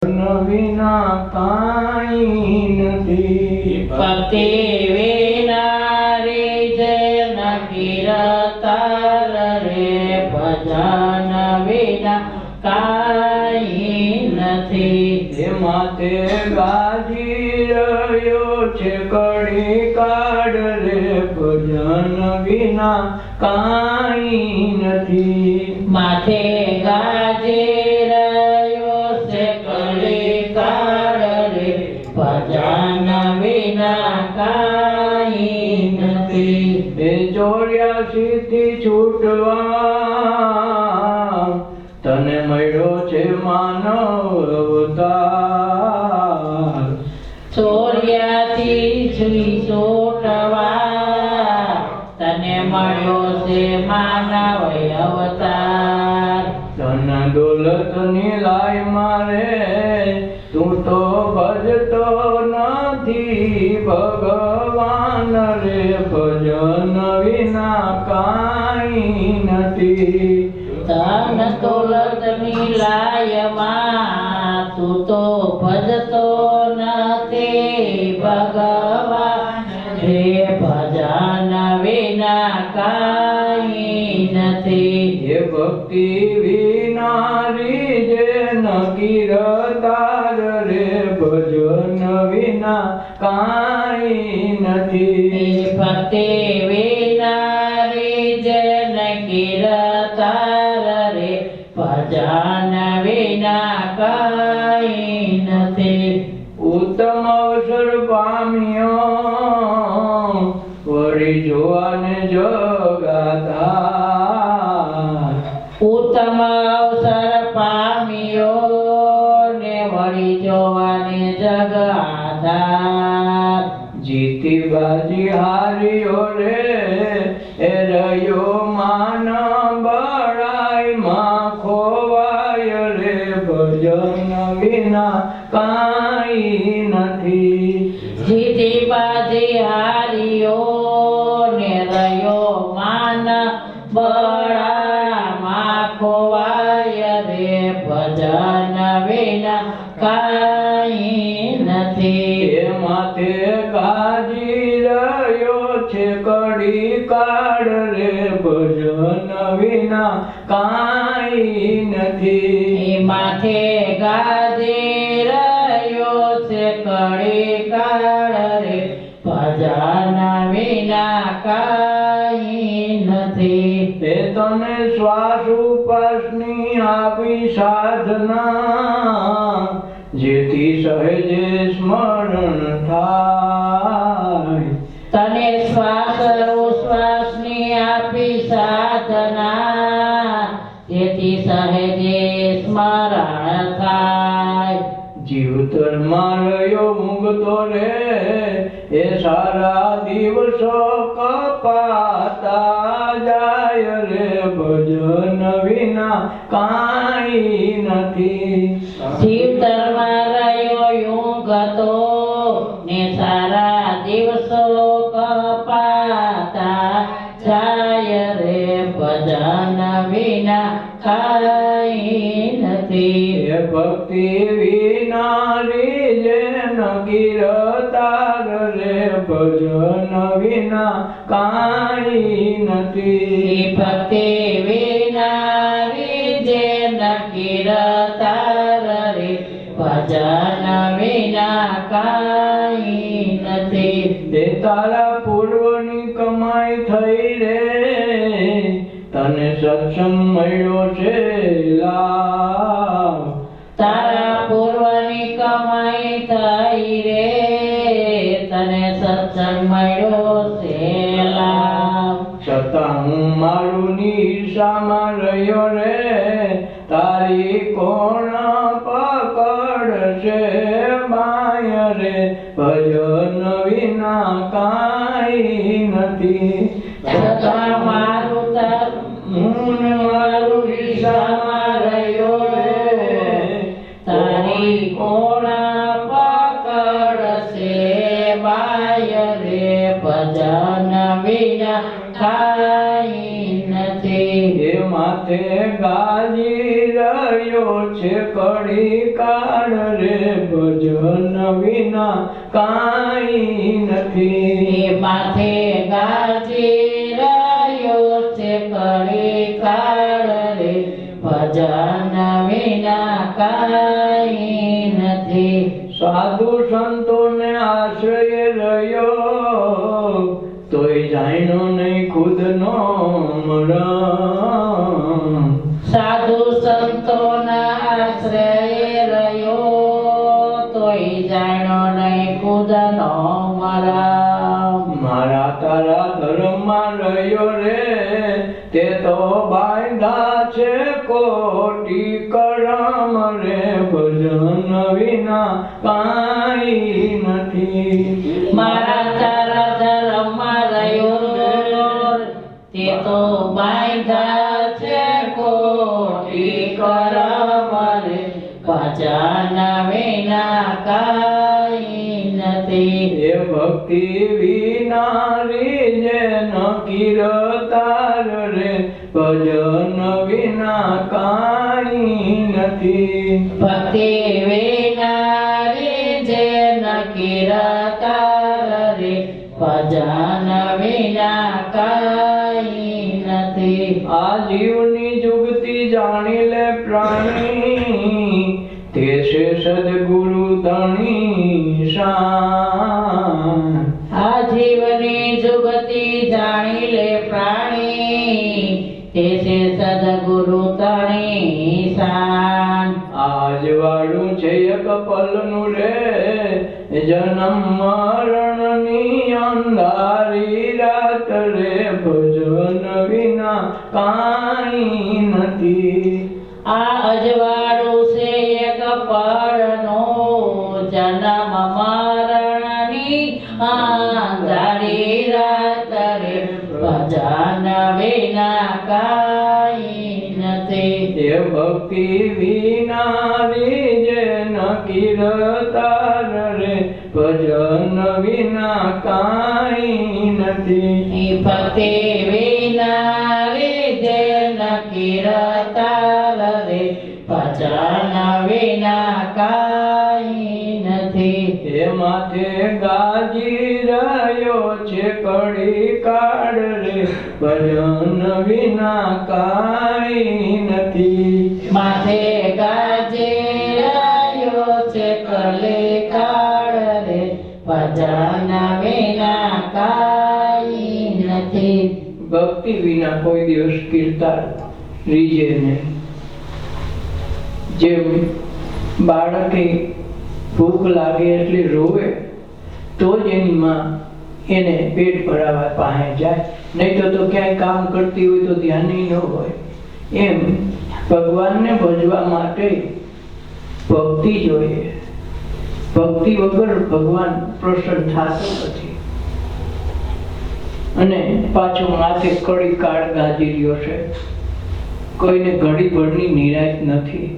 વિના કાંઈ નથી ભક્તિ વિના રીજ નથી રતાર રે ભજન વિના કાંઈ નથી માથે ગાજી રહ્યો છે કડી કાઢ રે ભજન વિના કાંઈ નથી માથે ગાજી રહ્યો છે કડી કાઢ રે ભજન વિના કાંઈ નથી એ 84 થી છૂટવા તને મળ્યો છે માનવ અવતાર 84 થી છૂટવા તને મળ્યો છે માનવ અવતાર ધન દોલત ની લાય મારે તું તો ભજતો નથી ભગવાન રે ભજન વિના કાંઈ નથી ધન દોલત ની લાયમાં તું તો ભજતો નથી ભગવાન રે ભજન વિના કાંઈ નથી એ ભક્તિ વિનારી જે નકીરતાર રે ભજન વિના કાંઈ નથી ભક્તિ વિનારી જન કીર્તાર રે ભજન વિના કાંઈ નથી ઉત્તમ અવસર પામ્યો વળી જોવાને જગાતા ઉત્તમ અવસર પામ્યો ને વળી જોવાને જગ આધાર જીતી બાજી હાર્યો રે એ રહ્યો માન બળાઈ માં ખોવાય રે ભજન વિના કાંઈ નથી જીતી બાજી હાર્યો ને રહ્યો માન બળામાં ખોવાય રે ભજન વિના કાંઈ નથી એ માથે ગાજી રહ્યો છે કડી કાઢ રે ભજન વિના કાંઈ નથી માથે ગાજી રહ્યો છે કડી કાળ રે ભજન વિના કાંઈ નથી એ તને શ્વાસ ઉપાસની આવી સાધના જેથી સહેજે સ્મરણ થાય તને શ્વાસ ઉશ્વાસની આપી સાધના જેથી સહેજે સ્મરણ થાય જીવતરમાં રહ્યો મૂંગતો રે એ સારા દિવસો કપાતા જાય રે ભજન વિના કાંઈ નથી જીવતરમાં રહ્યો ઊંઘતો ને સારા દિવસો કપાતા જાય રે ભજન વિના કાંઈ નથી એ ભક્તિ વિનારી જે નકીરતાર રે ભજન વિના કાંઈ નથી ભક્તિ વિનારી જે નકીરતાર રે ભજન વિના કાંઈ નથી તે તારા પૂર્વની કમાઈ થઈ રે તને સત્સંગ મળ્યો છે લાભ તારા પૂર્વની કમાઈ થઈ રે તને સત્સંગ મળ્યો છે લાભ છતાં હું મારું નિશામાં રહ્યો રે તારી કોણ પકડશે માય રે ભજન વિના કાંઈ નથી છતાં મારું હું મારું નિશામાં રહ્યો રે તારી કોણ પકડશે બાય રે ભજન વિના કાંઈ નથી એ માથે ગાજી રહ્યો રહ્યો છે કડી કાળ રે ભજન વિના કાંઈ નથી માથે ગાજી રહ્યો છે કડી કાળ રે ભજન વિના કાંઈ નથી સાધુ સંતોને આશ્રય રહ્યો તોય જાણ્યો નહીં ખુદનો મરણ સાધુ સંતોના આશ્રય રહ્યો તોય જાણ્યો નહીં ખુદનો મરણ મારા તારા ધર્મમાં રહ્યો રે તે તો બાંધા છે કોટી કરમ રે ભજન વિના કાંઈ નથી મારા તારા ધર્મમાં રહ્યો તે તો બાંધા છે કોટી કરમ રે ભજન વિના કાંઈ નથી એ ભક્તિ વિનારી જે ન કીર્તાર રે ભજન વિના કાંઈ નથી ભક્તિ વિના રે જે ન કીર્તાર રે ભજન વિના કાંઈ નથી આ જીવની જુગતી જાણી લે પ્રાણી તે છે સદગુરુ ધણી શાન આ જીવની જુગતી જાણી લે પ્રાણી તે છે સદગુરુ તણી શાન આજ વાળું છે એક પલનું રે જન્મ મરણની અંધારી રાત રે ભજન વિના કાંઈ નથી આ અજવાળું છે એક પળનો જન્મ મરણની અંધારી રાત રે ભજન વિના કાંઈ નથી એ ભક્તિ વિનારી જે ન કીર્તાર રે ભજન વિના કાંઈ નથી ભક્તિ વિના રે જે ન કીર્તાર રે ભજન વિના કાંઈ નથી એ માથે ગાજી રહ્યો છે કડી કાળ રે ભજન વિના કાંઈ નથી માથે ગાજે આવ્યો છે કલે કાળ રે ભજન વિના કાંઈ નથી ભક્તિ વિના કોઈ દિવસ કીર્તાર રીજે નહીં જેમ બાળકે ભૂખ લાગે એટલે રોવે તો જ એની માં એને પેટ ભરાવા પાસે જાય, નહીં તો ક્યાંય કામ કરતી હોય તો ધ્યાન ન હોય. એમ ભગવાનને ભજવા માટે ભક્તિ જોઈએ. ભક્તિ વગર ભગવાન પ્રસન્ન થતો નથી. અને પાછો માથે કડી કાળ ગાજી રહ્યો છે. કોઈને ઘડી ભરની નિરાશ નથી.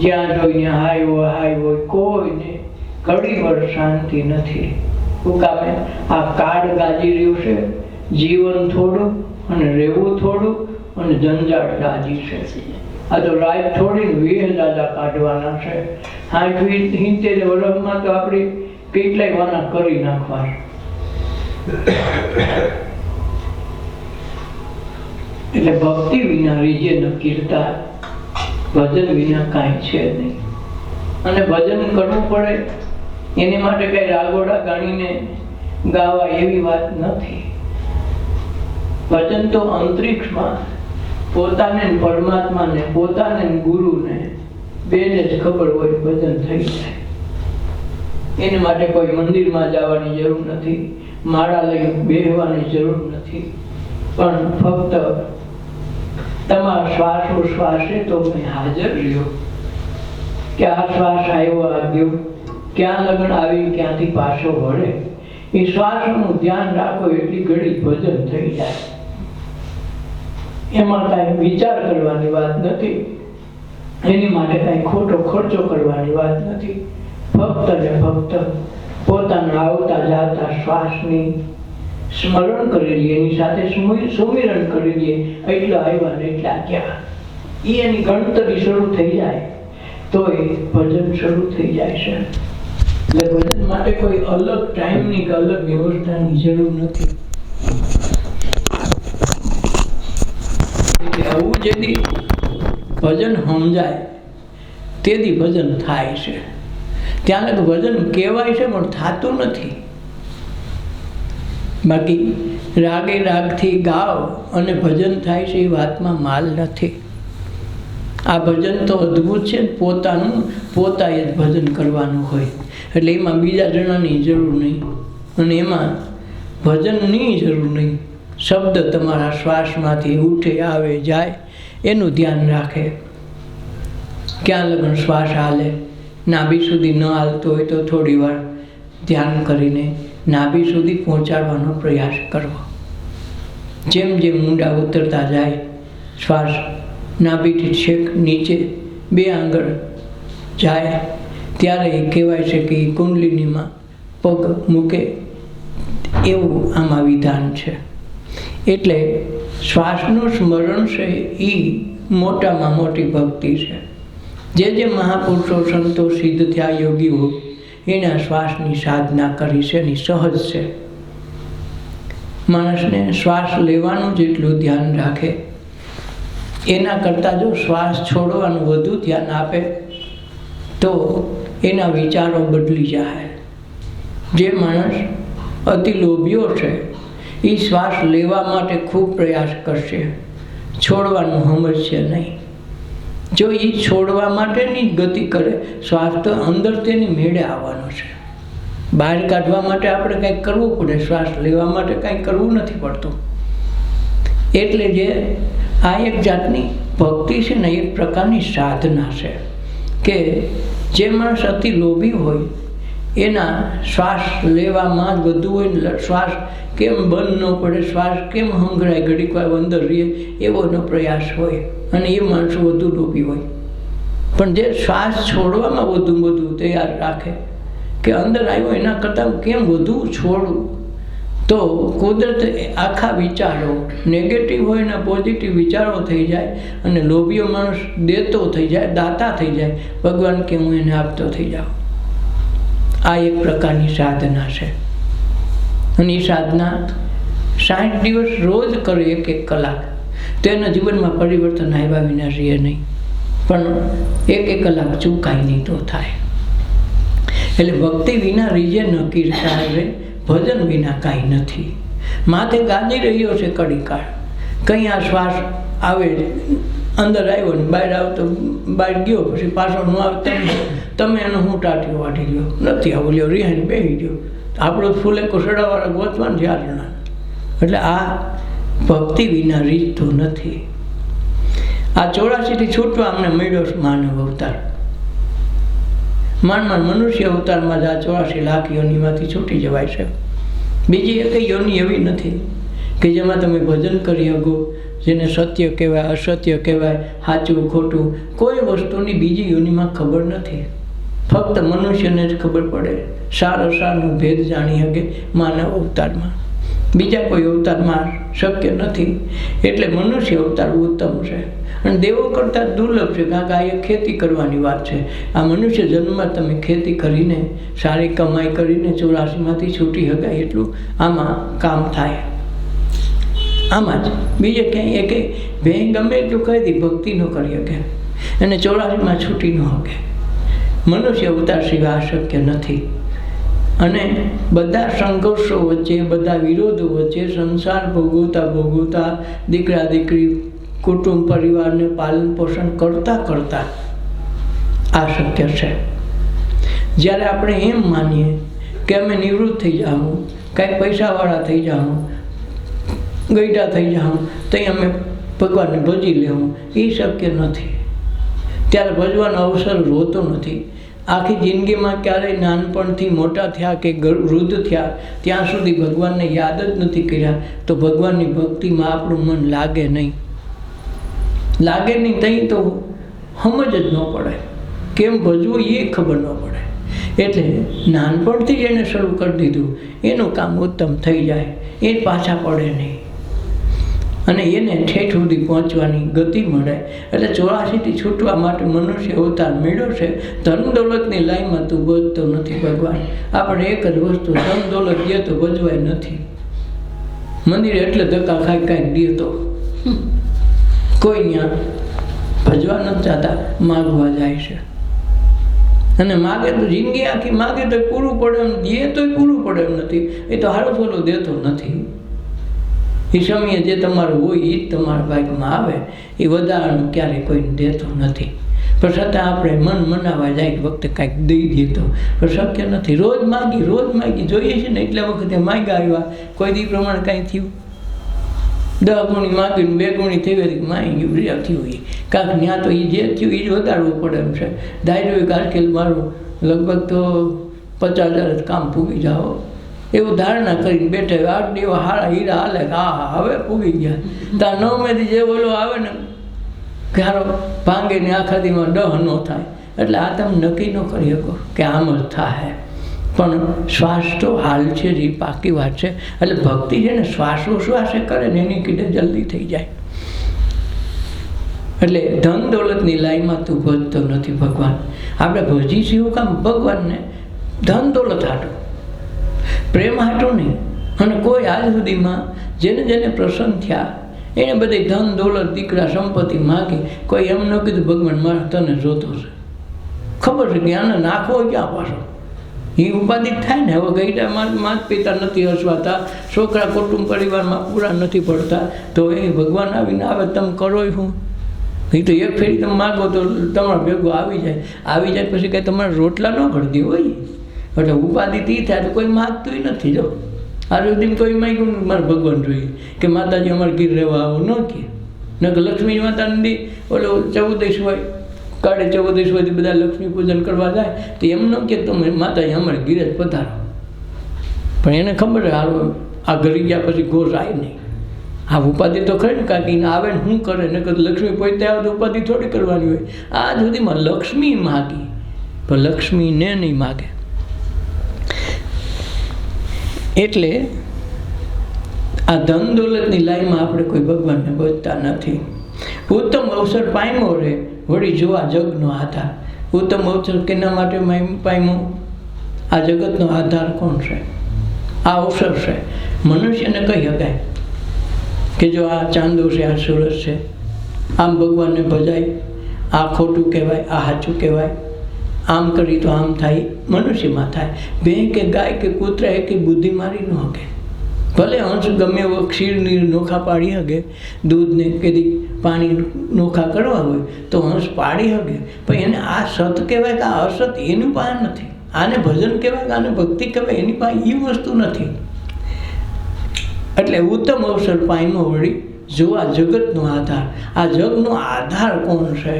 જ્યાં જોઈએ હાય હોય કોઈને ઘડી ભર શાંતિ નથી. શું કામે આ કાળ ગાજી રહ્યું છે. જીવન થોડું અને રહેવું થોડું અને જંજાળ ગાજી છે. આ તો રાત થોડી 20,000 કાઢવાના છે. 60-70 વર્ષમાં તો આપણે કેટલાય વાના કરી નાખવા. એટલે ભક્તિ વિના રીજે ન કીર્તા, ભજન વિના કાંઈ છે નહીં. અને ભજન કરવું પડે એની માટે કઈ રાગોડા ગાણીને ગાવા એવી વાત નથી. ભજન તો અંતરિક્ષમાં પોતાને પરમાત્માને, પોતાને ગુરુને બેને જ ખબર હોય ભજન થઈ જાય. એની માટે કોઈ મંદિરમાં જવાની જરૂર નથી, માળા લઈ બેહવાની જરૂર નથી. પણ ફક્ત તમારા શ્વાસોશ્વાસે તો હાજર રહ્યો કે આ શ્વાસ આવ્યો આ ગયો, ક્યાં લગ્ન આવી ક્યાંથી પાછો વળે. એ શ્વાસનું ધ્યાન રાખો એટલી ઘડી ભજન થઈ જાય. એમાં કાંઈ વિચાર કરવાની વાત નથી. એની માટે કાંઈ ખોટો ખર્ચો કરવાની વાત નથી. ફક્ત ને ફક્ત પોતાના આવતા જાતા શ્વાસની સ્મરણ કરી લઈએ, એની સાથે સુમિરણ કરી લઈએ. એટલા આવ્યા ને એટલા ગયા. એ એની ગણતરી શરૂ થઈ જાય તો એ ભજન શરૂ થઈ જાય છે. એટલે ભજન માટે કોઈ અલગ ટાઈમની કે અલગ વ્યવસ્થાની જરૂર નથી. એટલે આવું જેથી ભજન સમજાય તેથી ભજન થાય છે. ત્યાં લગ ભજન કહેવાય છે પણ થતું નથી. બાકી રાગે રાગથી ગાવ અને ભજન થાય છે એ વાતમાં માલ નથી. આ ભજન તો અદ્ભુત છે. પોતાનું પોતાએ જ ભજન કરવાનું હોય એટલે એમાં બીજા જણાની જરૂર નહીં અને એમાં ભજનની જરૂર નહીં. શબ્દ તમારા શ્વાસમાંથી ઉઠે આવે જાય એનું ધ્યાન રાખે. ક્યાં લગન શ્વાસ હાલે, નાભી સુધી ન હાલતો હોય તો થોડી વાર ધ્યાન કરીને નાભી સુધી પહોંચાડવાનો પ્રયાસ કરવો. જેમ જેમ ઊંડા ઉતરતા જાય શ્વાસ નાભીથી છેક નીચે 2 આંગળ જાય ત્યારે એ કહેવાય છે કે એ કુંડલિનીમાં પગ મૂકે એવું આમાં વિધાન છે. એટલે શ્વાસનું સ્મરણ છે એ મોટામાં મોટી ભક્તિ છે. જે મહાપુરુષો સંતો સિદ્ધ થયા યોગીઓ એના શ્વાસની સાધના કરી છે એની સહજ છે. માણસને શ્વાસ લેવાનું જેટલું ધ્યાન રાખે એના કરતાં જો શ્વાસ છોડવાનું વધુ ધ્યાન આપે તો એના વિચારો બદલી જાય. જે માણસ અતિ લોભીઓ છે એ શ્વાસ લેવા માટે ખૂબ પ્રયાસ કરશે, છોડવાનું સમજશે નહીં. જો એ છોડવા માટેની જ ગતિ કરે શ્વાસ તો અંદર તેની મેળે આવવાનો છે. બહાર કાઢવા માટે આપણે કંઈક કરવું પડે, શ્વાસ લેવા માટે કંઈ કરવું નથી પડતું. એટલે જે આ એક જાતની ભક્તિ છે ને એક પ્રકારની સાધના છે કે જે માણસ અતિ લોભી હોય એના શ્વાસ લેવામાં જ વધુ હોય ને શ્વાસ કેમ બંધ ન પડે, શ્વાસ કેમ હંગરાય ઘડીક વાર અંદર રહે એવો એનો પ્રયાસ હોય અને એ માણસો વધુ લોભી હોય. પણ જે શ્વાસ છોડવામાં વધુ તૈયાર રાખે કે અંદર આવ્યો એના કરતાં કેમ વધુ છોડવું, તો કુદરત આખા વિચારો નેગેટિવ હોય ને પોઝિટિવ વિચારો થઈ જાય અને લોભીઓ માણસ દેતો થઈ જાય, દાતા થઈ જાય. ભગવાન કે હું એને આપતો થઈ જાઉં. આ એક પ્રકારની સાધના છે અને એ સાધના 60 દિવસ રોજ કરે 1 કલાક તો એના જીવનમાં પરિવર્તન આવ્યા વિના રહે નહીં. પણ 1 કલાક ચૂકાય નહીં તો થાય. એટલે ભક્તિ વિના રીજે ન કીર્તા રે, ભજન વિના કાંઈ નથી. માથે ગાજી રહ્યો છે કડીકાળ, કંઈ આ શ્વાસ આવે અંદર આવ્યો ને બહાર આવતો બહાર ગયો પછી પાછો ન આવે તમે એનો હું ટાટીઓ વાટી ગયો નથી આવું લ્યો રિહાઈને બેસી ગયો. આપણો ફૂલે કોસડાવાળા ગોતવાનું 4 જણા. એટલે આ ભક્તિ વિના રીત તો નથી. આ 84થી છૂટવા અમને મળ્યો માનવ અવતાર. માંડ મનુષ્ય અવતારમાં જ આ 84 લાખ યોનિમાંથી છૂટી જવાય છે. બીજી એકેય યોનિ એવી નથી કે જેમાં તમે ભજન કરી શકો, જેને સત્ય કહેવાય અસત્ય કહેવાય, સાચું ખોટું કોઈ વસ્તુની બીજી યોનિમાં ખબર નથી. ફક્ત મનુષ્યને જ ખબર પડે, સાર અસારનો ભેદ જાણી શકે માનવ અવતારમાં. બીજા કોઈ અવતારમાં શક્ય નથી. એટલે મનુષ્ય અવતાર ઉત્તમ છે અને દેવો કરતાં દુર્લભ છે. કારણ કે આ એક ખેતી કરવાની વાત છે. આ મનુષ્ય જન્મમાં તમે ખેતી કરીને સારી કમાઈ કરીને 84માંથી છૂટી શકાય એટલું આમાં કામ થાય. આમાં જ બીજે ક્યાંય એકે ભેં ગમે એટલું કહી દી ભક્તિ ન કરી શકે અને 84માં છૂટી ન શકે. મનુષ્ય અવતાર સિવાય અશક્ય નથી. અને બધા સંઘર્ષો વચ્ચે, બધા વિરોધો વચ્ચે સંસાર ભોગવતા દીકરા દીકરી કુટુંબ પરિવારને પાલન પોષણ કરતા આ શક્ય છે. જ્યારે આપણે એમ માનીએ કે અમે નિવૃત્ત થઈ જાઉં, કાંઈ પૈસાવાળા થઈ જાઉં, ગઈઢા થઈ જાઉં તો અમે ભગવાનને ભજી લેવું, એ શક્ય નથી. ત્યારે ભજવાનો અવસર હોતો નથી. આખી જિંદગીમાં ક્યારેય નાનપણથી મોટા થયા કે વૃદ્ધ થયા ત્યાં સુધી ભગવાનને યાદ જ નથી કર્યા તો ભગવાનની ભક્તિમાં આપણું મન લાગે નહીં. લાગે નહીં તહીં તો સમજ જ ન પડે, કેમ ભજવું એ ખબર ન પડે. એટલે નાનપણથી જ એને શરૂ કરી દીધું એનું કામ ઉત્તમ થઈ જાય, એ પાછા પડે નહીં. અને એને ઠેઠ સુધી પહોંચવાની ગતિ મળે. એટલે 84થી છૂટવા માટે મનુષ્ય અવતાર મેળ્યો છે. ધન દોલતની લાઈનમાં તું ભજતો નથી ભગવાન. આપણે એક જ વસ્તુ, ધન દોલત દે તો ભજવાય નથી. મંદિરે એટલે ધક્કા ખાઈ કાંઈક દે તો કોઈ ત્યાં ભજવા નથી ચાહતા, માગવા જાય છે. અને માગે તો જિંદગી આખી માગે તો પૂરું પડે એમ, દે તોય પૂરું પડે એમ નથી. એ તો હારો થોડો દેતો નથી. એ સમયે જે તમારું હોય એ જ તમારા ભાગમાં આવે. એ વધારાનું ક્યારેય કોઈને દેતો નથી. પણ છતાં આપણે મન મનાવા જાય વખતે કાંઈક દઈ દઈએ તો પણ શક્ય નથી. રોજ માગી જોઈએ છે ને એટલા વખતે માગ્યા આવ્યા, કોઈ દી પ્રમાણે કાંઈ થયું. 10 ગુણી માગીને 2 ગુણી થઈ હોય માગી ગયું થયું. એ કાંક ત્યાં તો એ જે થયું એ જ વધારવું પડે એમ છે. ધાર્યું એક આજકાલ મારું લગભગ તો 50,000 જ કામ પૂગી જાઓ એવું ધારણા કરીને બેઠા. 8 દિવસ હારા હીરા હાલે કે હા હવે પૂગી ગયા. ત્યાં 9મેથી જે ઓલો આવે ને ક્યારો ભાંગે ને આખા દીમાં 10 ન થાય. એટલે આ તમે નક્કી ન કરી શકો કે આમ જ થાય. પણ શ્વાસ તો હાલ છે જ, એ પાકી વાત છે. એટલે ભક્તિ છે ને શ્વાસોશ્વાસે કરે ને એની કીધે જલ્દી થઈ જાય. એટલે ધન દોલતની લાઈનમાં તું ભજતો નથી ભગવાન. આપણે ભજી છીએ કામ ભગવાનને? ધન દોલત હાટું, પ્રેમ હાટું નહીં. અને કોઈ આજ સુધીમાં જેને પ્રસન્ન થયા એને બધી ધન દોલત દીકરા સંપત્તિ માગી, કોઈ એમ ન કીધું ભગવાન મારે તને જોતો છે. ખબર છે કે આને નાખવો ક્યાં પાછો, એ ઉપાધિ થાય ને. હવે ગઈડા માતા પિતા નથી હસવાતા, છોકરા કુટુંબ પરિવારમાં પૂરા નથી પડતા, તો એ ભગવાન આવીને આવે તમે કરો શું? એ તો એક ફેરી તમે માગો તો તમારા ભેગો આવી જાય પછી કંઈ તમારા રોટલા ન ઘડતી હોય. એટલે ઉપાધિ તી થાય તો કોઈ માગતું નથી. જો આ સુધી કોઈ માગ્યું મારે ભગવાન જોઈએ કે માતાજી અમારે ગીર રહેવા આવો ન કે લક્ષ્મી માતાની ઓલો 14 હોય, કાળે 14 હોય બધા લક્ષ્મી પૂજન કરવા જાય તો એમ ન કે તમે માતાજી અમારે ગીરે જ પધારો. પણ એને ખબર હારો આ ઘરી ગયા પછી ઘોષ આવે નહીં. આ ઉપાધિ તો ખરી ને કાકીને આવે ને શું કરે ને કદાચ લક્ષ્મી પોતે આવે તો ઉપાધિ થોડી કરવાની હોય. આ સુધીમાં લક્ષ્મી માગી પણ લક્ષ્મીને નહીં માગે. એટલે આ ધન દોલતની લાઈનમાં આપણે કોઈ ભગવાનને ભજતા નથી. ઉત્તમ અવસર પામ્યો રે વળી જોવા જગનો આધાર. ઉત્તમ અવસર કેના માટે પામ્યો? આ જગતનો આધાર કોણ છે? આ અવસર છે. મનુષ્યને કહી શકાય કે જો આ ચાંદો છે, આ સૂરજ છે, આમ ભગવાનને ભજાય, આ ખોટું કહેવાય, આ સાચું કહેવાય, આમ કરી તો આમ થાય, મનુષ્યમાં થાય. ભેં કે ગાય કે કૂતરા કે બુદ્ધિ મારી ન શકે. ભલે હંસ ગમે એવો ક્ષીરની નોખા પાડી શકે, દૂધને કેદી પાણી નોખા કરવા હોય તો હંસ પાડી શકે, પણ એને આ સત કહેવાય કે આ અસત એની પાસે નથી. આને ભજન કહેવાય કે આને ભક્તિ કહેવાય એની પાસે એ વસ્તુ નથી. એટલે ઉત્તમ અવસર પામ્યો વળી જોવા જગતનો આધાર. આ જગનો આધાર કોણ છે?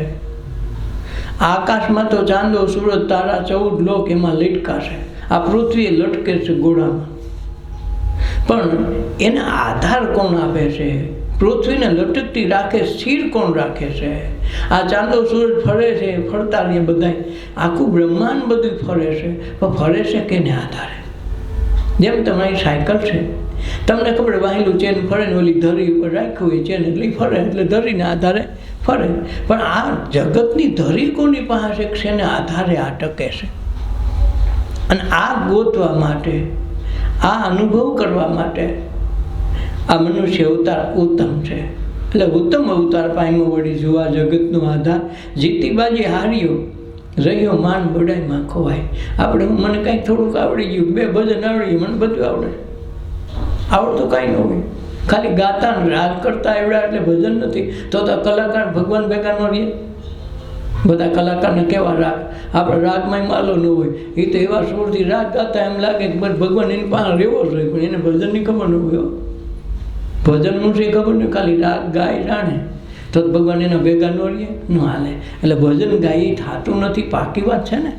આકાશમાં તો ચાંદો સૂરજ તારા 14 લોક એમાં લટકાશે. આ પૃથ્વી લટકે છે ગોળામાં, પણ એને આધાર કોણ આપે છે? પૃથ્વીને લટકતી રાખે, સ્થિર કોણ રાખે છે? આ ચાંદો સૂરજ ફરે છે, ફરતા ને બધાય આખું બ્રહ્માંડ બધું ફરે છે, પણ ફરે છે કેને આધારે? જેમ તમારી સાયકલ છે, તમને ખબર વાહેલું ચેન ફરે ને ઓલી ધરી ઉપર રાખ્યું હોય ચેન એટલે ફરે, એટલે ધરીને આધારે ફરે. પણ આ જગતની ધરી કોની પાસે છે? શેને આધારે આ ટકે છે? અને આ ગોતવા માટે, આ અનુભવ કરવા માટે આ મનુષ્ય અવતાર ઉત્તમ છે. એટલે ઉત્તમ અવતાર પામ્યો વળી જોવા જગતનો આધાર. જીતી બાજી હાર્યો રહ્યો માન બડાઈમાં ખોવાય. આપણે મને કંઈક થોડુંક આવડી ગયું, 2 ભજન આવડી ગયું, મને બધું આવડે. આવડતું કાંઈ ન હોય, ખાલી ગાતા રાગ કરતા આવડ્યા એટલે ભજન નથી. તો કલાકાર ભગવાન ભેગા ન રહીએ. બધા કલાકારને કેવા રાગ, આપણે રાગમાં માલો ન હોય, એ તો એવા સુરથી રાગ ગાતા એમ લાગે કે બસ ભગવાન એની પાસે રહેવો જોઈએ, પણ એને ભજનની ખબર ન હોય. ભજનનું છે ખબર નહીં, ખાલી રાગ ગાય જાણે તો ભગવાન એના ભેગા ન રહીએ, ન હાલે. એટલે ભજન ગાય થતું નથી, પાકી વાત છે ને.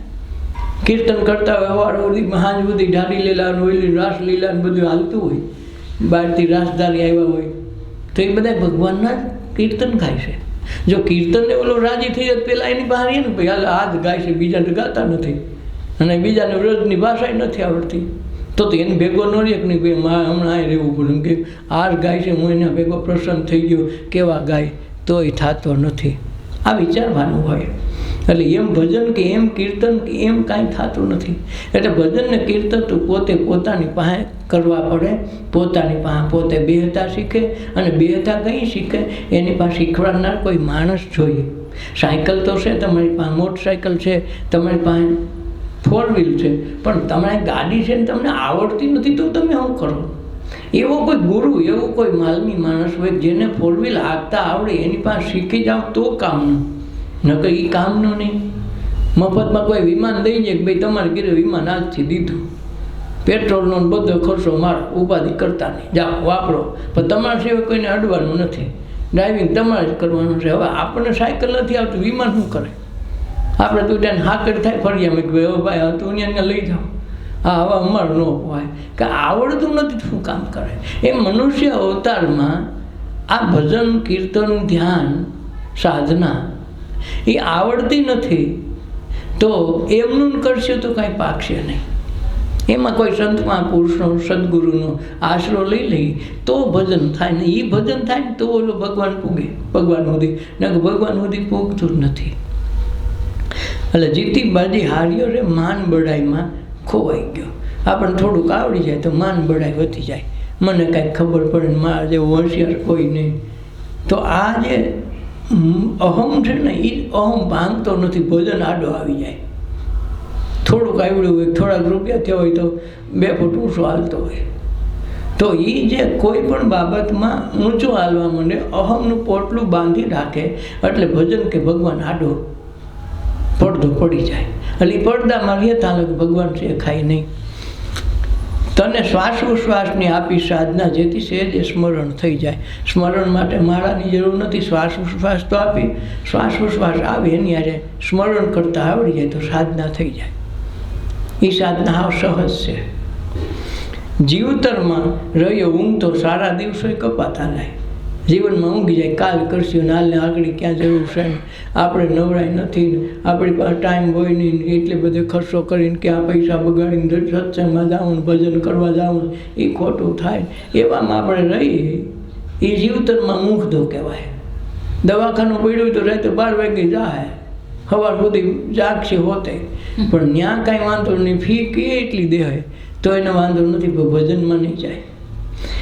કીર્તન કરતા હોય સવાર સુધી સાંજ સુધી ઢાળી લીલા ઓલી રાસ લીલા બધું હાલતું હોય, બહારથી રાસધારી આવ્યા હોય તો એ બધા ભગવાનના જ કીર્તન ગાય છે. જો કીર્તનને ઓલો રાજી થઈ જાય પેલા એની બહાર ને ભાઈ હાલ આ જ ગાય છે, બીજાને ગાતા નથી, અને બીજાને વ્રજની ભાષા નથી આવડતી, તો એને ભેગો ન રહે કે નહીં ભાઈ મારે હમણાં અહીં રહેવું પડે એમ કે આ ગાય છે હું એના ભેગો પ્રસન્ન થઈ ગયો કેવા ગાય તોય થતો નથી. આ વિચારવાનું હોય. એટલે એમ ભજન કે એમ કીર્તન કે એમ કાંઈ થતું નથી. એટલે ભજન ને કીર્તન તો પોતે પોતાની પાસે કરવા પડે, પોતાની પાસે પોતે બેહતા શીખે, અને બેહતા કઈ શીખે એની પાસે શીખવાડનાર કોઈ માણસ જોઈએ. સાયકલ તો છે તમારી પાસે, મોટરસાયકલ છે તમારી પાસે, 4 વ્હીલ છે, પણ તમારી ગાડી છે ને તમને આવડતી નથી તો તમે શું કરો? એવો કોઈ ગુરુ, એવો કોઈ માલમી માણસ હોય જેને 4 વ્હીલ હાંકતા આવડે એની પાસે શીખી જાઓ તો કામનું, નકર એ કામનું નહીં. મફતમાં કોઈ વિમાન દઈ જાય કે ભાઈ તમારે ઘરે વિમાન આજથી દીધું, પેટ્રોલનો બધો ખર્ચો મારો, ઉપાધિ કરતા નહીં, જાઓ વાપરો, પણ તમારા સિવાય કોઈને અડવાનું નથી, ડ્રાઇવિંગ તમારે જ કરવાનું છે. હવે આપણને સાયકલ નથી આવતું, વિમાન શું કરે? આપણે તો ત્યાં હાકડ થાય ફરિયામાં કે ભાઈ હવે ભાઈ તું અહીંયા લઈ જાઓ, હા હવે અમારે ન હોય કે આવડતું નથી શું કામ કરે? એ મનુષ્ય અવતારમાં આ ભજન કીર્તન ધ્યાન સાધના એ આવડતી નથી તો એમનું કરશે તો કાંઈ પાકશે નહીં. એમાં કોઈ સંત મહાપુરુષનો સદગુરુનો આશરો લઈ લઈ તો ભજન થાય ને, એ ભજન થાય ને તો ઓલો ભગવાન પૂગે, ભગવાન સુધી, ને ભગવાન સુધી પૂગતું જ નથી. એટલે જીતી બાજી હાર્યો રે માન બડાઈમાં ખોવાઈ ગયો. આપણને થોડુંક આવડી જાય તો માન બડાઈ વધી જાય, મને કાંઈક ખબર પડે ને મારા જેવું હોશિયાર કોઈ નહીં. તો આ જે અહમ છે ને એ અહમ ભાંગતો નથી, ભજન આડો આવી જાય. થોડુંક આવડ્યું હોય, થોડાક રૂપિયા થયા હોય તો 2 ફૂટ ઊંચો હાલતો હોય. તો એ જે કોઈ પણ બાબતમાં ઊંચું હાલવા માંડે, અહમનું પોટલું બાંધી રાખે એટલે ભજન કે ભગવાન આડો પડદો પડી જાય. એટલે એ પડદામાં રહેતા ભગવાન છે ખાય નહીં. તને શ્વાસોશ્વાસની આપી સાધના જેથી સહેજ સ્મરણ થઈ જાય. સ્મરણ માટે માળાની જરૂર નથી, શ્વાસોશ્વાસ તો આપી, શ્વાસોશ્વાસ આવે એની હારે સ્મરણ કરતાં આવડી જાય તો સાધના થઈ જાય. એ સાધના હાવ સહજ છે. જીવતરમાં રહ્યો ઊંઘ તો સારા દિવસો કપાતા જાય. જીવનમાં ઊંઘી જાય, કાલ કરશું, હાલને આગળ ક્યાં જરૂર છે, આપણે નવરાય નથી, આપણી પાસે ટાઈમ હોય નહીં, એટલે બધે ખર્ચો કરીને ક્યાં પૈસા બગાડીને સત્સંગમાં જાઉં, ભજન કરવા જાઉં, એ ખોટું થાય. એવામાં આપણે રહીએ એ જીવતરમાં ઊંઘતો કહેવાય. દવાખાનું પડ્યું તો રાતે 12 વાગે જાય, સવાર સુધી જાગશે હોતે, પણ ત્યાં કાંઈ વાંધો નહીં, ફી કે એટલી દેવાય તો એને વાંધો નથી, પણ ભજનમાં નહીં જાય.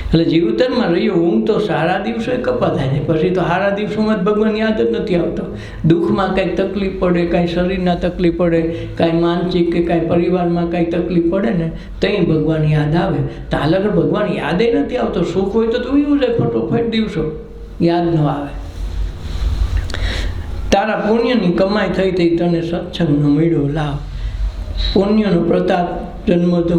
એટલે જીવતરમાં રહ્યો ઊંઘ તો સારા દિવસો કપાતા જાય, પછી તો સારા દિવસોમાં જ ભગવાન યાદ જ નથી આવતો. દુઃખમાં કાંઈક તકલીફ પડે, કાંઈ શરીરના તકલીફ પડે, કાંઈ માનસિક કે કાંઈ પરિવારમાં કાંઈ તકલીફ પડે ને ત્યાં ભગવાન યાદ આવે. તાલ આગળ ભગવાન યાદે નથી આવતો. સુખ હોય તો એવું જાય ફટોફટ દિવસો યાદ ન આવે. તારા પુણ્યની કમાઈ થઈ થઈ તને સત્સંગનો મેળો લાવ. પુણ્યનો પ્રતાપ જન્મ તો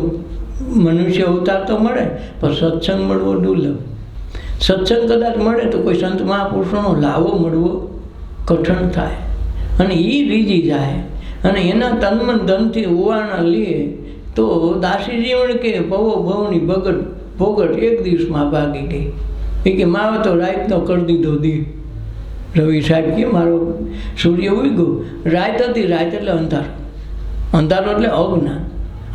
મનુષ્ય અવતાર તો મળે, પણ સત્સંગ મળવો દુર્લભ. સત્સંગ કદાચ મળે તો કોઈ સંત મહાપુરુષોનો લાવો મળવો કઠણ થાય, અને એ રીજી જાય, અને એના તનમન ધનથી ઓવાણા લે તો દાસી જીવન કે ભવો ભવની ભગત ભોગટ એક દિવસમાં ભાગી ગઈ. એ કે માવે તો રાતનો કરી દીધો દી. રવિ સાહેબ કે મારો સૂર્ય ઉગ્યો, રાત હતી, રાત એટલે અંધારો, અંધારો એટલે અજ્ઞાન.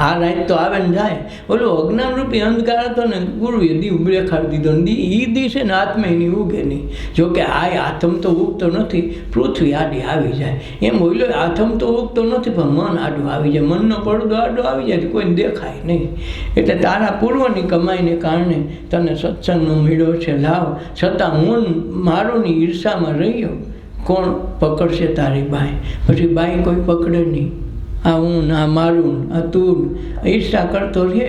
આ રાત તો આવે ને જાય, ઓલો અજ્ઞાન રૂપી અંધકાર હતો ને ગુરુએ દીવ દેખાડી દીધો ને એ દિવસે ને આત્મા એની ઉગે નહીં. જોકે આ આથમ તો ઉગતો નથી, પૃથ્વી આડી આવી જાય. એમ ઓલો આથમ તો ઉગતો નથી, પણ મન આડું આવી જાય, મનનો પડદો આડો આવી જાય, કોઈને દેખાય નહીં. એટલે તારા પૂર્વની કમાઈને કારણે તને સત્સંગનો મેળો છે લાવ, છતાં હું મારોની ઈર્ષામાં રહ્યો, કોણ પકડશે તારી બાઈ? પછી બાઈ કોઈ પકડે નહીં. આ હું આ મારું આ તું ઈર્ષા કરતો રહે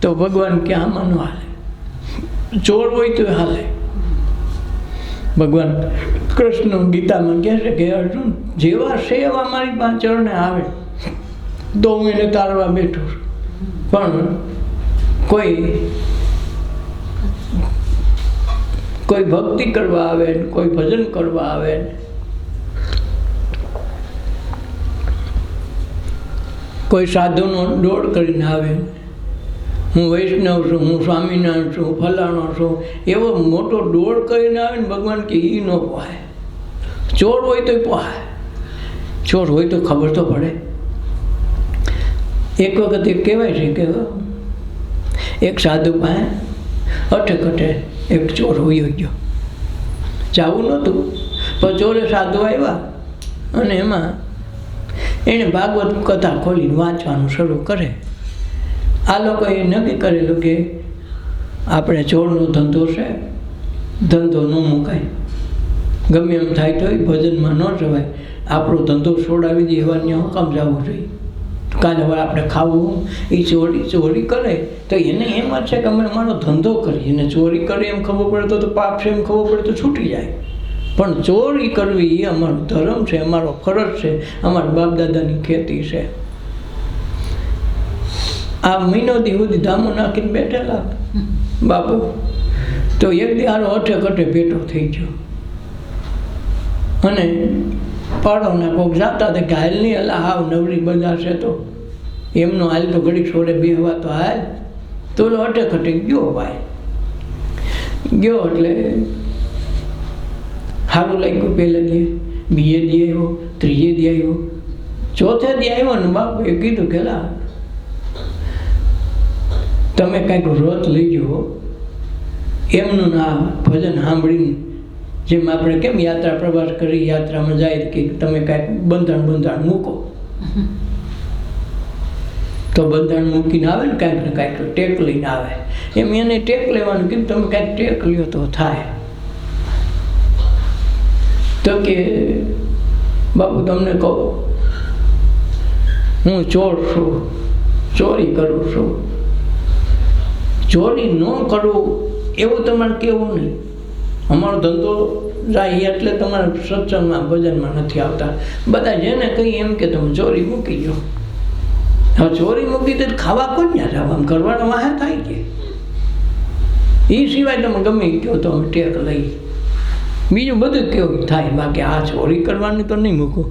તો ભગવાન ક્યાં આમાં ન હાલે. ચોર હોય તો હાલે. ભગવાન કૃષ્ણ ગીતામાં કહે છે કે અર્જુન જેવા છે એવા મારી પાસે ચરણે આવે તો હું એને તારવા બેઠો છું, પણ કોઈ ભક્તિ કરવા આવે, કોઈ ભજન કરવા આવે, કોઈ સાધુનો દોડ કરીને આવે, હું વૈષ્ણવ છું, હું સ્વામિનારાયણ છું, ફલાણો છું, એવો મોટો દોડ કરીને આવે ને ભગવાન કે એ ન પોહાય. ચોર હોય તો પોહાય, ચોર હોય તો ખબર તો પડે. એક વખત એ કહેવાય છે કે એક સાધુ પાસે અઠે એક ચોર હોઈ ગયો. જવું નહોતું પણ ચોરે સાધુ આવ્યા અને એમાં એણે ભાગવત કથા ખોલીને વાંચવાનું શરૂ કરે. આ લોકોએ નક્કી કરેલું કે આપણે ચોરનો ધંધો છે, ધંધો ન મુકાય, ગમે એમ થાય તોય ભજનમાં ન જવાય, આપણો ધંધો છોડાવી દે એવા ત્યાં કામ જવું જોઈએ. કાલે હવે આપણે ખાવું, એ ચોરી કરે તો એને એમ જ છે કે અમે અમારો ધંધો કરીએ, એને ચોરી કરે એમ ખબર પડે તો પાપ છે એમ ખબર પડે તો છૂટી જાય. પણ ચોરી કરવી એ અમારો ધર્મ છે, અમારો ફરજ છે, અમારા બાપ દાદાની ખેતી છે. આ મહિનો દી સુધી ધામો નાખીને બેઠેલા બાપુ તો એક દી આરો અઠે ભેટો થઈ ગયો અને પાડોના કોક જાતા હતા કે હાલ નહીં, અલા હાવ નવરી બજાર છે તો એમનો હાલ તો ઘડીક છોડે બેહવા તો હાલ. તો અઠે ગયો ભાઈ, ગયો એટલે સારું લાગ્યું. પહેલા દી, બીજે દી આવ્યો, ત્રીજે દી આવ્યો, ચોથે દી આવ્યો ને બાપુએ કીધું કે લા તમે કાંઈક વ્રત લઈ જવો, એમનું નામ ભજન સાંભળીને જેમ આપણે કેમ યાત્રા પ્રવાસ કરી, યાત્રામાં જાય કે તમે કાંઈક બંધાણ મૂકો તો બંધાણ મૂકીને આવે ને કાંઈક ને કાંઈક ટેક લઈને આવે, એમ એને ટેક લેવાનું કીધું. તમે કાંઈક ટેક લ્યો તો થાય. તો કે બાપુ તમને કહું, હું ચોર છું, ચોરી કરું છું. ચોરી ન કરવું એવું તમારે કહેવું નહીં. અમારો ધંધો જાય એટલે તમારે સત્સંગમાં ભજનમાં નથી આવતા. બધા જેને કહી એમ કે તમે ચોરી મૂકી દો. હવે ચોરી મૂકી તો ખાવા કોણ ના જાવ, આમ કરવાના વાહે થાય કે એ સિવાય તમે ગમે કહો તો અમે ટેક લઈ, બીજું બધું કેવું થાય. બાકી આ ચોરી કરવાની તો નહીં મૂકો.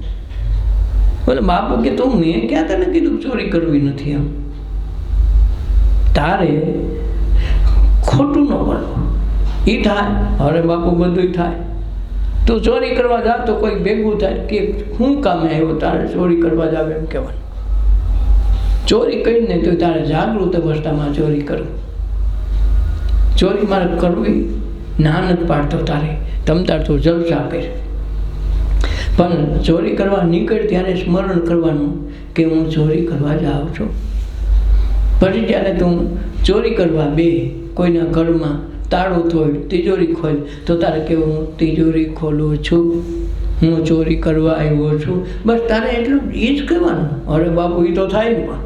બોલે બાપુ કે તું મેં ક્યાં તને કીધું ચોરી કરવી નથી? એમ તારે ખોટું ન કરવું એ થાય. અરે બાપુ બધું થાય. તું ચોરી કરવા જા તો કોઈ ભેગું થાય કે શું કામે આવ્યો તારે ચોરી કરવા જાવ એમ કહેવાનું. ચોરી કરીને તો તારે જાગૃત અવસ્થામાં ચોરી કરવું. ચોરી મારે કરવી ના નથી પાડતો તારે, તમતાર તું જલસા કર. પણ ચોરી કરવા નીકળ ત્યારે સ્મરણ કરવાનું કે હું ચોરી કરવા જાઉં છું. પછી જ્યારે તું ચોરી કરવા બે કોઈના ઘરમાં તાળું તોડ, તિજોરી ખોલ તો તારે કેવું હું તિજોરી ખોલું છું, હું ચોરી કરવા આવ્યો છું. બસ તારે એટલું એ જ કહેવાનું. અરે બાપુ એ તો થાય ને, પણ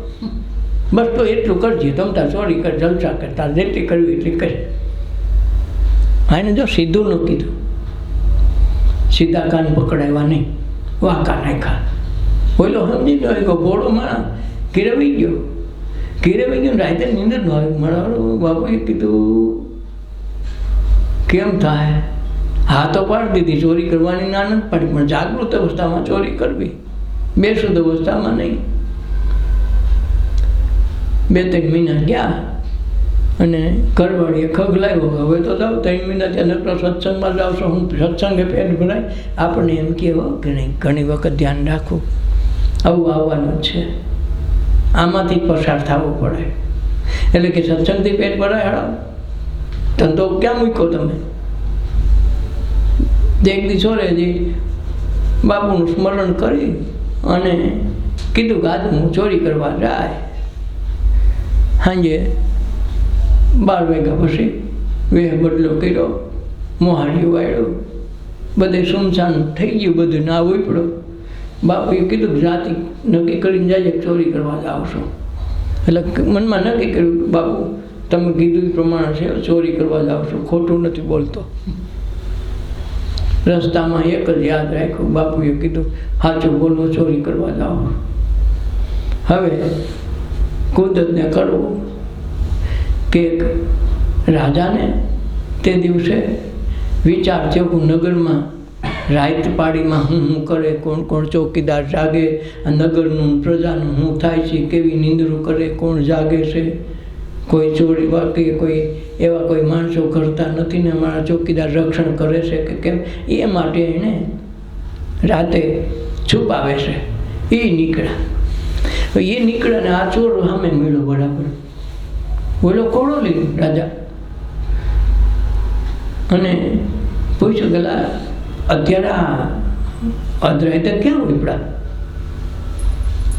બસ તો એટલું કરજે, તમ તાર ચોરી કર, જલસા કર, તાર જેટલી કરવી એટલી કર. આને જો સીધું ન કીધું, સીધા કાન પકડાવ્યા નહીં, વાંકા નાખ્યા. બોલો સમજી ગયો, ઘોડો માણા ઘેરવી ગયો રાતે નીંદર ન આવી. મારા બાપુએ કીધું કેમ થાય? હા તો પાડી દીધી, ચોરી કરવાની ના નથી પાડી, પણ જાગૃત અવસ્થામાં ચોરી કરવી, બેશુદ્ધ અવસ્થામાં નહીં. 2-3 મહિના ગયા અને ઘરવાળીએ ખગ લાવ્યો, હવે તો જાઓ 3 મહિના ત્યાં નકરો સત્સંગમાં જાવ છો, હું સત્સંગે પેટ ભરાય. આપણને એમ કહેવો કે નહીં, ઘણી વખત ધ્યાન રાખવું, આવું આવવાનું છે, આમાંથી પસાર થવું પડે. એટલે કે સત્સંગથી પેટ ભરાય હળાવ, ધંધો ક્યાં મૂક્યો તમે? એક દી છોરેજી બાપુનું સ્મરણ કરી અને કીધું કે આજે હું ચોરી કરવા જાય. સાંજે 12 વાગ્યા પછી વેહ બદલો કર્યો, મોહાડીઓ વાળ્યો, બધે સુમસાન થઈ ગયું, બધું ના ઉપડ્યો. બાપુએ કીધું કે જાતિ નક્કી કરીને જાય ચોરી કરવા જાવ છો. એટલે મનમાં નક્કી કર્યું કે બાપુ તમે કીધું એ પ્રમાણે છે, ચોરી કરવા જાવ છો, ખોટું નથી બોલતો. રસ્તામાં એક જ યાદ રાખ્યું, બાપુએ કીધું સાચું બોલો, ચોરી કરવા જાઓ. હવે કુદરતને કરવું કે રાજાને તે દિવસે વિચાર થયો કે નગરમાં રાત પાડીમાં હું કરે, કોણ કોણ ચોકીદાર જાગે, નગરનું પ્રજાનું શું થાય છે, કેવી નિંદરું કરે, કોણ જાગે છે, કોઈ ચોરી વાકે કોઈ એવા કોઈ માણસો કરતા નથી ને અમારા ચોકીદાર રક્ષણ કરે છે કે કેમ, એ માટે એને રાતે છુપાવે છે. એ નીકળ્યા ને આ ચોર સામે મળ્યો બરાબર. બોલો કોળો લીધો રાજા અને પૂછ્યું પેલા અત્યારે આ અધરાય તો ક્યાં ઉપડા?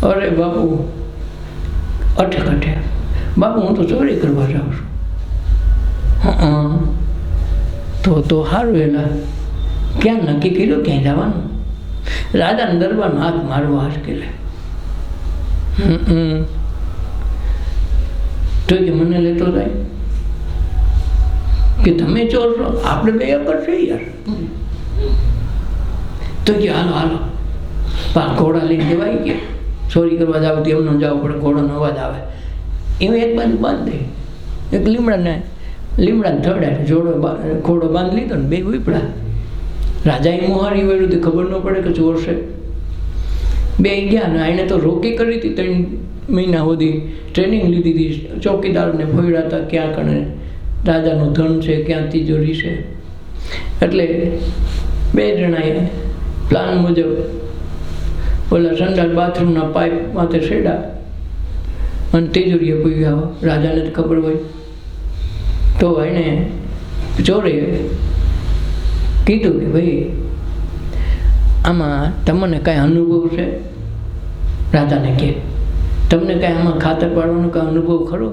અરે બાપુ અઠે કઠે બાપુ હું તો ચોરી કરવા જાઉં છું. તો સારું એલા ક્યાં નક્કી કર્યું ક્યાં જવાનું? રાજાને દરબારમાં હાથ મારવા હાશકેલે. તો કે મને લેતો જાય કે તમે ચોર છો, આપણે બે એક જ છે યાર. તો કે હાલો હાલો ઘોડા લઈને જવાય કે ચોરી કરવા જાવ તો એમનો જવું પડે, ઘોડાનો અવાજ આવે એમાં એક બાજુ બાંધી દે. એક લીમડાને થડે જોડો ઘોડો બાંધી લીધો ને બે ઉપડા. રાજાએ મોહારી વળ્યું તો ખબર ન પડે કે ચોર છે. બે ગયા ને એને તો રોકી કરી હતી 3 મહિના સુધી ટ્રેનિંગ લીધી હતી. ચોકીદારને ફોડ્યા હતા ક્યાં કણે રાજાનું ધન છે, ક્યાં તિજોરી છે. એટલે બે જણાએ પ્લાન મુજબ ઓલા સંડાસ બાથરૂમના પાઇપ માથે છેડા અને તિજોરીએ પૂગ્યા. રાજાને જ ખબર હોય. તો એને ચોરે કીધું કે ભાઈ આમાં તમને કાંઈ અનુભવ છે? રાજાને કહે તમને કાંઈ આમાં ખાતર પાડવાનો કાંઈ અનુભવ ખરો?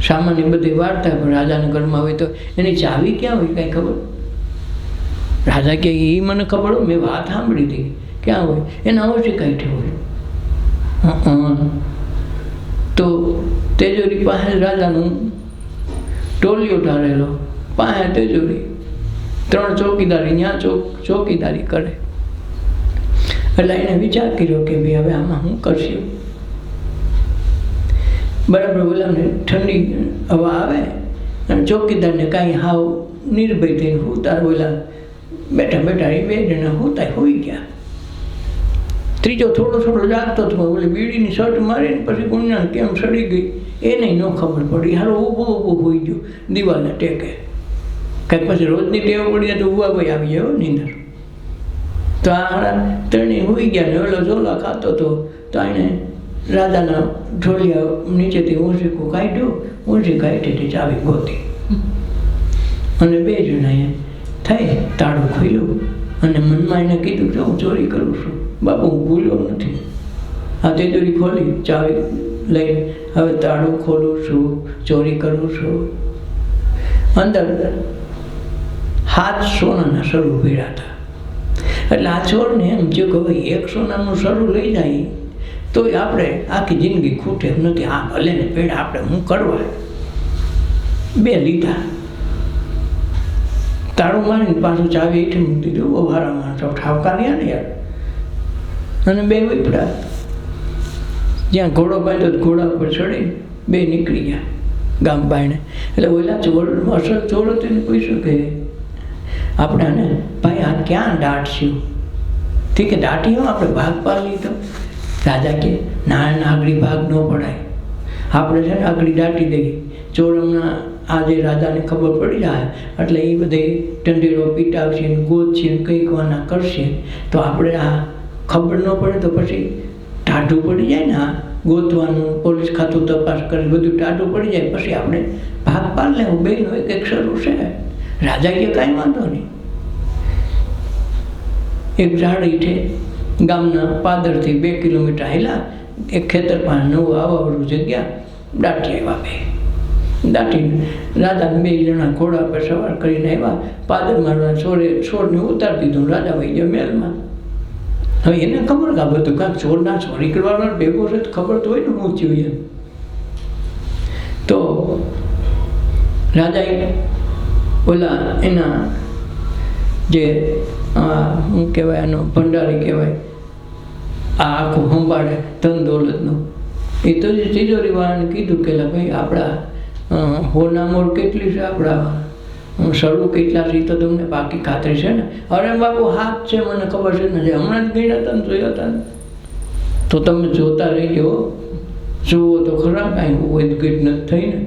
સામાન્ય બધી વાર્તા પણ રાજાના ઘરમાં હોય તો એની ચાવી ક્યાં હોય કાંઈ ખબર? રાજા કહે એ મને ખબર હોય, મેં વાત સાંભળી હતી. ક્યાં હોય? એના ઓછી કાંઈ હોય. તો તેજોરી પાસે રાજાનું ટોલિયો ઢાળેલો, પાસે તેજોરી, 3 ચોકીદારી ત્યાં ચોકીદારી કરે. એટલે એને વિચાર કર્યો કે ભાઈ હવે આમાં શું કરશું? બરાબર બોલાને ઠંડી હવા આવે અને ચોકીદારને કાંઈ હાવ નિર્ભય થઈને હુતા બોલા બેઠા બેઠા એ બે જણા હુતા હોઈ ગયા. ત્રીજો થોડો જાગતો હતો, ઓલી બીડીની શર્ટ મારીને પછી ગુણ્યા કેમ સડી ગઈ એને ન ખબર પડી. હારો ઊભો હોઈ ગયો દિવાલને ટેકે. કંઈક પછી રોજની ટેવ પડી જાય તો ઉભા ભાઈ આવી જાય નીંદર. તો આ ત્રણેય હોઈ ગયા ને ઓલો ઝોલા ખાતો હતો. તો એને રાજાના ઢોલિયા નીચેથી ઊંચીકું કાઢ્યું, ઊંચી કાઢીથી ચાવી ગોતી અને બે જણાએ થઈ તાળું ખોલ્યું અને મનમાં એને કીધું કે હું ચોરી કરું છું બાપુ, હું ભૂલ્યો નથી. આ તિજોરી ખોલી, ચાવી લઈ હવે તાળું ખોલું છું, ચોરી કરું છું. અંદર 7 સોનાના સરું ભેળા હતા. એટલે આ ચોરને એમ થયું કે ભાઈ 1 સોનાનું સરું લઈ જાય તો આપણે આખી જિંદગી ખૂટે એમ નથી. હા ભલે ને પેડા આપણે હું કરવા. 2 લીધા, તાળું મારીને પાછું ચાવી હેઠી મૂકી દીધું. બહુ સારા માણસો ઠાવકા રહ્યા ને યાર. અને 2 ઉપડા જ્યાં ઘોડો બાંધ્યો ઘોડા ઉપર ચડી 2 નીકળી ગયા ગામ બાયણે. એટલે ઓલા ચોર અસલ ચોર હતો એને પૂછ્યું કે આપણે આને ભાઈ આ ક્યાં દાટશું? ઠીક છે દાટી હો, આપણે ભાગ પાડી લીધો. રાજા કે ના આગળ ભાગ ન પડાય, આપણે છે ને આગળ દાટી દઈએ. ચોર હમણાં આજે રાજાને ખબર પડી જાય એટલે એ બધે ટંડેરો પીટાવશે ને ગોતશે ને કંઈક વાના કરશે. તો આપણે આ ખબર ન પડે તો પછી ટાઢું પડી જાય ને. આ ગોતવાનું, પોલીસ ખાતું તપાસ કરી બધું ટાઢું પડી જાય. પછી આપણે ભાગ પાડી લેવું. બેનો એક શરૂ છે. રાજા કે કાંઈ વાંધો નહીં. એક ઝાડ ઈઠે ગામના પાદરથી 2 કિલોમીટર હાલ્યા. એક ખેતર પાસે નવું આવાવાળું જગ્યા દાટી આવ્યા. બે દાટીને રાજાને 2 જણા ઘોડા પર સવાર કરીને આવ્યા. પાદર મારવા છોડને ઉતારી દીધું. રાજા વહી ગયા મહેલમાં. હવે એને ખબર કે આ બધું કાંઈક ચોરના ચોરી કરવાનો ભેગો છે તો ખબર તો હોય ને હું થયું એમ. તો રાજાએ ઓલા એના જે શું કહેવાય એનો ભંડારી કહેવાય, આ આખું સંભાળે ધન દોલતનું, એ તો જે તિજોરીવાળાને કીધું કે ભાઈ આપણા હોનામોર કેટલી છે, આપણા સરું કેટલા છે તો તમને બાકી ખાતરી છે ને? અરે બાપુ હાથ છે, મને ખબર છે ને, જે હમણાં જ ગયા હતા ને જોયા હતા ને. તો તમે જોતા રહી ગયો, જુઓ તો ખરા કાંઈ વેદગીત નથી થઈ ને.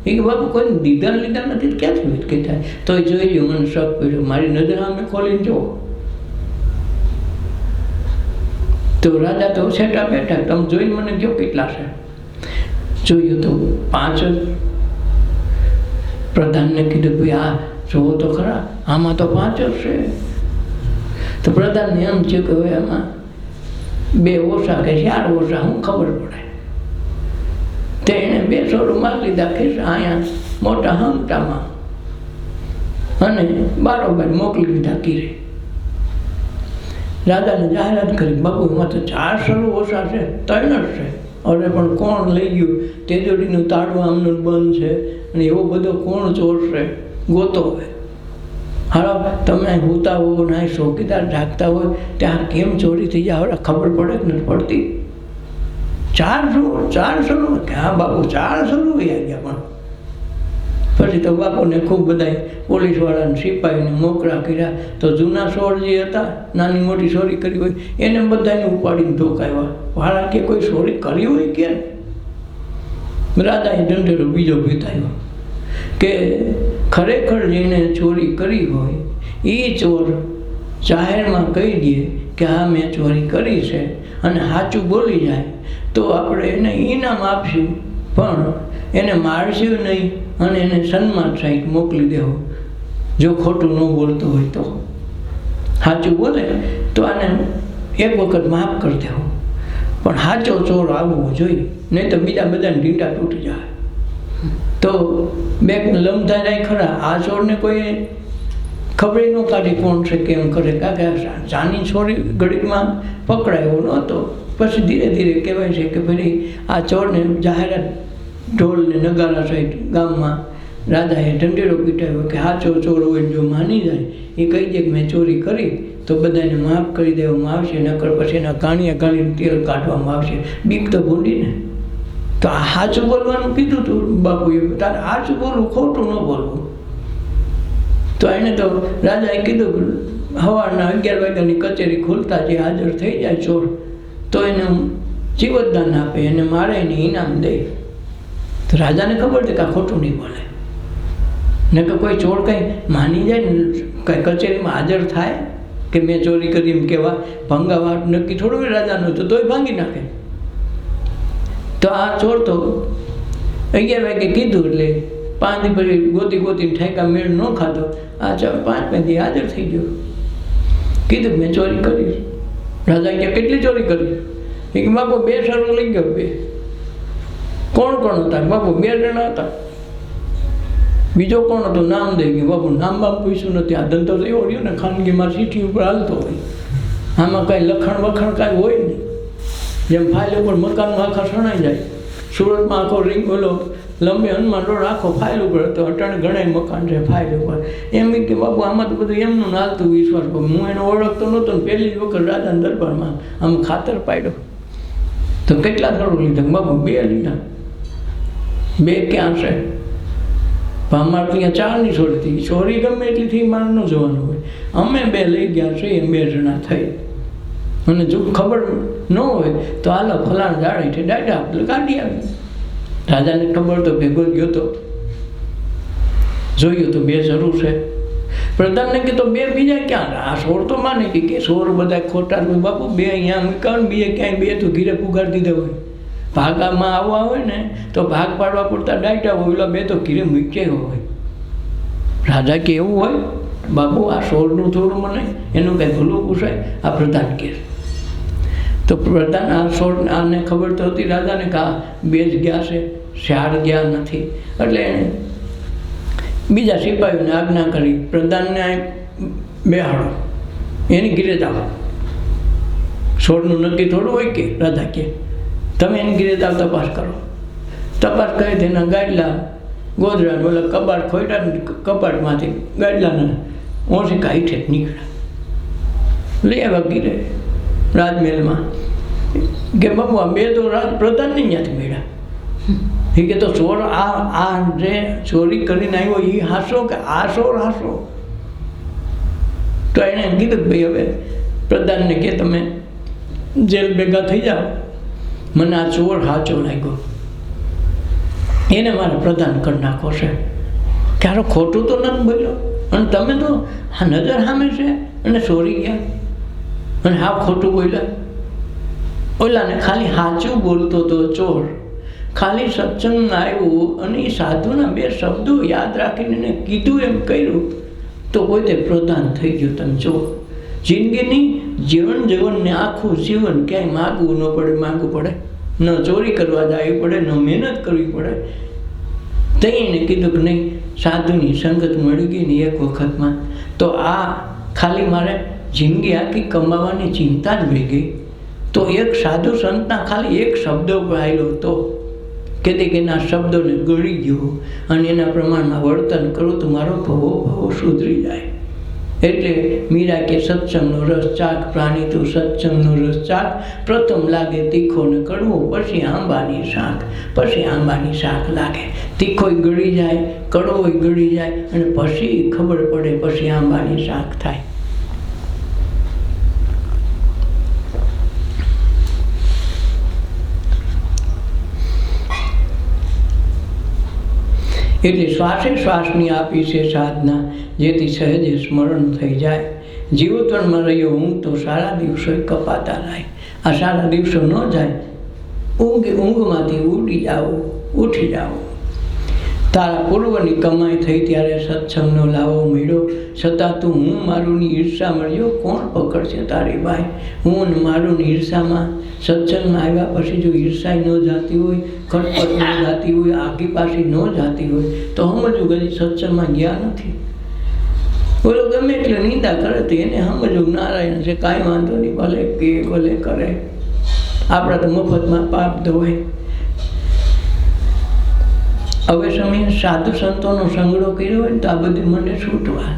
એ કે બાપુ કોઈ દીધા લીધા નથી ક્યાંથી વેદગીત થાય? તો એ જોઈ લ્યો, મને શક પડ્યો, મારી નજર સામે ખોલીને જુઓ. તો રાજા તો છેટા બેઠા, તમે જોઈને મને કહો કેટલા છે. જોયું તો 5 જ. પ્રધાનને કીધું ભાઈ આ જોવો તો ખરા, આમાં તો 5 જ છે. તો પ્રધાનને એમ છે કે હવે આમાં 2 ઓછા કે 4 ઓછા હું ખબર પડે. તે એણે 200 રૂપિયા લીધા કે અહીંયા મોટા હંગટામાં અને બારોબાર મોકલી દીધા કીરે. રાજાને જાહેરાત કરી, બાપુ એમાં તો 400 ઓછા છે, 3 જ છે. અરે પણ કોણ લઈ ગયું? તેજોરીનું તાળું આમનું બંધ છે અને એવો બધો કોણ ચોરશે? ગોતો હોય. હાલો તમે હોતા હો ના ચોકીદાર જાગતા હોય ત્યાં કેમ ચોરી થઈ જાય ખબર પડે કે નથી પડતી? 400 કે હા બાપુ 400 રૂપિયા ગયા. પણ પછી તો બાપુને ખૂબ બધા પોલીસવાળાને સિપાહીને મોકળા કર્યા. તો જૂના ચોર જે હતા, નાની મોટી ચોરી કરી હોય એને બધાને ઉપાડીને ધોકાવ્યા. વાળા કે કોઈ ચોરી કરી હોય કે? રાજાએ ઢંઢેરો બીજો ભીતાયો કે ખરેખર જેણે ચોરી કરી હોય એ ચોર જાહેરમાં કહી દે કે હા મેં ચોરી કરી છે અને સાચું બોલી જાય તો આપણે એને ઇનામ આપશું, પણ એને મારશું નહીં અને એને સન્માન સહિત મોકલી દેવો. જો ખોટું ન બોલતો હોય તો સાચું બોલે તો આને એક વખત માફ કરી દેવો, પણ સાચો ચોર આવવો જોઈએ, નહીં તો બીજા બધાને ઢીંડા તૂટી જાય. તો બે લમતા જાય ખરા. આ ચોરને કોઈ ખબર ન કાઢી કોણ છે કેમ કરે, કારણ કે ચાની ચોરી ઘડીકમાં પકડાયો નહોતો. પછી ધીરે ધીરે કહેવાય છે કે ભાઈ આ ચોરને જાહેરાત ઢોલ ને નગારા સહિત ગામમાં રાજાએ ઢંઢેરો પીટાવ્યો કે સાચો ચોર હોય જો માની જાય એ કહી દે કે મેં ચોરી કરી તો બધાને માફ કરી દેવામાં આવશે, નકર પછી એના કાણિયા કાઢીને તેલ કાઢવામાં આવશે. બીક તો ભૂંડીને. તો આ સાચું બોલવાનું કીધું હતું બાપુએ, તારે સાચું બોલવું, ખોટું ન બોલવું. તો એને તો રાજાએ કીધું સવારના 11 વાગ્યાની કચેરી ખોલતા જે હાજર થઈ જાય ચોર તો એને જીવતદાન આપે, એને મારે એને ઇનામ દે. તો રાજાને ખબર છે કે આ ખોટું નહીં બોલે, ને કે કોઈ ચોર કંઈ માની જાય ને કંઈ કચેરીમાં હાજર થાય કે મેં ચોરી કરી એમ કહેવા ભંગા વાત નક્કી થોડું રાજાનું તો તોય ભાંગી નાખે. તો આ ચોર તો 11 વાગે કીધું એટલે 5 દી પછી ગોતીને ઠેકા મેળ ન ખાતો. આ 5 દી હાજર થઈ ગયો. કીધું મેં ચોરી કરી. રાજા કે કેટલી ચોરી કરી? એ કે બાપુ 2 સરો લઈ ગયો. 2 કોણ હતા? બાપુ 2 જણા હતા. બીજો કોણ હતો? નામ દઈ ગયું. બાપુ નામ બાપ પૂછ્યું નથી. આ ધંધો તો એવો રહ્યો ને ખાનગીમાં ચીઠી ઉપર હાલતો હોય, આમાં કાંઈ લખણ વખણ કાંઈ હોય નહીં. જેમ ફાઇલ ઉપર મકાનમાં આખા સણાઈ જાય. સુરતમાં આખો રિંગ બોલો લંબે હનુમાન રોડ આખો ફાઇલ ઉપર હતો. અટાણે ઘણા મકાન છે ફાઇલ ઉપર. એમ કે બાપુ આમાં તો બધું એમનું હાલતું વિશ્વાસ. હું એને ઓળખતો નહોતો ને પહેલી જ વખત રાજાના દરબારમાં આમ ખાતર પાડ્યો. તો કેટલા સરો લીધા? બાપુ 2 લીધા. 2 ક્યાં છે? અમારે ત્યાં 4ની ચોરી થઈ. ચોરી ગમે એટલી થઈ મારે ન જોવાનું હોય. અમે 2 લઈ ગયા છીએ, 2 જણા થઈ. અને જો ખબર ન હોય તો હાલો ફલાણ જાણે છે દાદા આપણે કાઢી આવી. રાજાને ખબર તો ભેગો ગયો તો જોયું તો 2 જરૂર છે. પ્રધાનને કે તો 2 બીજા ક્યાં? આ સોર તો માને કે સોર બધા ખોટા હોય. બાપુ 2 અહીંયા મૂકાવ ને બીજે ક્યાંય 2 તો ઘીરે પુગાડી દીધા હોય. ભાગામાં આવવા હોય ને તો ભાગ પાડવા પૂરતા ડાયટા હોય, ઓલા 2 તો ઘીરે મૂક્યા હોય. રાજા કે એવું હોય? બાપુ આ સોરનું થોડું મને એનું કંઈ ભૂલું પૂછાય. આ પ્રધાન કે તો પ્રધાન આ સોર આને ખબર તો હતી રાજાને કે આ 2 જ ગયા છે, 4 ગયા નથી. એટલે એણે બીજા સિપાહીઓને આજ્ઞા કરી પ્રધાનને બેહાડો, એની ઘીરે જાઓ. સોરનું નક્કી થોડું હોય કે? રાજા કે તમે એની ઘીરે જાઓ, તપાસ કરો. તપાસ કરી તેના ગાડલા ગોદરા ઓલા કબાટ ખોટા કબાટમાંથી ગાડલાના ઓછીકા હેઠે નીકળ્યા. લઈ આવ્યા ઘીરે રાજમહેલમાં. કે બાપુ આ 2 તો રાજ પ્રધાનને ત્યાંથી મળ્યા. એ કે તો ચોર આ જે ચોરી કરીને આવ્યો એ હાસો કે આ ચોર હાસો? તો એણે કીધું ભાઈ હવે પ્રધાનને કે તમે જેલ ભેગા થઈ જાઓ, મને આ ચોર હાચો લાગ્યો, એને મારે પ્રધાન કરી નાખો છે. ક્યારે ખોટું તો નથી બોલ્યો અને તમે તો આ નજર સામે છે અને ચોરી ગયા અને હા ખોટું બોલ્યા. ઓલાને ખાલી સાચું બોલતો તો ચોર, ખાલી સત્સંગમાં આવ્યો અને એ સાધુના 2 શબ્દો યાદ રાખીને એને કીધું એમ કર્યું તો પોતે પ્રધાન થઈ ગયું. તમે જુઓ, જિંદગીની જીવનને આખું જીવન ક્યાંય માગવું પડે, ન ચોરી કરવા જવી પડે, ન મહેનત કરવી પડે. તેને કીધું કે નહીં, સાધુની સંગત મળી ગઈ ને એક વખતમાં તો આ ખાલી મારે જિંદગી આખી કમાવાની ચિંતા જ વહી ગઈ. તો એક સાધુ સંતના ખાલી એક શબ્દ આવ્યો તો કે એના શબ્દોને ગળી ગયો અને એના પ્રમાણમાં વર્તન કરું તો મારો ભવો સુધરી જાય. એટલે મીરા કે સત્સંગનો રસ ચાખ પ્રાણી તું સત્સંગનો રસ ચાખ, પ્રથમ લાગે તીખો ને કડવો, પછી આંબાની શાક લાગે. તીખોય ગળી જાય, કડવોય ગળી જાય અને પછી ખબર પડે, પછી આંબાની શાક થાય. એટલે શ્વાસે શ્વાસની આપી છે સાધના, જેથી સહેજે સ્મરણ થઈ જાય. જીવતરમાં રહ્યો ઊંઘ તો સારા દિવસો કપાતા જાય. આ સારા દિવસો ન જાય, ઊંઘમાંથી ઉઠી જાઓ. તારા પૂર્વની કમાઈ થઈ ત્યારે સત્સંગનો લાવો મળ્યો, છતાં તું હું મારુંની ઈર્ષા મળ્યો, કોણ પકડશે તારી બાઈ? હું ને મારુંની ઈર્ષામાં સત્સંગમાં આવ્યા પછી જો ઈર્ષાઈ ન જાતી હોય, ખટપટ ન જાતી હોય, આગી પાછી ન જાતી હોય તો સમજવું કદી સત્સંગમાં ગયા નથી. બોલો ગમે એટલે નિંદા કરે તો એને સમજવું નારાયણ છે, કાંઈ વાંધો નહીં, ભલે કે ભલે કરે, આપણા તો મફતમાં પાપ ધોવાય. હવે સમય સાધુ સંતોનો સંગડો કર્યો હોય ને તો આ બધું મને છૂટવા.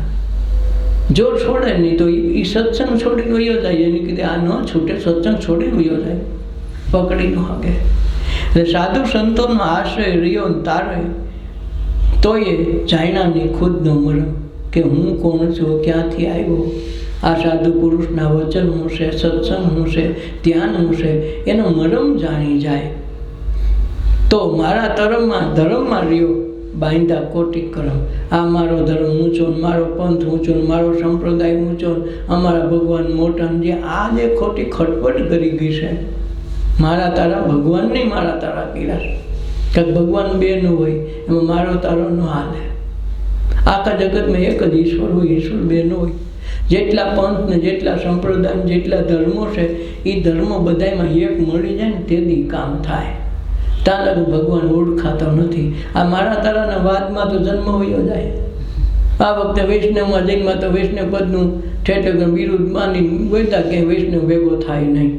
જો છોડે નહીં તો એ સત્સંગ છોડીને વયો જાય. એને કીધે આ ન છૂટે, સત્સંગ છોડીને વયો જાય, પકડી ન શકે. એટલે સાધુ સંતોનો આશ્રય રહ્યો ને તારે તો એ જાણ્યાની ખુદનો મરમ કે હું કોણ છું, ક્યાંથી આવ્યો. આ સાધુ પુરુષના વચન હું છે, સત્સંગ હું છે, ધ્યાન હું છે, એનો મરમ જાણી જાય તો મારા ધર્મમાં રહ્યો બાંધા કોટી કરમ. આ મારો ધર્મ ઊંચો, મારો પંથ ઊંચો, મારો સંપ્રદાય ઊંચો, અમારા ભગવાન મોટા. જે આ જે ખોટી ખટપટ કરી ગઈ છે, મારા તારા ભગવાન નહીં, મારા તારા કર્યા છે. કંઈક ભગવાન 2 નું હોય, એમાં મારો તારો ન હાલે. આખા જગતમાં એક જ ઈશ્વર હોય, ઈશ્વર 2 નો હોય. જેટલા પંથ ને જેટલા સંપ્રદાય જેટલા ધર્મો છે એ ધર્મો બધામાં એક મળી જાય ને તેથી કામ થાય. તારા ભગવાન ઓળખાતો નથી. આ મારા તારાના વાદમાં તો જન્મ વયો જાય. આ વખતે વૈષ્ણવમાં જન્મમાં તો વૈષ્ણવ પદનું ઠેઠ વિરુદ્ધ માની બોલતા કે વૈષ્ણવ ભેગો થાય નહીં.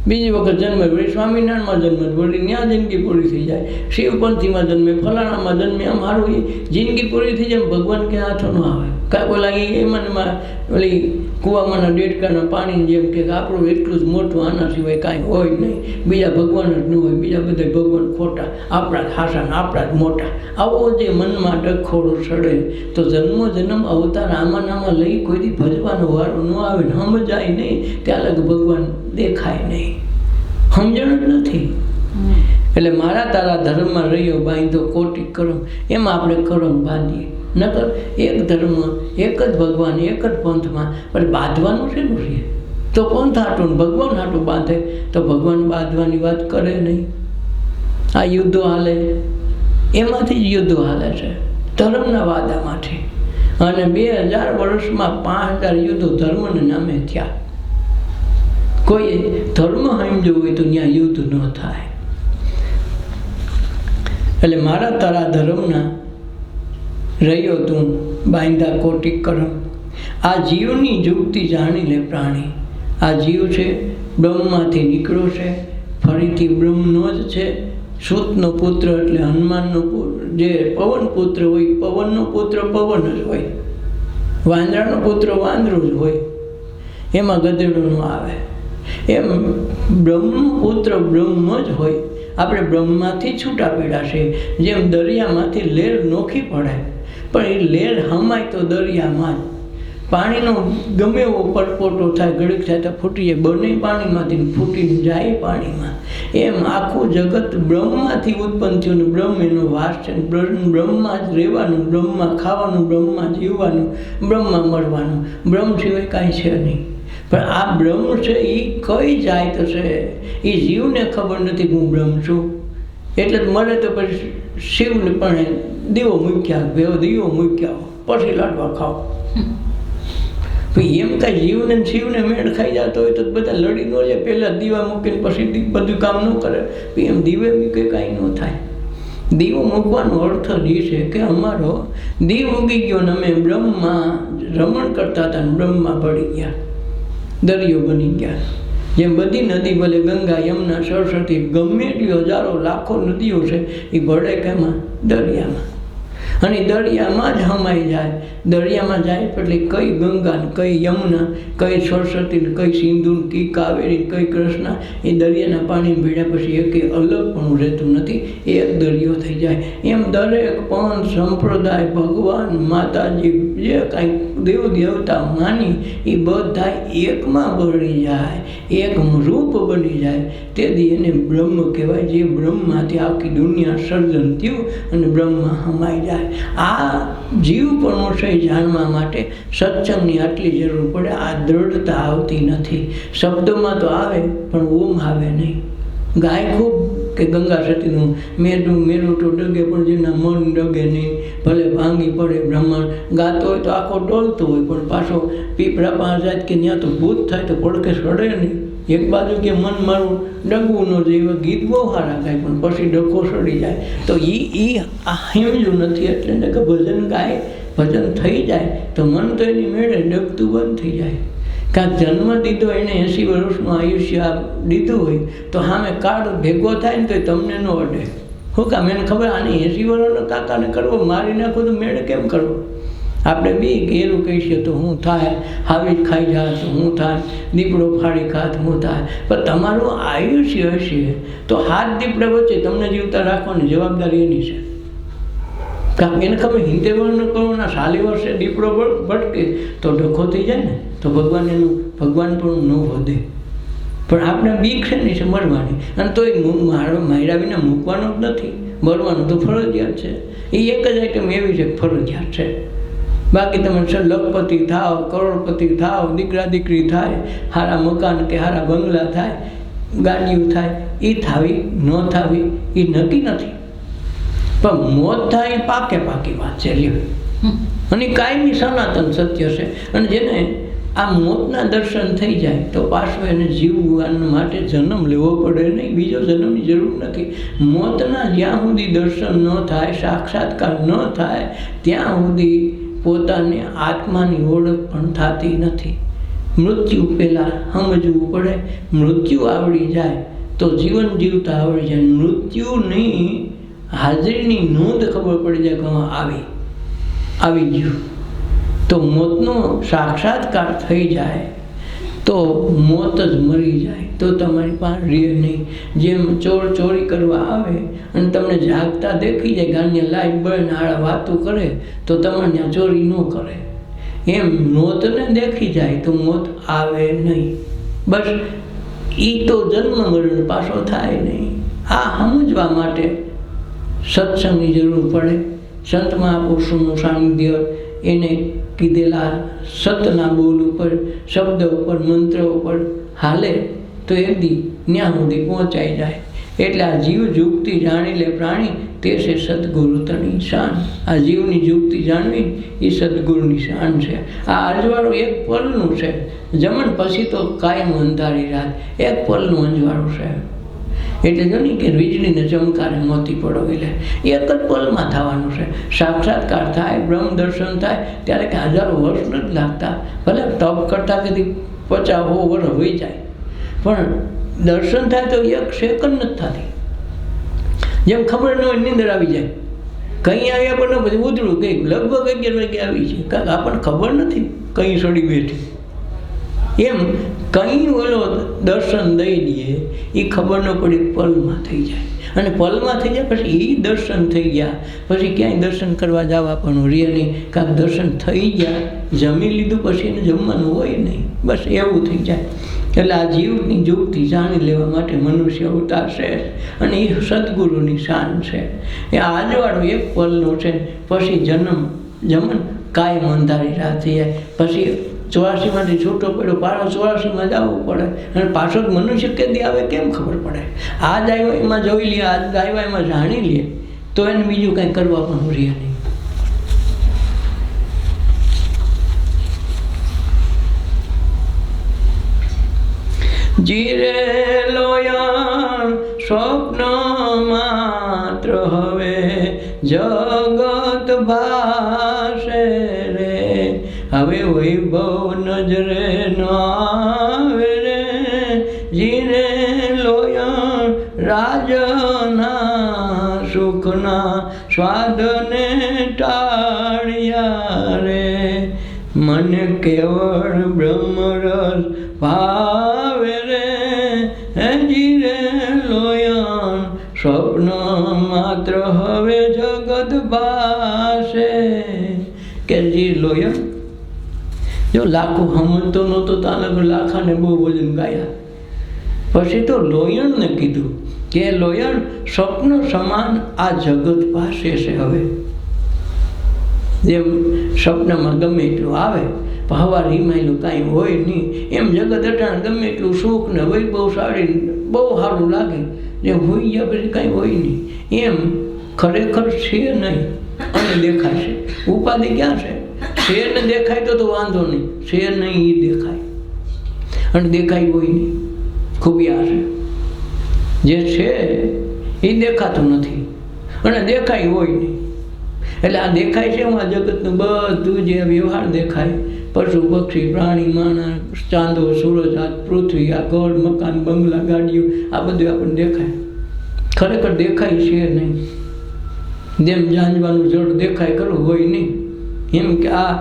બીજી વખત જન્મે વળી સ્વામિનારાયણમાં જન્મે, વળી ત્યાં જિંદગી પૂરી થઈ જાય. શિવપંથીમાં જન્મે, ફલાણામાં જન્મે, આમ મારું જિંદગી પૂરી થઈ જાય. ભગવાન કે હાથો ન આવે. કાંઈ બોલા એમાં ઓલી કૂવામાંના દેડકાના પાણીની જેમ કે આપણું એટલું જ મોટું, આના સિવાય કાંઈ હોય નહીં. બીજા ભગવાન જ ન હોય, બીજા બધા ભગવાન ખોટા, આપણા જ હાસા, આપણા જ મોટા. આવો જે મનમાં ડખોડો ચડે તો જન્મ અવતાર આમાં લઈ કોઈથી ભજવાનો વારો ન આવે ને સમજાય નહીં, ત્યાં લગ ભગવાન દેખાય નહીં, સમજણ જ નથી. એટલે મારા તારા ધર્મમાં રહ્યો બાંધો કોટી કરમ, એમાં આપણે કરમ બાંધીએ. નકર એક ધર્મ, એક જ ભગવાન, એક જ પંથમાં પણ બાંધવાનું છે ને છે તો પંથ હાટું ભગવાન હાટું બાંધે તો ભગવાન બાંધવાની વાત કરે નહીં. આ યુદ્ધો હાલે, એમાંથી જ યુદ્ધો હાલે છે, ધર્મના વાદામાંથી. અને 2000 વર્ષમાં 5000 યુદ્ધો ધર્મને નામે થયા. કોઈ ધર્મ સમજવું હોય તો ત્યાં યુદ્ધ ન થાય. એટલે મારા તારા ધર્મના રહ્યો તું બાંધા કોટી કરમ. આ જીવની જુગતી જાણી લે પ્રાણી. આ જીવ છે બ્રહ્મમાંથી નીકળ્યો છે, ફરીથી બ્રહ્મનો જ છે. સૂતનો પુત્ર એટલે હનુમાનનો જે પવન પુત્ર હોય, પવનનો પુત્ર પવન જ હોય, વાંદરાનો પુત્ર વાંદરો જ હોય, એમાં ગધેડો ન આવે. એમ બ્રહ્મનો પુત્ર બ્રહ્મ જ હોય. આપણે બ્રહ્મમાંથી છૂટા પડ્યા છે. જેમ દરિયામાંથી લહેર નોખી પડે પણ એ લહેર હમાય તો દરિયામાં જ. પાણીનો ગમે એવો પટપોટો થાય, ઘડીક થાય તો ફૂટી જાય, બને પાણીમાંથી ફૂટીને જાય પાણીમાં. એમ આખું જગત બ્રહ્મમાંથી ઉત્પન્ન થયું ને બ્રહ્મ એનો વાસ છે. બ્રહ્મમાં જ રહેવાનું, બ્રહ્મમાં ખાવાનું, બ્રહ્મમાં જીવવાનું, બ્રહ્મમાં મળવાનું. બ્રહ્મ સિવાય કાંઈ છે નહીં. પણ આ બ્રહ્મ છે એ કઈ જાય તો છે, એ જીવને ખબર નથી હું બ્રહ્મ છું. એટલે મરે તો પછી શિવને પણ દીવો મૂક્યા, બેવો દીવો મૂક્યા, પછી લાડવા ખાઓ. એમ કાંઈ જીવને શિવને મેળ ખાઈ જતો હોય તો બધા લડી ન જાય, પહેલાં દીવા મૂકીને પછી બધું કામ ન કરે. એમ દીવે મૂકે કાંઈ ન થાય. દીવો મૂકવાનો અર્થ જ એ છે કે અમારો દીવ ઉગી ગયો ને અમે બ્રહ્મમાં રમણ કરતા હતા ને બ્રહ્મમાં પડી ગયા, દરિયો બની ગયા. જેમ બધી નદી ભલે ગંગા, યમુના, સરસ્વતી, ગમે એટલી હજારો લાખો નદીઓ છે, એ ભળે કેમાં? દરિયામાં. અને દરિયામાં જ હમાઈ જાય. દરિયામાં જાય એટલે કઈ ગંગા ને કઈ યમુના, કઈ સરસ્વતી ને કઈ સિંધુ ને કઈ કાવેરી કઈ કૃષ્ણા, એ દરિયાના પાણી ભેળ્યા પછી એક અલગ પણ રહેતું નથી, એક દરિયો થઈ જાય. એમ દરેક પંથ, સંપ્રદાય, ભગવાન, માતાજી, જે કાંઈ દેવ દેવતા માની એ બધા એકમાં ભળી જાય, એક રૂપ બની જાય. તેથી એને બ્રહ્મ કહેવાય. જે બ્રહ્મમાંથી આખી દુનિયા સર્જન થયું અને બ્રહ્મમાં હમાઈ જાય. આ જીવપણું છે જાણવા માટે સત્સંગની આટલી જરૂર પડે. આ દ્રઢતા આવતી નથી. શબ્દોમાં તો આવે પણ ઓમ આવે નહીં. ગાય ખૂબ કે ગંગા સતીનું મેરું મેરું તો ડગે પણ જેના મન ડગે નહીં, ભલે ભાંગી પડે બ્રહ્માંડ. ગાતો હોય તો આખો ડોલતો હોય પણ પાછો પીપળા પાસે જાય કે ત્યાં તો ભૂત થાય તો પડકે સડે નહીં. એક બાજુ કે મન મારું ડગવું ન જાય, ગીત બહુ સારા ગાય પણ પછી ડખો સડી જાય. તો એ સમજવું નથી. એટલે કે ભજન ગાય, ભજન થઈ જાય તો મન તો એની મેળે ડગતું બંધ થઈ જાય. કાંઈક જન્મ દીધો એને 80 વર્ષનું આયુષ્ય દીધું હોય તો સામે કાળ ભેગો થાય ને તો તમને ન અડે. શું કામ? એને ખબર આને 80 વર્ષનો કાકાને કરવો, મારી નાખો તો મેળે કેમ કરવો? આપણે બી ઘેરું કહીએ તો શું થાય, હાવી ખાઈ જાય તો શું થાય, દીપડો ફાડી ખા તો શું થાય. પણ તમારું આયુષ્ય હશે તો હાથ દીપડા વચ્ચે તમને જીવતા રાખવાની જવાબદારી એની છે. કારણ એને ખબર 70 વર્ષનો કરોના 40 વર્ષે દીપડો ભટકે તો ડખો થઈ જાય ને, તો ભગવાન પણ ન વધે. પણ આપણે બીક છે ને છે મરવાની, અને તો એ માર્યા વિના મૂકવાનો જ નથી. મરવાનું તો ફરજિયાત છે. એ એક જ આઈટમ એવી છે ફરજિયાત છે. બાકી તમે લખપતિ થાવ, કરોડપતિ થાવ, દીકરા દીકરી થાય, સારા મકાન કે સારા બંગલા થાય, ગાડીઓ થાય, એ થાવી ન થાવી એ નક્કી નથી. પણ મોત થાય એ પાકી વાત છે. અને કાયમી સનાતન સત્ય છે. અને જેને આ મોતના દર્શન થઈ જાય તો પાછું એને જીવવા માટે જન્મ લેવો પડે નહીં, બીજો જન્મની જરૂર નથી. મોતના જ્યાં સુધી દર્શન ન થાય, સાક્ષાત્કાર ન થાય, ત્યાં સુધી પોતાને આત્માની ઓળખ પણ થતી નથી. મૃત્યુ પહેલાં સમજવું પડે. મૃત્યુ આવડી જાય તો જીવન જીવતા આવડી જાય. મૃત્યુની હાજરીની નોંધ ખબર પડી જાય કે આવી ગયું. તો મોતનો સાક્ષાત્કાર થઈ જાય તો મોત જ મરી જાય તો તમારી પાસે રહે નહીં. જેમ ચોર ચોરી કરવા આવે અને તમને જાગતા દેખી જાય, ગાંડિયા લાઈટ બળને આળા વાતો કરે તો તમને ત્યાં ચોરી ન કરે. એમ મોતને દેખી જાય તો મોત આવે નહીં. બસ એ તો જન્મ મરણ પાછો થાય નહીં. આ સમજવા માટે સત્સંગની જરૂર પડે. સંત મહાપુરુષોનું સાનિધ્ય, એને કીધેલા સતના બોલ ઉપર, શબ્દ ઉપર, મંત્ર ઉપર હાલે તો એક દી ત્યાં સુધી પહોંચાઈ જાય. એટલે આ જીવ જુગતી જાણી લે પ્રાણી, તે છે સદગુરુ તની શાન. આ જીવની જુગતી જાણવી એ સદગુરુની શાન છે. આ અજવાળું એક પલનું છે. જમણ પછી તો કાયમ અંધારી રાત. એક પલનું અજવાળું છે. એટલે જો નહીં કે વીજળીને ચમકારે મોતી પડોવી લે, એક જ પલમાં થવાનું છે. સાક્ષાત્કાર થાય, બ્રહ્મ દર્શન થાય ત્યારે કે હજારો વર્ષ નથી લાગતા. ભલે તપ કરતા કદી 50-100 વર્ષ હોઈ જાય, પણ દર્શન થાય તો 1 સેકન્ડ નથી થતી. જેમ ખબર ન હોય નીંદર આવી જાય, કંઈ આવ્યા પણ ન પછી ઉધડું કંઈક લગભગ 11 વાગે આવી છે, કારણ કે આપણને ખબર નથી કંઈ સડી બેઠી. એમ કંઈ ઓલો દર્શન દઈ દઈએ એ ખબર ન પડી પલમાં થઈ જાય. અને પલમાં થઈ જાય પછી એ દર્શન થઈ ગયા પછી ક્યાંય દર્શન કરવા જવા પણ રહે નહીં. કાંઈક દર્શન થઈ ગયા, જમી લીધું પછી એને જમવાનું હોય નહીં, બસ એવું થઈ જાય. એટલે આ જીવની જુગતી જાણી લેવા માટે મનુષ્ય અવતાર છે અને એ સદગુરુની શાન છે. એ આજવાળું એક પલનું છે. પછી જમન કાયમ અંધારી રાત થઈ જાય. પછી 84માંથી છૂટો પડ્યો, પાછો 84માં જવું પડે, અને પાછો મનુષ્ય કેદી આવે કેમ ખબર પડે? આજ આવ્યો એમાં જોઈ લે, આજ આવ્યા એમાં જાણી લે, તો એને બીજું કંઈ કરવા પણ રહે નહીં. જીરે લોયણ સ્વપ્ન માત્ર હવે જગત ભાષે રે, હવે વૈભવ નજરે ન આવે રે, જીરે લોયણ રાજના સુખના સ્વાદને ટાળ્યા રે, મને કેવળ બ્રહ્મરસ ભાવે રે, જીરે લોયણ સ્વપ્ન માત્ર હવે જગત ભાષે. કે જી લોયણ જો લાખો સમજતો નહોતો તો આને લાખાને બહુ ભજન ગાયા, પછી તો લોયણને કીધું કે લોયણ સ્વપ્ન સમાન આ જગત ભાષે છે. હવે જેમ સ્વપ્નમાં ગમે એટલું આવે હવા રીમાયેલું કાંઈ હોય નહીં, એમ જગત અટાણ ગમે એટલું સુખ ને વૈભવશાળી બહુ સારું લાગે, જેમ હોઈ ગયા પછી કાંઈ હોય નહીં, એમ ખરેખર છે નહીં અને દેખાશે. ઉપાધિ ક્યાં છે? છે ને દેખાય તો વાંધો નહીં, છે નહીં એ દેખાય અને દેખાય હોય નહીં. ખૂબી આ છે, જે છે એ દેખાતું નથી અને દેખાય હોય નહીં. એટલે આ દેખાય છે એમાં જગતનું બધું જે વ્યવહાર દેખાય, પશુ પક્ષી પ્રાણી માણસ ચાંદો સૂરજ આ પૃથ્વી આ ઘર મકાન બંગલા ગાડીઓ આ બધું આપણને દેખાય, ખરેખર દેખાય છે નહીં. જેમ જાંજવાનું જળ દેખાય ખરું હોય નહીં, એમ કે આ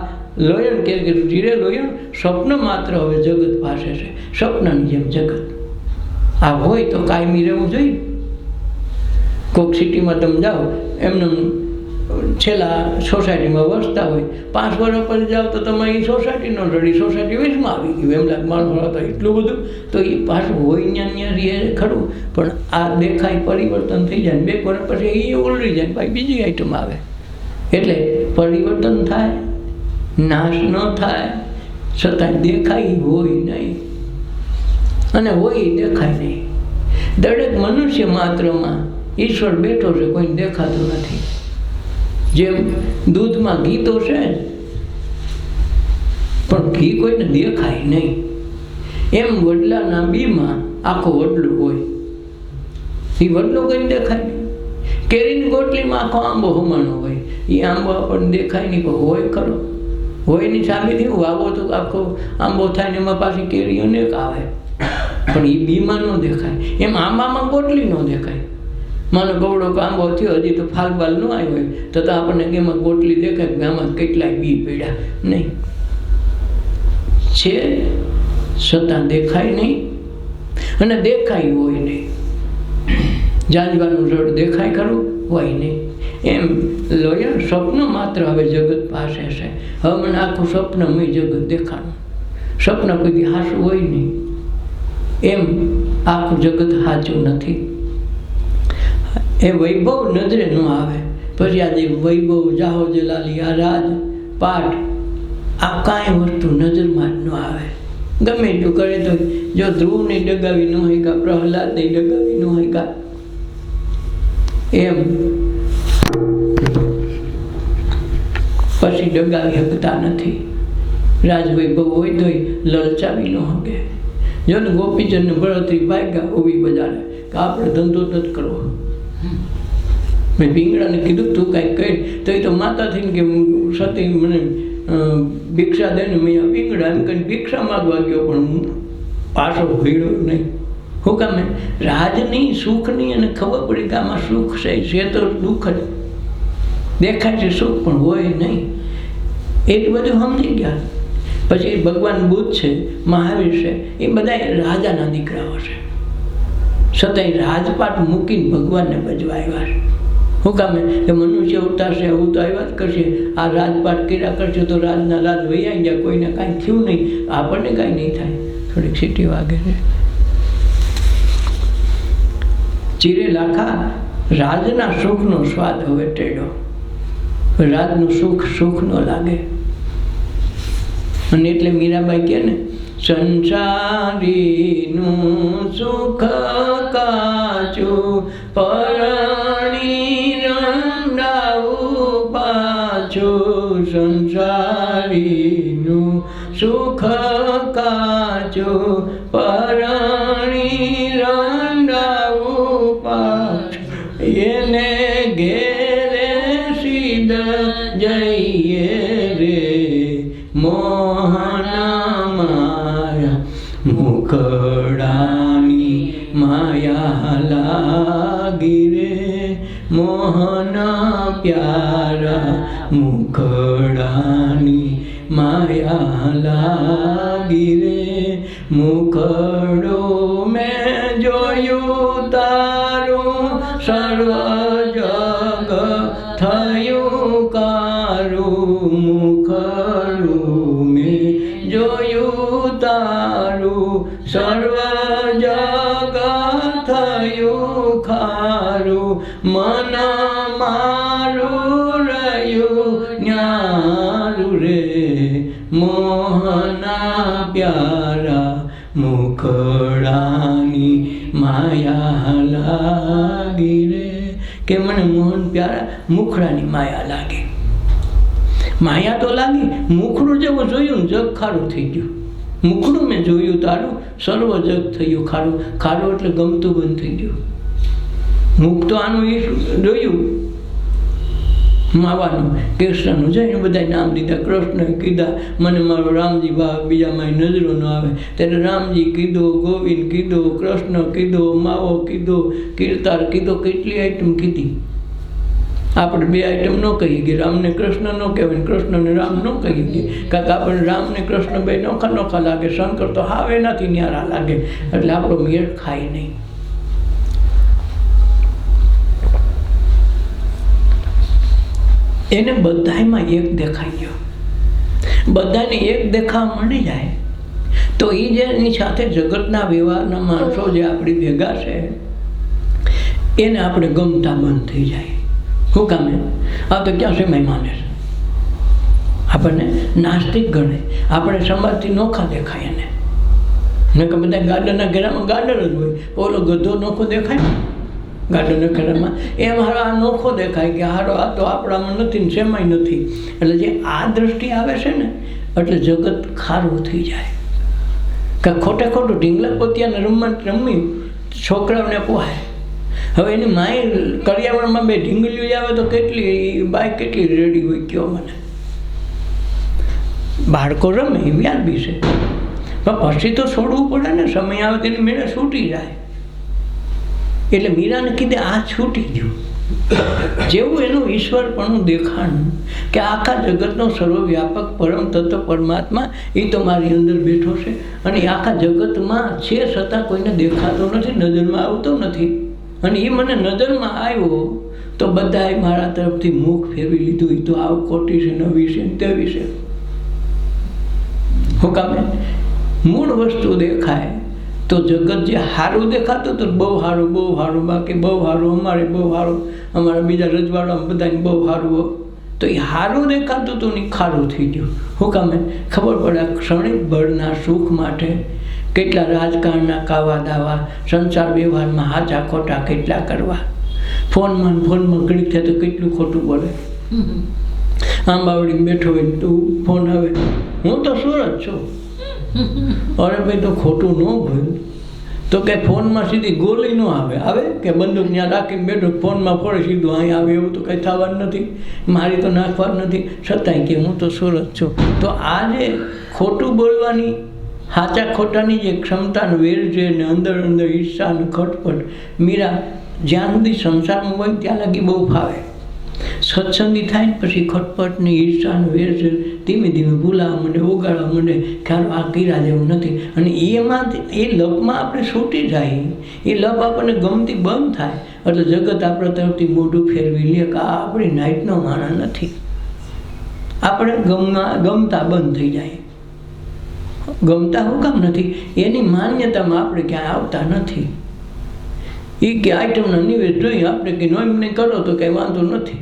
લોયણ કે ધીરે લોયણ સ્વપ્ન માત્ર હવે જગત ભાષે છે, સ્વપ્નની જેમ જગત. આ હોય તો કાયમી રહેવું જોઈએ. કોઈક સિટીમાં તમે જાઓ, એમને છેલ્લા સોસાયટીમાં વસતા હોય, 5 વર્ષ પછી જાઓ તો તમારી સોસાયટીનો રડી સોસાયટી વેચમાં આવી ગયું એમ લાગે, માણસો હતા એટલું બધું, તો એ પાછું હોય ત્યાં રહે ખરું, પણ આ દેખાય પરિવર્તન થઈ જાય, 2 વર્ષ પછી એ ઓલરી જાય, ભાઈ બીજી આઈટમ આવે. એટલે પરિવર્તન થાય, નાશ ન થાય, છતાં દેખાય હોય નહીં અને હોય દેખાય નહીં. દરેક મનુષ્ય માત્રમાં ઈશ્વર બેઠો છે, કોઈને દેખાતું નથી. જેમ દૂધમાં ઘી તો છે પણ ઘી કોઈને દેખાય નહીં, એમ વડલાના બીમાં આખો વડલો હોય, એ વડલો કોઈને દેખાય નહીં. કેરીની ગોટલીમાં આખો આંબો હમાણો હોય, એ આંબો આપણને દેખાય નહીં, પણ હોય ખરો. હોયની સામેથી વાવો તો આખો આંબો થાય ને એમાં પાછી કેરી અનેક આવે, પણ એ બીમાં ન દેખાય. એમ આંબામાં ગોટલી ન દેખાય. માનો ગવડો આંબો થયો, હજી તો ફાલ બાલ ન આવ્યો હોય તો આપણને એમાં ગોટલી દેખાય કે આમાં કેટલાય બી પડ્યા નહીં. છે છતાં દેખાય નહીં અને દેખાય હોય નહીં. જાંજવાનું રડ દેખાય ખરું, હોય નહીં. એમ લોયણ સ્વપ્ન માત્ર હવે જગત પાસે છે. હવે મને આખું સ્વપ્નમય જગત દેખાણું, સ્વપ્ન કોઈ હાસું હોય નહીં, એમ આખું જગત સાચું નથી. એ વૈભવ નજરે ન આવે. પછી આ જે વૈભવ જાહો જલાલી આ રાજ પાઠ આ કાંઈ વસ્તુ નજરમાં જ ન આવે. ગમે એટલું કરે તો જો ધ્રુવને ડગાવી ન હોય કા પ્રહલાદને ડગાવી ન હોય કા એમ પછી ડગાવી શકતા નથી. રાજવૈભવ હોય તો લલચાવી ન શકે. જો ને ગોપીચંદ બળતરી ભાગ્યા ઉભી બજારે કે આપણે ધંધો નથી કરવો. મેં ભીંગડાને કીધું તું કાંઈક કહે તો એ તો માતા થઈને કે સતી મને ભિક્ષા દે ને મેં ભીંગડા એમ કહીને ભિક્ષા માગવા ગયો, પણ હું પાછો ભીડ્યો નહીં. શું કામે? રાજની સુખની અને ખબર પડી કે આમાં સુખ છે તો દુઃખ જ દેખાય છે, સુખ પણ હોય નહીં. એટલું બધું સમજી ગયા. પછી ભગવાન બુદ્ધ છે, મહાવીર છે, એ બધા રાજાના દીકરાઓ છે, છતાંય રાજપાટ મૂકીને ભગવાનને ભજવા આવ્યા છે. શું કામે? કે મનુષ્ય ઉતારશે આવું તો આવ્યા જ કરશે, આ રાજપાટ કર્યા કરશે તો રાજના રાજ વૈયા ગયા, કોઈને કાંઈ થયું નહીં, આપણને કાંઈ નહીં થાય. થોડીક સીટી વાગે છે. ચીરે લાખા રાજના સુખનો સ્વાદ હવે ટેડો. રાજનું સુખ સુખ ન લાગે. અને એટલે મીરાબાઈ કહે ને, સંસારીનું સુખ કાચું પરણી રંડાવું પાછું, સંસારીનું સુખ કાચું પરણી રંડાવું પાછું, એને ઘેરે સીધ જઈએ રે મોહન માયા, મુખડાની માયા લાગી રે મોહન પ્યારા, મુખડાની માયા લાગી રે, મુખડો મેં જોયું તારું સર્વ જગ થયું કારું, મુખડું મેં જોયું તારું સર્વ જગ થયું ખારું, મન મારું રહ્યું ન્યારું રે મોહના પ્યારા, મુખડાની માયા લાગી રે કે મને મોહન પ્યારા મુખડાની માયા લાગી. માયા તો લાગી, મુખડું જેવું જોયું જગ ખારું થઈ ગયું. મુખડું મેં જોયું તારું સર્વ જગ થયું ખારું. ખારું એટલે ગમતું બંધ થઈ ગયું. મુખ તો આનું એ જોયું માવાનું કૃષ્ણનું જઈને બધા નામ દીધા, કૃષ્ણએ કીધા મને મારો રામજી ભાવ, બીજા મારી નજરો ન આવે ત્યારે રામજી કીધો, ગોવિંદ કીધો, કૃષ્ણ કીધો, માવો કીધો, કીર્તાર કીધો, કેટલી આઈટમ કીધી. આપણે બે આઈટમ ન કહીએ કે રામને કૃષ્ણ ન કહેવાય, કૃષ્ણને રામ ન કહીએ કે કાંક આપણે રામને કૃષ્ણ બે નોખા નોખા લાગે, શંકર તો હાવે નથી ન્યારા લાગે, એટલે આપણો મેળ ખાય નહીં. એને બધામાં એક દેખાઈ ગયો, બધાને એક દેખાવા મળી જાય તો એ જે એની સાથે જગતના વ્યવહારના માણસો જે આપણી ભેગા છે એને આપણે ગમતા બંધ થઈ જાય. શું કામે? આ તો ક્યાં સમય માને છે, આપણને નાસ્તિક ગણે, આપણે સમાજથી નોખા દેખાય એને. ને કે બધા ગાર્ડનના ઘેરામાં ગાર્ડન જ હોય, ઓલો ગધો નોખો દેખાય ને ગાર્ડનના ઘેરામાં, એમ હારો આ નોખો દેખાય કે હારો આ તો આપણામાં નથી ને શેમાંય નથી. એટલે જે આ દ્રષ્ટિ આવે છે ને એટલે જગત ખારું થઈ જાય. કે ખોટે ખોટું ઢીંગલા પોતિયાને રમી છોકરાઓને પોહાય. હવે એની માય કરિયાવરમાં બે ઢીંગલીઓ આવે તો કેટલી બાઈ કેટલી રેડી હોય કયો મને. બાળકો રમે એ વ્યાજબી છે, પણ પછી તો છોડવું પડે ને, સમય આવે તેની મેળે છૂટી જાય. એટલે મીરાને કીધે આ છૂટી ગયું. જેવું એનું ઈશ્વરપણું દેખાણું કે આખા જગતનો સર્વવ્યાપક પરમ તત્વ પરમાત્મા એ તો મારી અંદર બેઠો છે અને એ આખા જગતમાં છે છતાં કોઈને દેખાતો નથી, નજરમાં આવતો નથી. અને એ મને નજરમાં આવ્યો તો બધાએ મારા તરફથી મુખ ફેરવી લીધું, એ તો આવું ખોટી છે, નવી છે, તેવી છે. હું કામે મૂળ વસ્તુ દેખાય તો જગત જે સારું દેખાતું તો બહુ સારું, બહુ સારું, બાકી બહુ સારું, અમારે બહુ સારું, અમારા બીજા રજવાડામાં બધાને બહુ સારું, તો એ સારું દેખાતું હતું ને ખારું થઈ ગયું. શું કામે? ખબર પડે ક્ષણિક બળના સુખ માટે કેટલા રાજકારણના કાવા દાવા, સંસાર વ્યવહારમાં હાચા ખોટા કેટલા કરવા, ફોનમાં ઘડીક થાય તો કેટલું ખોટું બોલે. આંબાવડી બેઠો હોય તો ફોન આવે, હું તો સુરત છું, અરે ભાઈ તો ખોટું ન ભૂલ તો કે ફોનમાં સીધી ગોળી ન આવે કે બંદૂક ત્યાં રાખીને બેઠો ફોનમાં ફોડે સીધું અહીં આવે, એવું તો કંઈ થવાનું નથી, મારી તો નાખવાનું નથી, છતાંય કે હું તો સુરત છું. તો આ જે ખોટું બોલવાની, સાચા ખોટાની જે ક્ષમતાનો વેર છે ને અંદર અંદર ઈર્ષા અને ખટપટ, મીરા જ્યાં સુધી સંસારમાં હોય ત્યાં લગી બહુ ફાવે. સત્સંગી થાય ને પછી ખટપટ ને ઈર્ષાનો વેર છે ધીમે ધીમે ભૂલાવા માંડે, ઓગાળવા માંડે, ખ્યાલ આ કીરા જેવું નથી. અને એમાં એ લપમાં આપણે છૂટી જાય, એ લપ આપણને ગમતી બંધ થાય એટલે જગત આપણા તરફથી મોઢું ફેરવી લે કે આ આપણી નાઈટનો માણસ નથી. આપણે ગમતા બંધ થઈ જાય. ગમતા હું કામ નથી? એની માન્યતામાં આપણે ક્યાંય આવતા નથી. એ કે આઈટમના નિવેદ જોઈએ આપણે કે નોમ કરો તો કંઈ વાંધો નથી.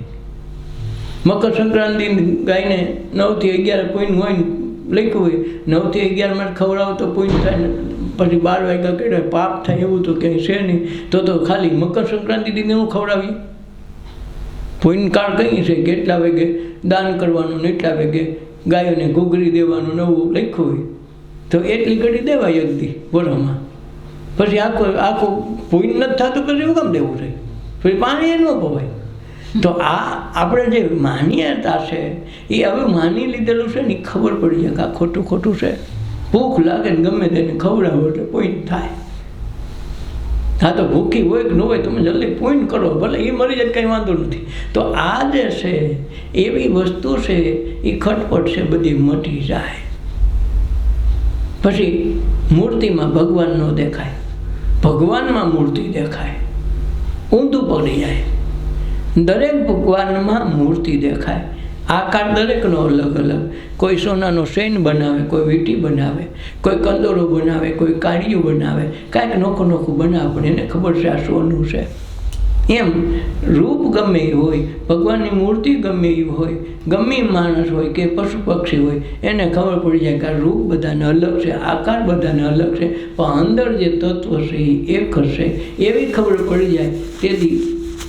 મકર સંક્રાંતિ ગાયને 9 થી 11 કોઈનું હોય ને લખ્યું હોય 9 થી 11 માં ખવડાવો તો પુણ્ય થાય ને પછી 12 વાગ્યા કરે પાપ થાય એવું તો ક્યાંય છે નહીં. તો ખાલી મકર સંક્રાંતિ દીને હું ખવડાવી પુણ્યકાળ કઈ છે કે એટલા વાગે દાન કરવાનું ને એટલા વાગે ગાયોને ઘૂઘરી દેવાનું નવું લખ્યું હોય તો એટલી ઘડી દેવાય અગદી બોરામાં. પછી આખું પુણ્ય નથી થતું પછી એવું કામ દેવું રહે પછી પાણી એ ન પવાય. તો આ આપણે જે માન્યતા છે એ હવે માની લીધેલું છે ને એ ખબર પડી જાય કે આ ખોટું ખોટું છે. ભૂખ લાગે ને ગમે તેને ખવડાવો એટલે પુણ્ય થાય. હા તો ભૂખી હોય કે ન હોય તમે જલ્દી પુણ્ય કરો ભલે એ મરી જાય કંઈ વાંધો નથી. તો આ જે છે એવી વસ્તુ છે એ ખટપટ છે બધી મટી જાય. પછી મૂર્તિમાં ભગવાન ન દેખાય, ભગવાનમાં મૂર્તિ દેખાય, ઊંધું પડી જાય. દરેક ભગવાનમાં મૂર્તિ દેખાય, આકાર દરેકનો અલગ અલગ. કોઈ સોનાનો સેન બનાવે, કોઈ વીંટી બનાવે, કોઈ કંદોરો બનાવે, કોઈ કાળિયું બનાવે, કાંઈક નોખું નોખું બનાવે પણ એને ખબર છે આ સોનું છે. એમ રૂપ ગમે એ હોય, ભગવાનની મૂર્તિ ગમે એ હોય, ગમે એ માણસ હોય કે પશુ પક્ષી હોય એને ખબર પડી જાય કે આ રૂપ બધાને અલગ છે, આકાર બધાને અલગ છે, પણ અંદર જે તત્વ છે એ એક હશે એવી ખબર પડી જાય. તેથી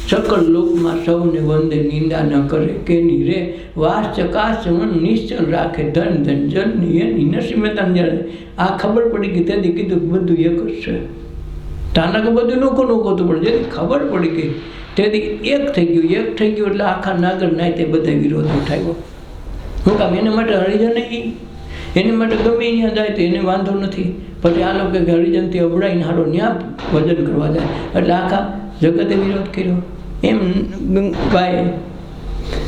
સકલ લોકમાં સૌને વંદે નિંદા ન કરે કેની રે વાસ ચકાશ મન નિશ્ચલ રાખે ધન ધન જનની એની નસીમેતાન જાણે. આ ખબર પડી ગઈ તેથી કીધું બધું એક જ છે. તાના કે બધું નોખું નોખું હતું પણ જેથી ખબર પડી ગઈ તેથી એક થઈ ગયું. એક થઈ ગયું એટલે આખા નાગર નાય તે બધા વિરોધ ઉઠાવ્યો. શું કામ? એને માટે હરિજન નહીં, એની માટે ગમે અહીંયા જાય તો એને વાંધો નથી. પછી આ લોકો કે હરિજનથી અબડાઈને હારો ત્યાં ભજન કરવા જાય એટલે આખા જગતે વિરોધ કર્યો. એમ ભાઈ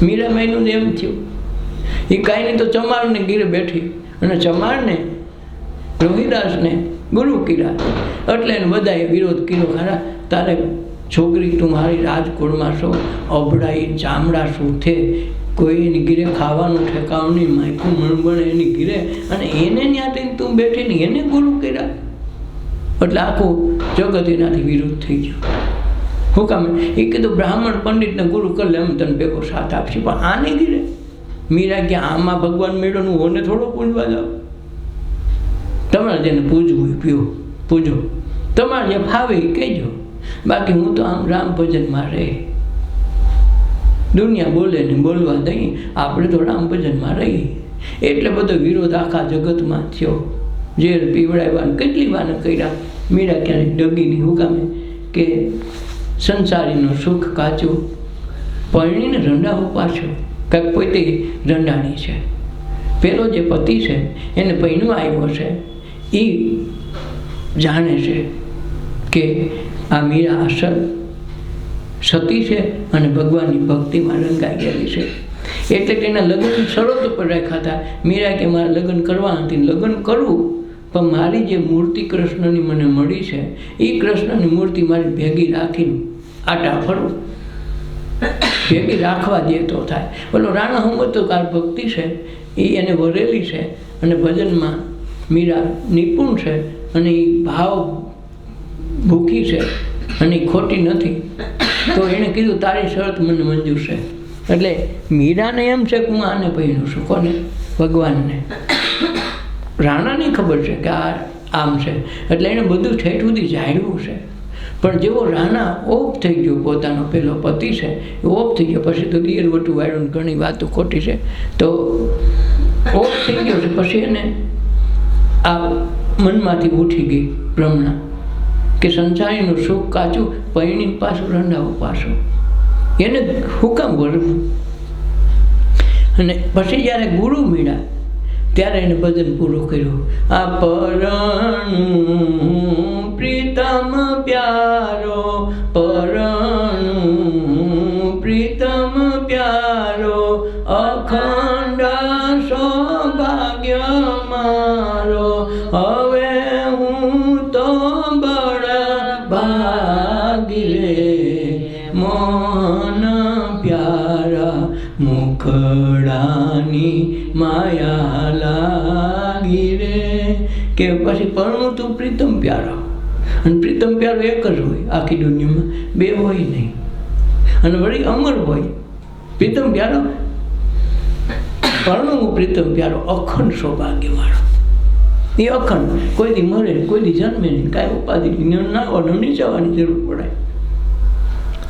મીરાબાઈનું એમ થયું. એ કાંઈ નહીં તો ચમારને ગીરે બેઠી અને ચમારને રોહિદાસને ગુરુ કર્યા એટલે એને બધાએ વિરોધ કર્યો. ખરા તારે છોકરી તું મારી રાજકોટમાં છો, અબડાઈ ચામડા શું થે, કોઈ એની ગીરે ખાવાનું ઠેકાવું નહીં, માયકું મણબણે એની ગીરે અને એને ત્યાં તું બેઠી ને એને ગુરુ કર્યા. એટલે આખું જગત એનાથી વિરોધ થઈ ગયું. શું કામ? એ કીધું બ્રાહ્મણ પંડિતને ગુરુ કરી લે અમે તને ભેગો સાથ આપશે. પણ આને ગીરે મીરા કે આમાં ભગવાન મેળવનું હોને થોડો પૂજવા જાઓ. તમારે જેને પૂજવું હોય પીઓ પૂજો, તમારે જે ફાવે એ કહેજો. બાકી હું તો આમ રામ ભજનમાં રહે. દુનિયા બોલે ને બોલવા દઈ, આપણે તો રામ ભજનમાં રહીએ. એટલે બધો વિરોધ આખા જગતમાં થયો. ઝેર પીવડાવ્યા કેટલી વાર કર્યા. મીરા ક્યારેક ડગીની શું કામે કે સંસારીનું સુખ કાચું પરણીને રંડાવો પાછો. કાંઈક પોતે રંડાણી છે. પેલો જે પતિ છે એને પૈણું આવ્યો છે એ જાણે છે કે આ મીરા અસલ સતી છે અને ભગવાનની ભક્તિમાં રંગાઈ ગયેલી છે. એટલે તેના લગ્ન શરત ઉપર રાખ્યા હતા. મીરા કે મારે લગ્ન કરવા નથી, લગ્ન કરવું પણ મારી જે મૂર્તિ કૃષ્ણની મને મળી છે એ કૃષ્ણની મૂર્તિ મારી ભેગી રાખીને આટા ફરવું, ભેગી રાખવા દે તો થાય. બોલો રાણા હમતકાર ભક્તિ છે એ એને વરેલી છે અને ભજનમાં મીરા નિપુણ છે અને એ ભાવ ભૂખી છે અને એ ખોટી નથી. તો એણે કીધું તારી શરત મને મંજૂર છે. એટલે મીરાને એમ છે કે હું આને પહેરું છું. કોને? ભગવાનને. રાણાની ખબર છે કે આ આમ છે એટલે એણે બધું ઠેઠ સુધી જાળવું છે. પણ જેવો રાણા ઓફ થઈ ગયો, પોતાનો પેલો પતિ છે એ ઓફ થઈ ગયો, પછી તો દિયર વટું વાળું ઘણી વાતો ખોટી છે તો ઓફ થઈ ગયો છે. પછી એને આ મનમાંથી ઉઠી ગઈ ભ્રમણા કે સંસારીનું સુખ કાચું, પૈણીને પાછું રંડાવું પાછું, એને હુકમ વળવું. અને પછી જ્યારે ગુરુ મળ્યા ત્યારે એને ભજન પૂરું કર્યું. આ પરણું પ્રીતમ પ્યારો, પરણું પ્રીતમ પ્યારો, અખંડ સૌભાગ્ય મારો, હવે હું તો બળ ભાગી રે, મોહન પ્યારા મુખડાની માયા લાગી રે. કે પછી પરણું તું પ્રીતમ પ્યારો, અને પ્રીતમ પ્યારો એક જ હોય આખી દુનિયામાં, બે હોય નહીં. અને વળી અમર હોય. પ્રીતમ પ્યારો પરણું પ્રીતમ પ્યારો અખંડ સૌભાગ્યવાળો. એ અખંડ કોઈ દી મરે, કોઈ દી જન્મે નહીં, કાંઈ ઉપાધિ નહીં જવાની જરૂર પડે.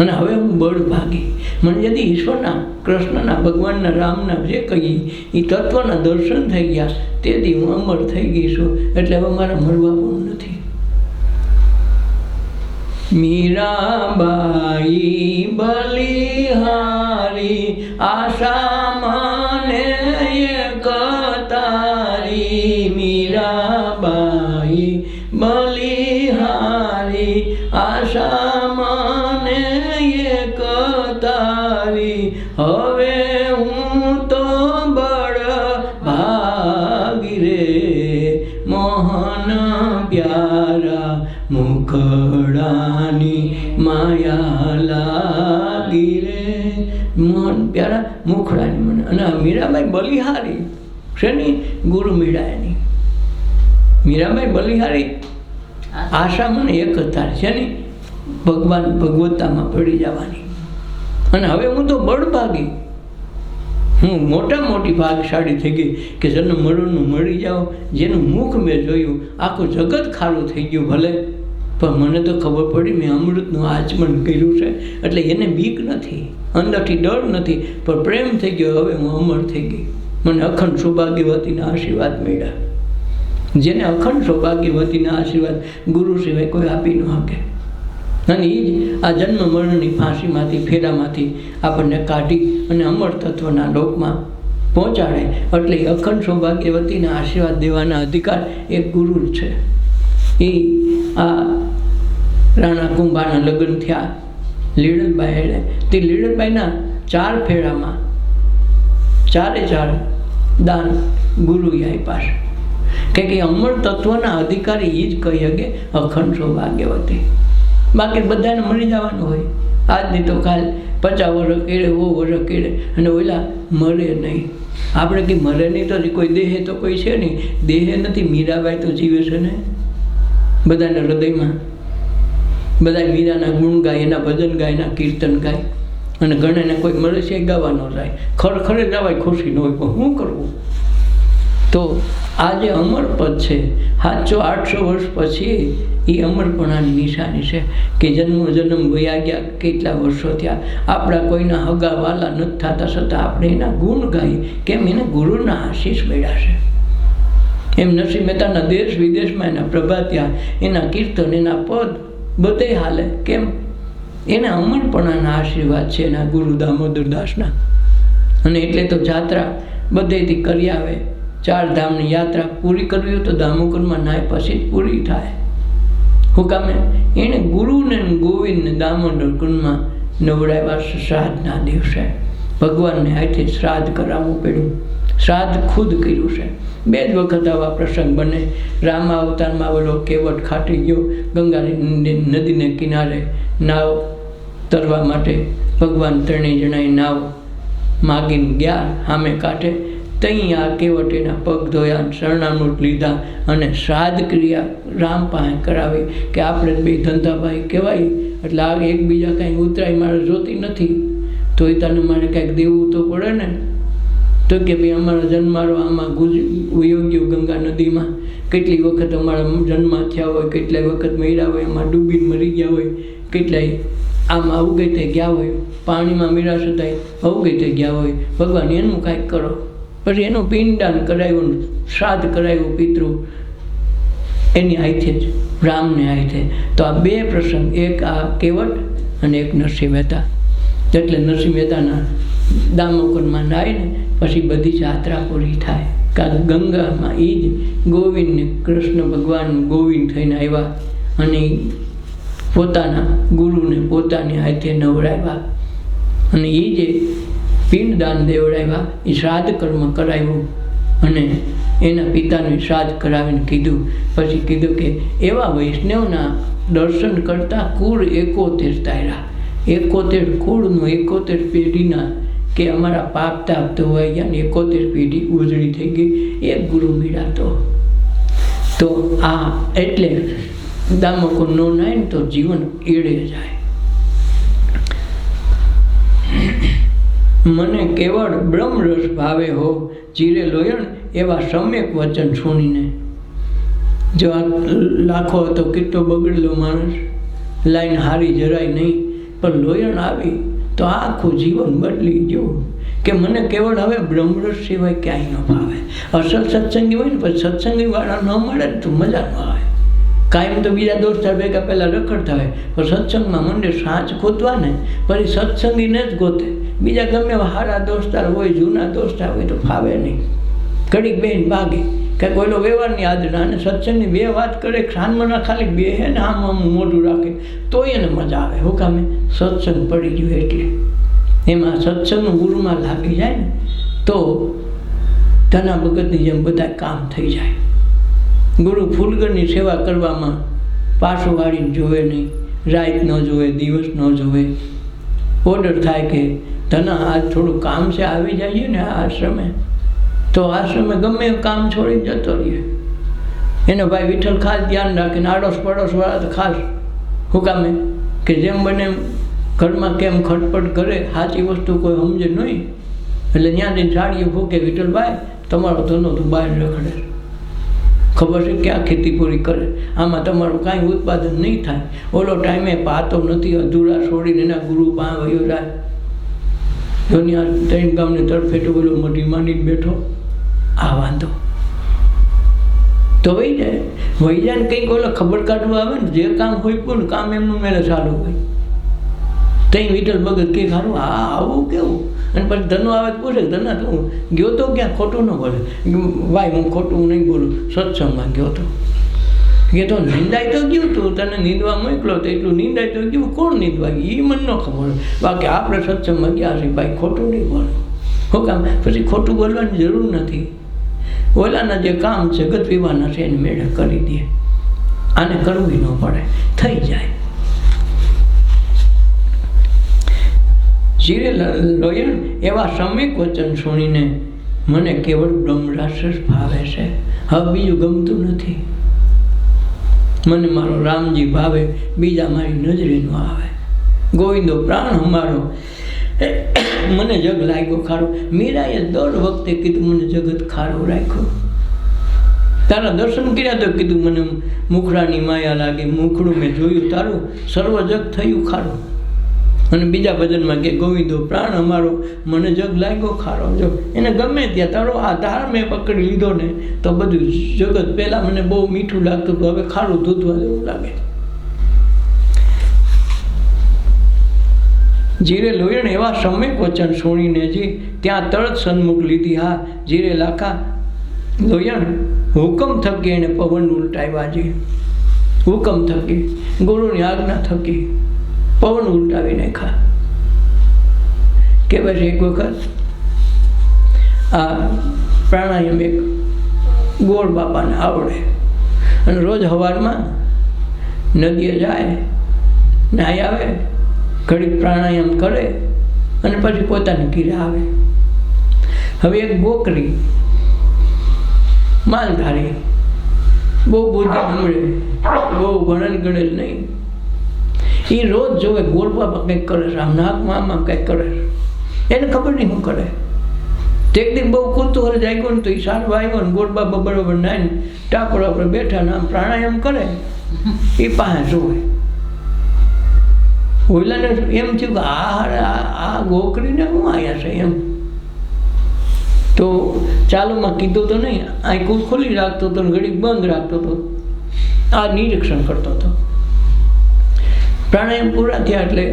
અને હવે હું બળભાગી, મને યદી ઈશ્વરના, કૃષ્ણના, ભગવાનના, રામના જે કહીએ એ તત્વના દર્શન થઈ ગયા તેથી હું અમર થઈ ગઈ છું. એટલે હવે મારે મરવા પણ નથી. મીરાબાઈ બલિહારી આશા મને એક તારી. મીરાબાઈ બલિહારી આશા મને એક તારી. હવે હું તો બળ ભાગી રે મોહન પ્યારા મુખડાની માયા લાગી રે. મોહન પ્યારા મુખડાની મને. અને આ મીરાબાઈ બલિહારી શેની? ગુરુ મીરાની. મીરાબાઈ બલિહારી આશા મને એક તારી શેની? ભગવાન ભગવતામાં પડી જવાની. અને હવે હું તો બળભાગી, હું મોટી ભાગશાળી થઈ ગઈ કે જન્મ મરણનું મળી જાઓ. જેનું મુખ મેં જોયું આખું જગત ખારું થઈ ગયું ભલે, પણ મને તો ખબર પડી મેં અમૃતનું આચમન કર્યું છે. એટલે એને બીક નથી, અંદરથી ડર નથી, પણ પ્રેમ થઈ ગયો. હવે હું અમર થઈ ગઈ. મને અખંડ સૌભાગ્યવતીના આશીર્વાદ મળ્યા. જેને અખંડ સૌભાગ્યવતીના આશીર્વાદ ગુરુ સિવાય કોઈ આપી ન શકે. અને એ જ આ જન્મ મરણની ફાંસીમાંથી, ફેરામાંથી આપણને કાઢી અને અમર તત્વના લોકમાં પહોંચાડે. એટલે અખંડ સૌભાગ્યવતીના આશીર્વાદ દેવાના અધિકાર એક ગુરુ છે. એ આ રાણા કુંભાના લગ્ન થયા લીડલબાઈ. તે લીડલબાઈના 4 ફેરામાં 4 દાન ગુરુએ આપ્યા છે. કે અમર તત્વના અધિકારી એ જ કહી શકે અખંડ સૌભાગ્યવતી. બાકી બધાને મળી જવાનું હોય. આજની તો કાલ 50 વર્ષ કેળે, 100 વર્ષ કેળે, અને ઓલા મરે નહીં. આપણે કંઈ મરે નહીં તો કોઈ દેહે તો કોઈ છે નહીં. દેહે નથી. મીરાબાઈ તો જીવે છે ને બધાના હૃદયમાં. બધા મીરાના ગુણ ગાય, એના ભજન ગાય, એના કીર્તન ગાય. અને ઘણાને કોઈ મળે છે ગાવા ન જાય, ખરેખરે જવાય, ખુશી ન હોય, પણ શું કરવું? તો આ જે અમર પદ છે 700-800 વર્ષ પછી એ અમરપણાની નિશાની છે કે જન્મ વયા ગયા, કેટલા વર્ષો થયા, આપણા કોઈના હગા વાલા નથી થતા છતાં આપણે એના ગુણ ગાઈએ. કેમ? એને ગુરુના આશીષ મળ્યા છે. એમ નરસિંહ મહેતાના દેશ વિદેશમાં એના પ્રભાત્યા, એના કીર્તન, એના પદ બધે હાલે. કેમ? એના અમરપણાના આશીર્વાદ છે એના ગુરુ દામોદરદાસના. અને એટલે તો જાત્રા બધેથી કરી આવે. 4 ધામની યાત્રા પૂરી કરવી હોય તો દામોદરમાં નાય પછી જ પૂરી થાય. હું કામે? એણે ગુરુને ગોવિંદને દામોદર કુંડમાં નવડાવ્યા શ્રાદ્ધના દિવસે. ભગવાનને હાથે શ્રાદ્ધ કરાવવું પડ્યું. શ્રાદ્ધ ખુદ કર્યું છે. 2 જ વખત આવા પ્રસંગ બને. રામ અવતારમાં ઓલો કેવટ ખાટી ગયો, ગંગા નદીને કિનારે નાવ તરવા માટે ભગવાન 3 જણાએ નાવ માગીને ગયા સામે કાંઠે. ત્યાં આ કેવટ એના પગ ધોયા, શરણામૃત લીધા અને શ્રાદ્ધ ક્રિયા રામ પાસે કરાવી કે આપણે 2 ધંધાભાઈ કહેવાય. એટલે આ એકબીજા કાંઈ ઉતરાય મારે જોતી નથી, તો એ તને મારે કાંઈક દેવું તો પડે ને. તો કે ભાઈ અમારા જન્મારો આમાં વયો ગયો ગંગા નદીમાં. કેટલી વખત અમારા જન્મ થયા હોય, કેટલાય વખત મર્યા હોય, એમાં ડૂબીને મરી ગયા હોય, કેટલાય આમાં અવગતે ગયા હોય, પાણીમાં મીરા છતાંય અવગતે ગયા હોય. ભગવાન એનું કાંઈક કરો. પછી એનું પિંડદાન કરાવ્યું, શ્રાદ્ધ કરાવ્યું પિતૃ એની હાથે જ, રામને હાથે. તો આ 2 પ્રસંગ, એક આ કેવટ અને એક નરસિંહ મહેતા. એટલે નરસિંહ મહેતાના દામોદરમાં નાય ને પછી બધી યાત્રા પૂરી થાય. કારણ ગંગામાં એ જ ગોવિંદને, કૃષ્ણ ભગવાન ગોવિંદ થઈને આવ્યા અને પોતાના ગુરુને પોતાની હાથે નવડાવ્યા. અને એ જે પિંડદાન દેવડાવ્યા, એ શ્રાદ્ધ કર્મ કરાવ્યું અને એના પિતાનું શ્રાદ્ધ કરાવીને કીધું. પછી કીધું કે એવા વૈષ્ણવના દર્શન કરતાં કુળ 71 તાર્યા. 71 કુળનું 71 પેઢીના કે અમારા પાપ તાપ તો હોય ગયા ને 71 પેઢી ઉજળી થઈ ગઈ. એક ગુરુ મળ્યા. તો આ એટલે દામોદર નો નાય ને તો જીવન એળે જાય. મને કેવળ બ્રહ્મરસ ભાવે હો જીરે લોયણ એવા સમ્યક વચન સુણીને. જો આ લાખો હતો કેટલો બગડેલો માણસ, લાઈન હારી જરાય નહીં, પણ લોયણ આવી તો આખું જીવન બદલી ગયું કે મને કેવળ હવે બ્રહ્મરસ સિવાય ક્યાંય ન ભાવે. અસલ સત્સંગી હોય ને પછી સત્સંગી વાળા ન મળે તો મજા ન આવે. કાયમ તો બીજા દોસ્તાર ભેગા પહેલાં રખડતા હોય, પણ સત્સંગમાં મંડે સાંજ ગોતવા ને પછી સત્સંગીને જ ગોતે. બીજા ગમે સારા દોસ્તાર હોય, જૂના દોસ્તાર હોય તો ફાવે નહીં. ઘડીક બેન ભાગે કે કોઈનો વ્યવહારની આદરા અને સત્સંગની બે વાત કરે, સાંજમાં ખાલી બે હે ને આમ મોઢું રાખે તોય એને મજા આવે. હું કામે સત્સંગ પડી ગયું એટલે. એમાં સત્સંગનું ગુરુમાં લાગી જાય ને તો ધના ભગતની જેમ બધા કામ થઈ જાય. ગુરુ ફૂલગરની સેવા કરવામાં પાછું વાળીને જોવે નહીં, રાત ન જોવે, દિવસ ન જોવે. ઓર્ડર થાય કે ધના આજ થોડું કામ છે, આવી જઈએ ને આ આશ્રમે, તો આશ્રમે ગમે એવું કામ છોડીને જતો રહીએ. એનો ભાઈ વિઠ્ઠલ ખાસ ધ્યાન રાખે ને આડોશ પડોશવાળા તો ખાસ. હું કામે કે જેમ બને એમ ઘરમાં કેમ ખટપટ કરે, સાચી વસ્તુ કોઈ સમજે નહીં. એટલે ત્યાંથી સાડીઓ ફૂકે, વિઠ્ઠલભાઈ તમારો ધનો તો બહાર રખડે, ખબર છે ક્યાં ખેતી પૂરી કરે, આમાં તમારું કાંઈ ઉત્પાદન નહીં થાય. ઓલો ટાઈમે પાતો નથી, અધૂરા છોડીને એના ગુરુ પાસે વયો જાય. દુનિયા ત્રણ ગામને તરફેટો ઓલો મઢી માંડીને બેઠો, આ વાંધો તો વહી જાય. વહી જાય ને કંઈક ઓલો ખબર કાઢવા આવે ને, જે કામ હોય પણ કામ એમનું મેળે ચાલુ હોય. ત્યાં વિઠ્ઠલ ભગત કે સારું આ આવું કેવું, અને પછી ધનો આવે પૂછે ધના તું ગયો તો ક્યાં, ખોટું ન બોલે. ભાઈ હું ખોટું નહીં બોલું, સત્સંગમાં ગયો તો. કે તો નિંદાય તો ગયું તું, તને નીંદવા મોકલો તો એટલું નિંદાય તો ગયું, કોણ નીંદવા ગયું એ મને ન ખબર. બાકી આપણે સત્સંગમાં ગયા છે ભાઈ, ખોટું નહીં બોલે. શું કામ પછી ખોટું બોલવાની જરૂર નથી. ઓલાના જે કામ છે જગત વિવાહના છે એને મેળે કરી દે, આને કરવું ન પડે, થઈ જાય. જીરે લોયણ એવા સમ્યક વચન સુણીને મને કેવળ બ્રહ્મરસ ભાવે છે, હવે બીજું ગમતું નથી. મને મારો રામજી ભાવે, બીજા મારી નજરે ન આવે. ગોવિંદો પ્રાણ અમારો, મને જગ લાગ્યો ખારો. મીરાએ દર વખતે કીધું મને જગત ખારો રાખ્યો. તારા દર્શન કર્યા તો કીધું મને મુખડાની માયા લાગે, મુખડું મેં જોયું તારું, સર્વ જગ થયું ખારું. અને બીજા ભજનમાં કે ગોવિંદો પ્રાણ અમારો, મને જગ લાગ્યો ખારો. જો એને ગમે ત્યાં તારો આધાર મેં પકડી લીધો ને તો બધું જગત પહેલાં મને બહુ મીઠું લાગતું હતું, હવે ખારું દૂધવા જેવું લાગે. જીરે લોયણ એવા સમ્યક વચન સુણીને જી ત્યાં તરત સન્મુખ લીધી. હા જીરે લાખા લોયણ હુકમ થકી એને પવન ઉલટાવ્યા. જી હુકમ થકી, ગુરુની આજ્ઞા થકી પવન ઉલટાવી નાખા. કહેવાય છે એક વખત આ પ્રાણાયામ એક ગોળ બાપાને આવડે અને રોજ સવારમાં નદીએ જાય, નાહી આવે, ઘડીક પ્રાણાયામ કરે અને પછી પોતાની ઘીરે આવે. હવે એક ગોકરી માલધારી, બહુ બુદ્ધિ નમળે, બહુ ભણેલ ગણેલ નહીં, એ રોજ જોવે ગોળ બાપા કંઈક કરે છે, આમ નાકમાં આમાં કંઈક કરે છે, એને ખબર નહીં શું કરે. તે એક દિન બહુ કુતૂહલ જાગ્યો ને તો એ સારવા આવ્યો ને ગોળ બાપા બરોબર નાઈને ટાપડ આપણે બેઠા ને આમ પ્રાણાયામ કરે, એ પાસે જોવે. ઓલાને એમ થયું કે આ ગોકરીને શું આવ્યા છે એમ. તો ચાલુમાં કીધું તો નહીં, આંખું ખોલી રાખતો હતો ને ઘડીક બંધ રાખતો હતો, આ નિરીક્ષણ કરતો હતો. પ્રાણાયામ પૂરા થયા એટલે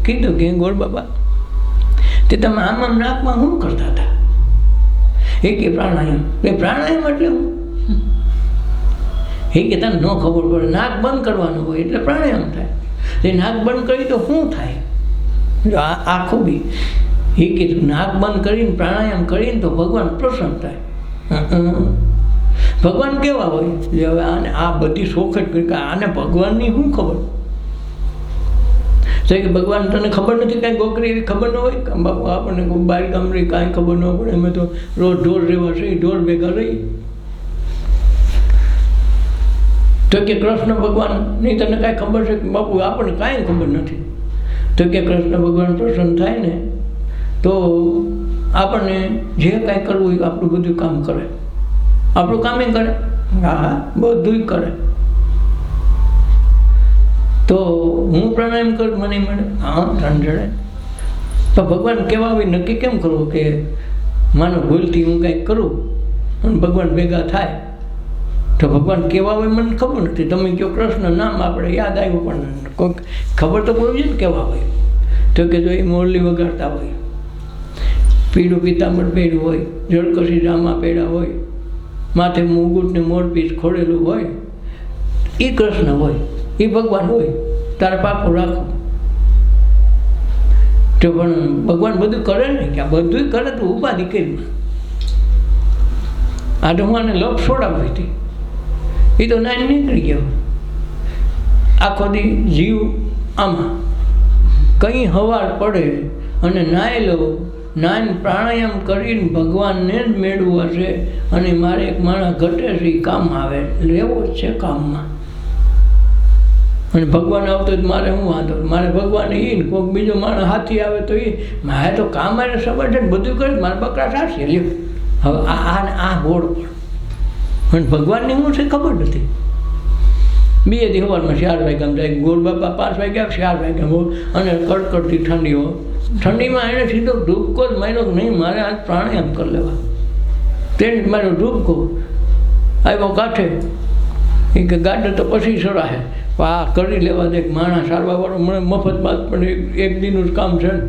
કીધું કે ગોળ બાબા તે તમે આમ આમ નાકમાં શું કરતા હતા? એ કે પ્રાણાયામ. પ્રાણાયામ એટલે હું? એ કે તને ન ખબર પડે, નાક બંધ કરવાનું હોય એટલે પ્રાણાયામ થાય. એ નાક બંધ કરી તો શું થાય? આખું બી એ કીધું નાક બંધ કરીને પ્રાણાયામ કરીને તો ભગવાન પ્રસન્ન થાય. ભગવાન કેવા હોય? હવે આને આ બધી શોખટ કરી કે આને ભગવાનની શું ખબર? તો કે ભગવાન તને ખબર નથી, કાંઈ ગોકરી એવી ખબર ન હોય કે બાપુ આપણને બાર ગામ રહી કાંઈ ખબર ન પડે, અમે તો રોજ ઢોર રહેવા છે, ઢોર ભેગા રહી. તો કે કૃષ્ણ ભગવાનની તને કાંઈ ખબર છે? બાપુ આપણને કાંઈ ખબર નથી. તો કે કૃષ્ણ ભગવાન પ્રસન્ન થાય ને તો આપણને જે કાંઈ કરવું હોય આપણું બધું કામ કરે, આપણું કામ કરે, હા બધું કરે. તો હું પ્રાણાયામ કરું મને મળે, હા ધન જડે. તો ભગવાન કેવા હોય નક્કી કેમ કરવું કે માનો ભૂલથી હું કંઈક કરું અને ભગવાન ભેગા થાય? તો ભગવાન કેવા હોય મને ખબર નથી. તમે કહો કૃષ્ણ નામ આપણે યાદ આવ્યું પણ કોઈક ખબર તો પડવી જોઈએ ને કેવા હોય. તો કે જો એ મોરલી વગાડતા હોય, પીળું પિતાંબર પહેર્યું હોય, જળકસી જામા પહેર્યા હોય, માથે મુગુટ ને મોરપીંછ ખોડેલું હોય, એ કૃષ્ણ હોય, એ ભગવાન હોય. તારા પાપો રાખો. તો પણ ભગવાન બધું કરે ને, કે બધું કરે તો ઉપાધિ કરી. આ તો હું આને લપ છોડાવી હતી, એ તો નાની નીકળી ગયો. આખો દી જીવ આમાં કંઈ હવાર પડે અને નાહી લો, નાઈને પ્રાણાયામ કરીને ભગવાનને જ મેળવવા છે. અને મારે એક માણસ ઘટે છે એ કામ આવે, લેવો જ છે કામમાં. અને ભગવાન આવતો જ મારે શું વાંધો? મારે ભગવાન એ ને કોઈક બીજો માણસ હાથી આવે તો એ મારે તો કામ આવે સંબંધ બધું કરે, મારે બકરા સાચી લ્યો. હવે આ ગોળ પણ ભગવાનની શું છે ખબર નથી. 2 દી સવારમાં 4 વાગ્યામાં જાય, ગોળ બાપા 5 વાગ્યા 4 વાગ્યા, અને કડકડતી ઠંડીઓ. ઠંડીમાં એને સીધો ડૂબકો જ માર્યો કે નહીં મારે આજ પ્રાણાયામ કરી લેવા. તેને મારો ડૂબકો આવ્યો કાંઠે, એ કે ગાડે તો પછી સરાહે, આ કરી લેવા દે. માણસ સારવાવાળો મને મફતમાં પણ એક દીનું જ કામ છે ને.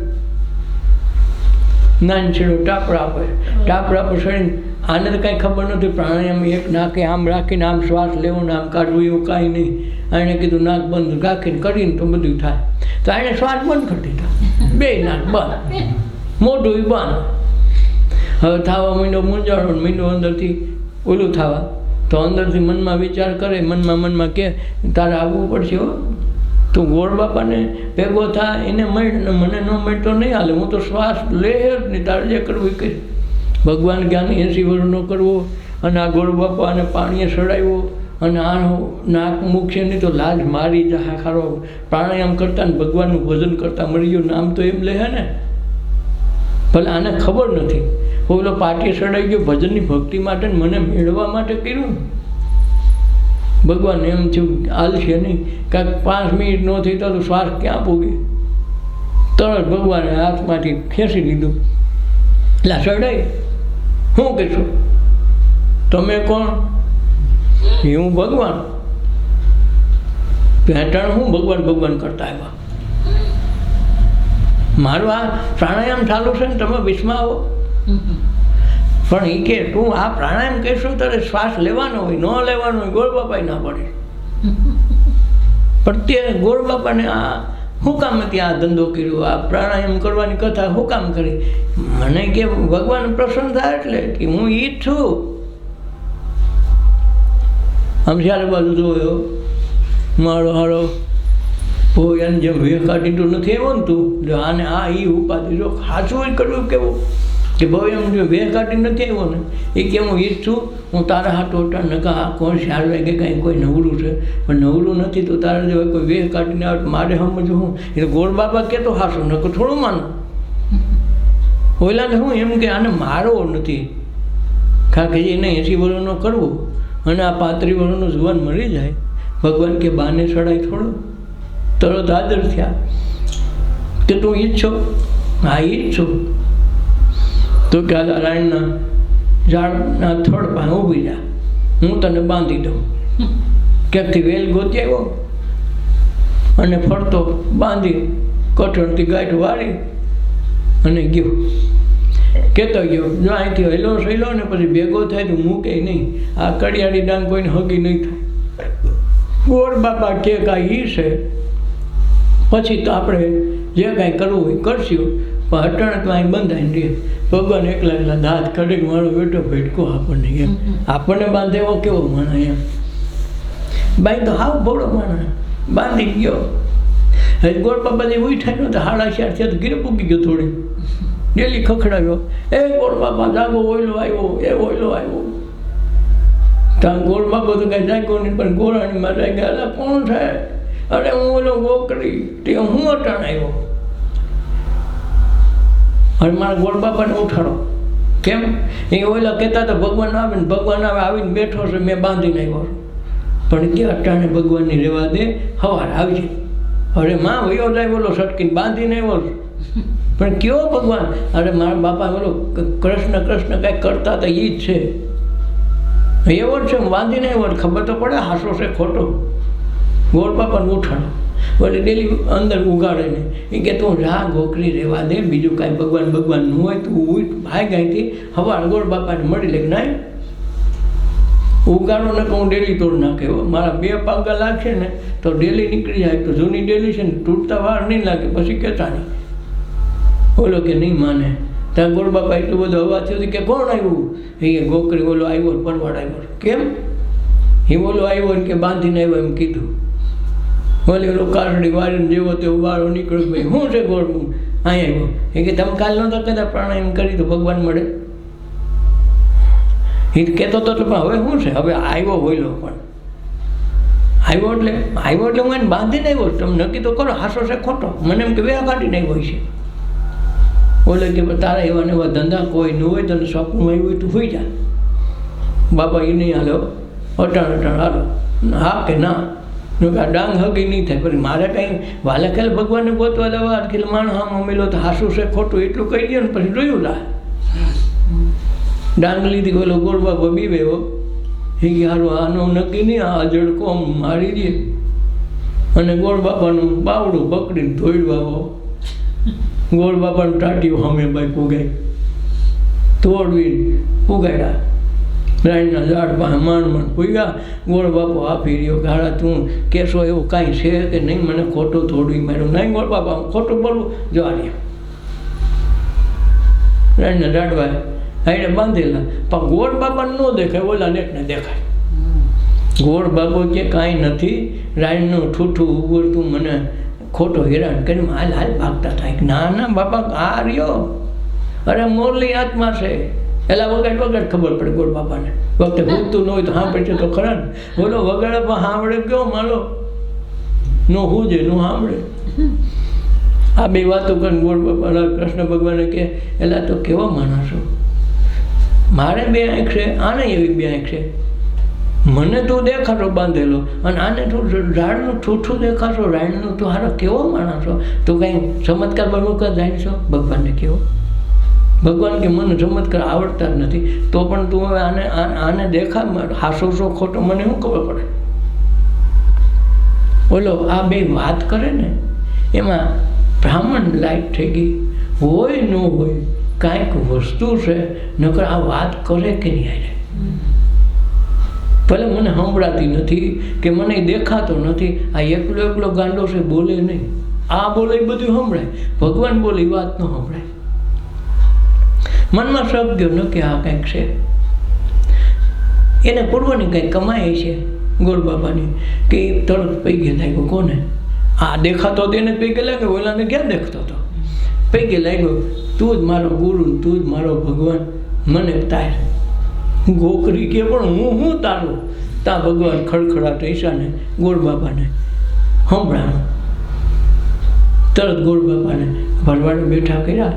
નાની છેડો ટાપરા આપે, ટાપરા પર સડીને આને તો કાંઈ ખબર નથી. પ્રાણાયામ એક નાકે આમ રાખીને આમ શ્વાસ લેવો ને આમ કાઢવું એવું કાંઈ નહીં. એણે કીધું નાક બંધ રાખીને કરીને તો બધું થાય. તો એણે શ્વાસ બંધ કરી દીધો, 2 નાક બંધ, મોઢું બંધ. હવે થવા માંડ્યો મૂંઝાણો, મીંડો અંદરથી ઓલું થવા. તો અંદરથી મનમાં વિચાર કરે, મનમાં કે તારે આવવું પડશે હો. તું ગોળ બાપાને ભેગો થાય, એને મળ ને મને ન મળતો નહીં હાલે. હું તો શ્વાસ લે જ નહીં, તારે જે કરવું એ કહે. ભગવાન જ્ઞાન 80 વર્ષનો કરવો, અને આ ગોળ બાપાને પાણીએ સડાવ્યો, અને આ નાક મૂકશે નહીં તો લાજ મારી જાય. ખારો પ્રાણાયામ કરતા ને ભગવાનનું ભજન કરતા મળી ગયું, નામ તો એમ લે ને. ભલે આને ખબર નથી. ઓલો પાટીએ સડાઈ ગયો ભજનની ભક્તિ માટે, મને મેળવવા માટે કર્યું. ભગવાન એમ થયું હાલશે નહીં, કાંઈક 5 મિનિટ ન થઈ તો શ્વાસ ક્યાં પૂગે. તરત ભગવાને હાથમાંથી ખેંચી લીધું. એટલે સડાઈ શું કહેશો? તમે કોણ? હું ભગવાન. પેટર્ન હું ભગવાન ભગવાન કરતા આવ્યા. મારું આ પ્રાણાયામ ચાલુ છે ને તમે વિસ્મા આવો. પણ એ કે તું આ પ્રાણાયામ કહેશો તારે શ્વાસ લેવાનો હોય, ન લેવાનો હોય, ગોળ બાપાએ ના પડે. પણ તે ગોળ બાપાને આ શું કામ ત્યાં ધંધો કર્યો, આ પ્રાણાયામ કરવાની કથા શું કામ કરી? મને કે ભગવાન પ્રસન્ન થાય એટલે કે હું ઈ જ છું. આમ ચારે બાજુ જોયો મારો હારો હોય, એને જેમ વેહ કાઢી તો નથી એવો ને તું જો આને આ એ ઉપાધિ જો ખાસું કરવું કેવું કે ભાઈ એમ જો વેહ કાઢી નથી આવ્યો ને એ કે હું ઈ જ છું. હું તારા હાથ ઓટા નકા આ કોણ 4 વાગે કાંઈ કોઈ નવરું છે, પણ નવરું નથી તો તારા જેવા કોઈ વેહ કાઢીને આવે મારે સમજવું હું. એ તો ગોળ બાબા કહેતો હાસું નકો થોડું માનું. ઓલાને હું એમ કે આને મારવો નથી, કારણ કે એને 80 વર્ષનો કરવો અને આ 35 વર્ષનો જુવાન મળી જાય. ભગવાન કે બાને સડાય થોડો, તરત હાજર થયા કે તું ઈ જ છો? હા ઈ જ છું. તો કે આ રાયણના ઝાડના થડ પાસે ઊભી જા, હું તને બાંધી દઉં. ક્યાંકથી વેલ ગોતી આવ્યો અને ફરતો બાંધી કઠણથી ગાંઠ વાળી અને ગયો. કહેતો ગયો જો અહીંથી હેલો સહેલો ને પછી ભેગો થાય તો મૂકે નહીં. આ કડિયાળી ડાંગ કોઈને હગી નહીં થાય. ગોળ બાપા કે કાંઈ ઈ છે, પછી તો આપણે જે કાંઈ કરવું હોય કરશું, પણ અટાણે તો અહીં બંધાઈને રહે. ભગવાન એકલા એકલા દાંત કડે મારો બેટો ભેટકો આપણને એમ આપણને બાંધે એવો કેવો માણસ એમ. બાઈ તો હાવ ભોળો માણસ બાંધી ગયો. હજી ગોળ બાપાથી ઉઠાય નતો, 4:30 થયા તો ઘીરે પૂગી ગયો. થોડી ડેલી ખખડાવ્યો, એ ગોળ બાપા જાગો, ઓયલો આવ્યો, એ ઓયલો આવ્યો. ત્યાં ગોળ બાપા તો કાંઈ જાગ્યો નહીં, પણ ગોળાણીમાં જાગ્યા. એટલે કોણ છે? અરે હું ઓલો ગોકળી તે હું અટાણ આવ્યો. હવે મારા ગોળ બાપાને ઉઠાડો. કેમ? એ ઓલા કહેતા હતા ભગવાન આવે ને ભગવાન આવે, આવીને બેઠો છે, મેં બાંધીને આવ્યો છું. પણ કે અટાણે ભગવાનની રહેવા દે, સવારે આવજે. અરે માં વયો જાય બોલો સટકીને બાંધીને આવ્યો છું. પણ કયો ભગવાન? અરે મારા બાપા બોલો કૃષ્ણ કૃષ્ણ કાંઈક કરતા હતા, એ જ છે. એવો જ છે, બાંધીને આવ્યો. ખબર તો પડે હાસો છે ખોટો. ગોળ બાપાને ઉઠાડો. વળી ડેલી અંદર ઉગાડે ને એ કે તું રા ગોકરી રહેવા દે, બીજું કાંઈ ભગવાન ભગવાન ન હોય તું ઉઠ ભાઈ ગાયથી હવાર ગોળ બાપાને મળી લે. ના ઉગાડો ને તો હું ડેલી તોડ નાખે. મારા 2 પગા લાગશે ને તો ડેલી નીકળી જાય. તો જૂની ડેલી છે ને તૂટતા વાર નહીં લાગે, પછી કહેતા નહીં. બોલો કે નહીં માને. ત્યાં ગોળ બાપા એટલું બધું અવાજ થયો કે કોણ આવ્યું? એ ગોકરી બોલો આવ્યો, પરવાડ આવ્યો. કેમ? એ બોલો આવ્યો ને કે બાંધીને આવ્યો એમ કીધું. બોલે ઓલો કારડી વાળીને જેવો તેવો વાળો નીકળ્યો. ભાઈ શું છે ગોળ? અહીં આવ્યો. એ કે તમે કાલ નહોતા કહેતા પ્રાણાયામ કરી તો ભગવાન મળે? એ કહેતો હતો એટલે હવે શું છે? હવે આવ્યો હોયલો પણ આવ્યો એટલે હું એને બાંધીને આવ્યો. તમે નક્કી તો કરો હાસો છે ખોટો? મને એમ કે વેયા કાઢીને આવ્યો છે. બોલે કે તારા એવા ને એવા ધંધા કોઈ ન હોય, તને સપનું આવ્યું હોય તું હોઈ જા. બાપા એ નહીં હાલો, અટાણ હાલો, હા કે ના. આ ડાંગ હગી નહીં થાય. પણ મારે કાંઈ વાલે ખેલ ભગવાનને ગોતવા દેવા અટકેલ માણસ આમ અમેલો તો હાસું છે ખોટું એટલું કહી દે ને પછી જોયું લા ડાંગ લીધી. બોલો ગોળ બાપો બીવે હો. એ હારું આનો નક્કી નહીં, આ જડકો આમ મારી દે અને ગોળ બાપાનું બાવડું પકડીને ધોઈડવા હો. ગોળ બાપાનું ટાટીઓ સામે ભાઈ પુગાય, તોડવી પુગાડ્યા. રાણીના ઝાડ પાસે માંડ પૂગ્યા. ગોળ બાપો આપી રહ્યો કે હારા તું કહેશો એવું કાંઈ છે કે નહીં? મને ખોટું થોડું માર્યું. નહીં ગોળ બાપા ખોટું બોલવું જો આ રાણીના ઝાડવા હાઈને બાંધેલા. પણ ગોળ બાપાને ન દેખાય, ઓલા નેકને દેખાય. ગોળ બાપો કે કાંઈ નથી, રાણીનું ઠૂઠું ઉગડતું મને ખોટો હેરાન કરીને હાલ ભાગતા થાય. ના ના બાપા આ રહ્યો, અરે મોરલી આત્મા છે. એલા વગાડ ખબર પડે ગોળ બાપાને. વખતે ભૂગતું ન હોય તો સાંભળે છે તો ખરા ને. બોલો વગાડે પણ સાંભળે કયો માલો નો હું છે નો સાંભળે. આ 2 વાતો કરીને ગોળ બાપા કૃષ્ણ ભગવાને કે એલા તો કેવા માણસો, મારે 2 આંખ છે, આને એવી 2 આંખ છે. મને તું દેખાશો બાંધેલો અને આને તું ઝાડનું ઠૂઠું દેખાશો, રાયણનું તું હારો કેવો માણસો. તું કંઈ ચમત્કાર બમત્કાર જાણશો? ભગવાનને કેવો? ભગવાન કે મને ચમત્કાર આવડતા જ નથી. તો પણ તું હવે આને દેખા હાસો છો ખોટો, મને શું ખબર પડે? બોલો આ 2 વાત કરે ને એમાં બ્રાહ્મણ લાઈટ થઈ ગઈ. હોય ન હોય કાંઈક વસ્તુ છે, નકર આ વાત કરે કે નહીં આવે? ભલે મને સંભળાતી નથી કે મને દેખાતો નથી, આ એકલો ગાંડો છે, બોલે નહીં. આ બોલે બધું સંભળાય, ભગવાન બોલે વાત ન સંભળાય. મનમાં શબ્દ ન કે આ કંઈક છે. એને પૂર્વની કંઈક કમાઈ છે ગોળ બાપાની કે તરત પૈગે લાગ્યો. કોને? આ દેખાતો તેને પૈગે લાગ્યો, ઓલાને ક્યાં દેખતો હતો? પૈગે લાગ્યો. તું જ મારો ગુરુ, તું જ મારો ભગવાન, મને તાર ગોકરી કે પણ હું તારું. તા ભગવાન ખડખડાટ ઈશાને ગોળ બાપાને સંભળાણું. તરત ગોળ બાપાને ભરવાડે બેઠા કર્યા.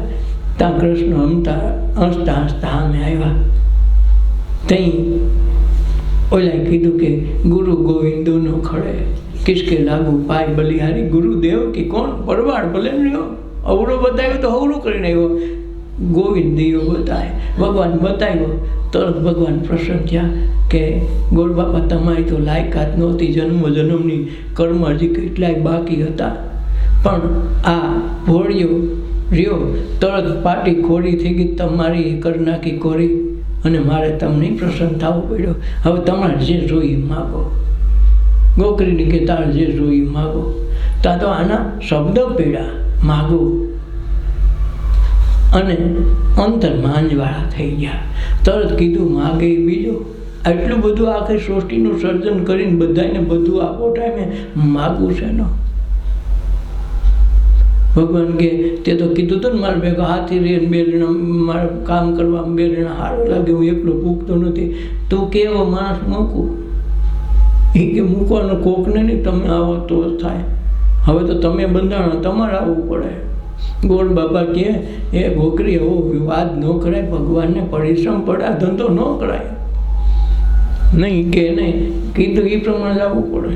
ત્યાં કૃષ્ણ હસતા હસતા સામે આવ્યા. ત્યાં ઓલાએ કીધું કે ગુરુ ગોવિંદો નો ખડે કિસકે લાગુ પાય બલિહારી. ગુરુદેવ કે કોણ? ભરવાડ ભલે રહ્યો, અવળો બતાવ્યો તો અવળું કરીને આવ્યો. ગોવિંદ દિયો બતાય, ભગવાન બતાવ્યો. તરત ભગવાન પ્રસન્ન થયા કે ગોળ બાપા તમારી તો લાયકાત નહોતી, જન્મની કર્મ હજી કેટલાય બાકી હતા, પણ આ ભોળિયો રહ્યો તરત પાટી ખોડી થઈ ગઈ, તમારી કરી નાખી કોરી અને મારે તમને પ્રસન્ન થવું પડ્યો. હવે તમારે જે જોઈએ માગો. ગોકરીને કે તારે જે જોઈએ માગો. ત્યાં તો આના શબ્દ પીડા માગો અને અંતર માંજવાળા થઈ ગયા. તરત કીધું માગે બીજો. આટલું બધું આખી સૃષ્ટિનું સર્જન કરીને બધાને બધું આપો ટાઈમે માગવું છે ને. ભગવાન કે તે તો કીધું હતું ને મારે ભેગા હાથી રે 2 જણા મારે કામ કરવામાં 2 જણા સારું લાગે, હું એકલો પૂગતો નથી. તું કેવો માણસ મૂકું? એ કે મૂકવાનો કોકને નહીં, તમે આવો તો થાય. હવે તો તમે બંધાણો, તમારે આવવું પડે. ગોળ બાપા કહે એ ગોકરી એવો વિવાદ ન કરાય, ભગવાનને પરિશ્રમ પડે, આ ધંધો ન કરાય. નહીં કે નહીં કીધું એ પ્રમાણે આવવું પડે.